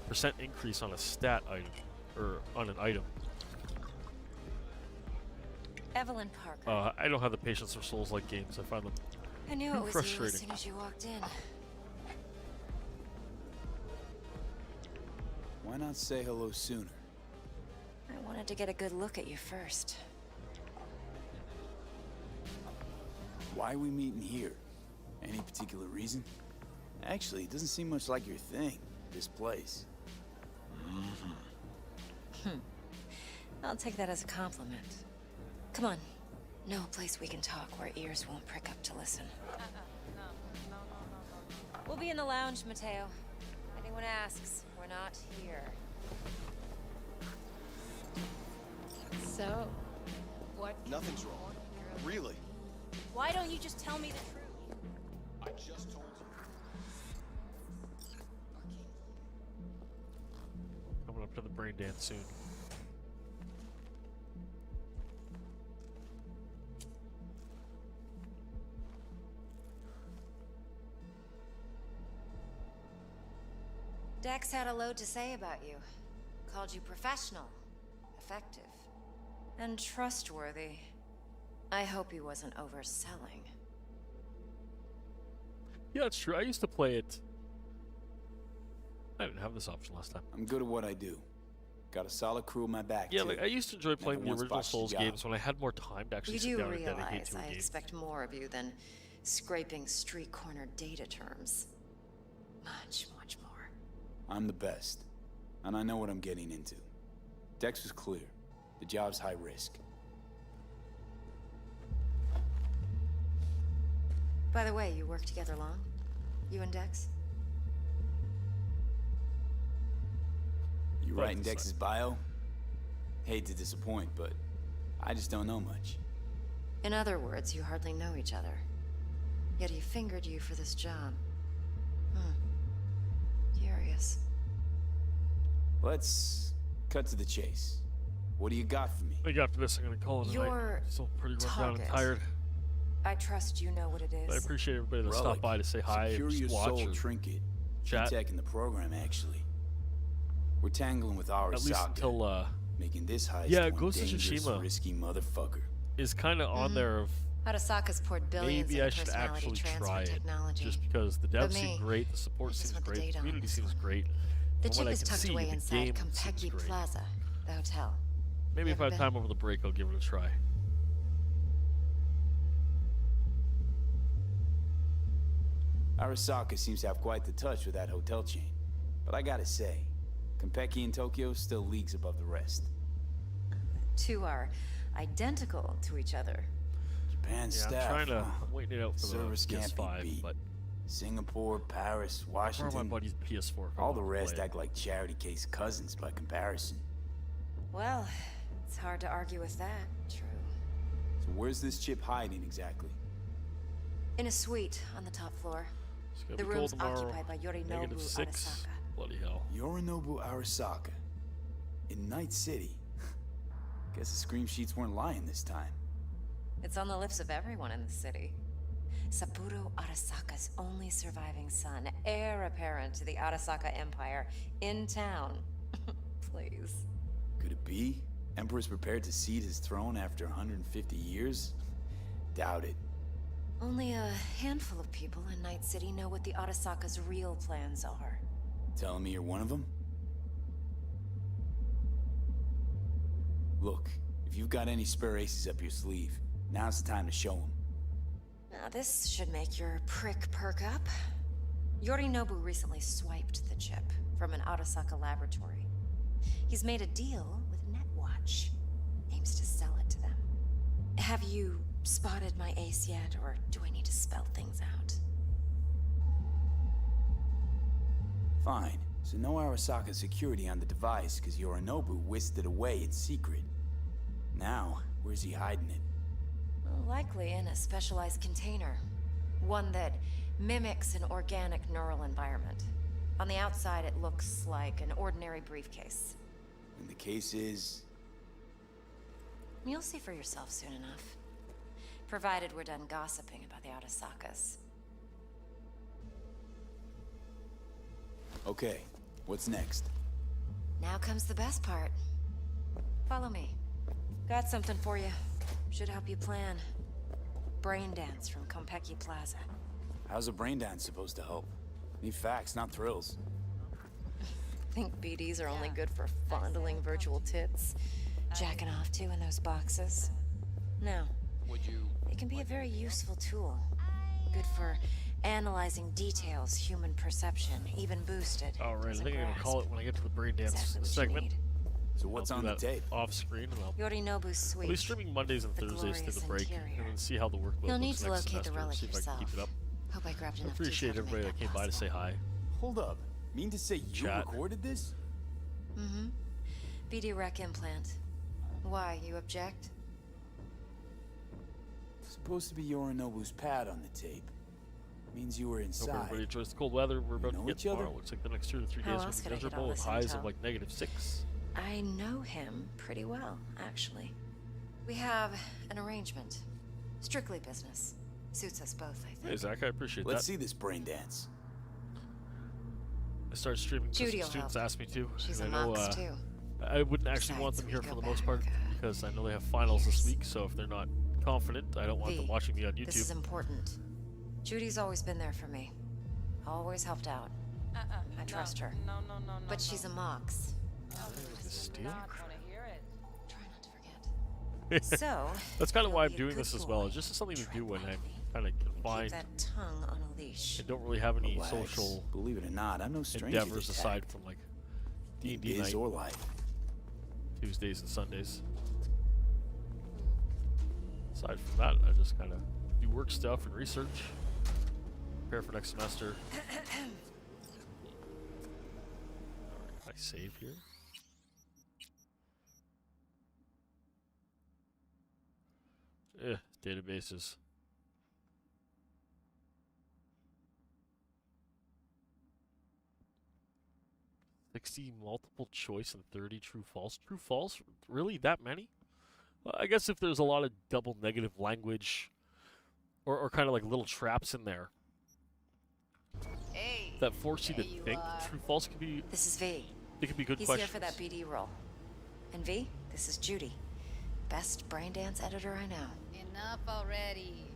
percent increase on a stat item or on an item. Evelyn Parker. I don't have the patience for Souls-like games. I find them I knew too it was you as frustrating. soon as you walked in. Why not say hello sooner? I wanted to get a good look at you first. Why are we meeting here? Any particular reason? Actually, it doesn't seem much like your thing, this place. I'll take that as a compliment. Come on. No place we can talk where ears won't prick up to listen. We'll be in the lounge, Mateo. Anyone asks, we're not here. So, what? Nothing's wrong. Really? Why don't you just tell me the truth? I just told you. Coming up to the brain dance soon. Dex had a load to say about you. Called you professional, effective, and trustworthy. I hope he wasn't overselling. Yeah, it's true. I used to play it. I didn't have this option last time. I'm good at what I do. Got a solid crew on my back, Yeah, too. like I used to enjoy playing Never the once original botched a Souls job. games when I had more time to actually You sit do down and dedicate realize to a I game. expect more of you than scraping street corner data terms. Much, much more. I'm the best, and I know what I'm getting into. Dex was clear. The job's high risk. By the way, you work together long? You and Dex? You writing Dex's bio? Hate to disappoint, but I just don't know much. In other words, you hardly know each other. Yet he fingered you for this job. Curious. Let's cut to the chase. What do you got for me? I think after this, I'm gonna call it a night. Your Still pretty run down and target. tired. I trust you know what it is. But I appreciate everybody that Relic. stopped by to say hi and Secure just your watch soul or trinket. chat. Tech in the program, actually. We're tangling with our At least until making this heist yeah, one Ghost of dangerous, Tsushima risky motherfucker. is kind of on there of Arasaka's poured billions maybe into I should personality actually transfer try it, technology. just because the But devs me, seem great, the support I just seems want the great, the data on community this seems great. The From chip what I is can tucked see, away the inside game seems Compeki great. Plaza, the hotel. Maybe if I Never have been? time over the break, I'll give it a try. Arasaka seems to have quite the touch with that hotel chain. But I gotta say, Compeki in Tokyo still leagues above the rest. Two are identical to each other. Japan Yeah, staff. I'm trying to. huh? I'm waiting it out for Service the can't be PS5, beat. but Singapore, Paris, I borrow my Washington. buddy's PS4. if I All the wanna rest play it. act like charity case cousins by comparison. Well, it's hard to argue with that. True. So where's this chip hiding exactly? In a suite on the top floor. It's gonna The be cold room's tomorrow. occupied by Yorinobu -6. Arasaka. Bloody hell. Yorinobu Arasaka. In Night City. Guess the scream sheets weren't lying this time. It's on the lips of everyone in the city. Saburo Arasaka's only surviving son, heir apparent to the Arasaka Empire, in town. Please. Could it be? Emperor's prepared to cede his throne after 150 years? Doubt it. Only a handful of people in Night City know what the Arasaka's real plans are. Telling me you're one of them? Look, if you've got any spare aces up your sleeve, now's the time to show them. Now this should make your prick perk up. Yorinobu recently swiped the chip from an Arasaka laboratory. He's made a deal with Netwatch. Aims to sell it to them. Have you spotted my ace yet, or do I need to spell things out? Fine. So no Arasaka security on the device, because Yorinobu whisked it away in secret. Now, where's he hiding it? Well, likely in a specialized container. One that mimics an organic neural environment. On the outside, it looks like an ordinary briefcase. And the case is... You'll see for yourself soon enough. Provided we're done gossiping about the Arasakas. Okay, what's next? Now comes the best part. Follow me. Got something for you. Should help you plan. Brain dance from Konpeki Plaza. How's a brain dance supposed to help? Need facts, not thrills. Think BDs are only good for fondling virtual tits? Jacking off to in those boxes? No. They can be a very useful tool. Good for analyzing details, human perception, even boosted. Alright, I think I'm gonna call it when I get to the brain dance Exactly what you segment. need. So what's I'll on do the that tape? Off screen, and I'll Yorinobu's suite. be streaming Mondays and The Thursdays through the glorious break, interior. and then see how the workload You'll need looks to next locate the semester, relic see if I yourself. can keep it up. Hope I grabbed I enough appreciate detail to everybody make that came by to say hi. Hold up. Mean to say you Chat. recorded this? Mm-hmm. BD rec implant. Why, you object? Supposed to be Yorinobu's pad on the tape. Means you were Hope inside. everybody enjoys the cold weather we're about know to get each other? tomorrow. Looks like the next 2 to 3 How days will else be could I get miserable all with this highs of intel? like -6. I know him pretty well, actually. We have an arrangement. Strictly business. Suits us both, I think. Hey Zach, I appreciate Let's that. see this brain dance. I started streaming because Judy'll students help. asked me to. She's and a I know mox, too. I wouldn't actually want them Besides, here we for go the most part back, because I know they have finals this week, so if they're not confident, I don't want them V, watching me on This is YouTube. important. Judy's always been there for me. Always helped out. I trust her. No. But she's a mox. Steal? Not gonna hear it. So, That's kind of you'll why be I'm a doing good this as well. boy. It's just something to do when I'm kind of Keep confined that tongue on a leash. and don't really have any Relax. social Believe it or not, I'm no stranger to endeavors tact. aside from like D&D Biz night, or life. Tuesdays and Sundays. Aside from that, I just kind of do work stuff and research, prepare for next semester. Alright, I save here. Databases. $60 multiple choice and 30 true false. True false? Really? That many? Well, I guess if there's a lot of double negative language or kind of like little traps in there that force you to think, true false could be. This is V. They could be good He's questions. here for that BD role. And V, this is Judy. Best brain dance editor I know. Enough already.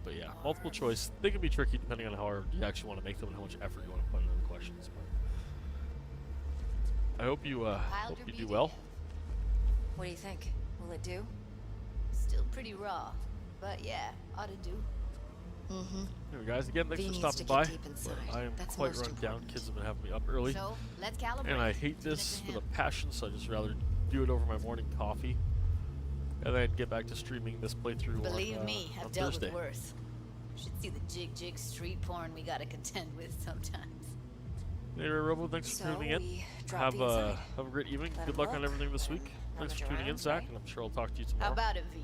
But yeah, multiple choice. They can be tricky depending on how hard you actually want to make them and how much effort you want to put into the questions. But I hope you do well. What do you think? Will it do? Still pretty raw, but yeah, ought to do. Mm-hmm. Anyway, guys, again, thanks V for needs stopping to by. get deep inside. But I am That's quite most run down. important. Kids have been having me up early. So, let's calibrate. And I hate this with a passion, so I just rather do it over my morning coffee and then get back to streaming this playthrough Believe on, me, I've on dealt Thursday. with worse. Should see the jig street porn we gotta contend with sometimes. Anyway, Robo, thanks for tuning in. Have a great evening. Good luck on everything this week. Thanks for tuning in, Zach, and I'm sure I'll talk to you tomorrow. How about it, V?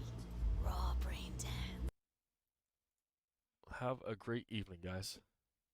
Raw brain dance. Have a great evening, guys.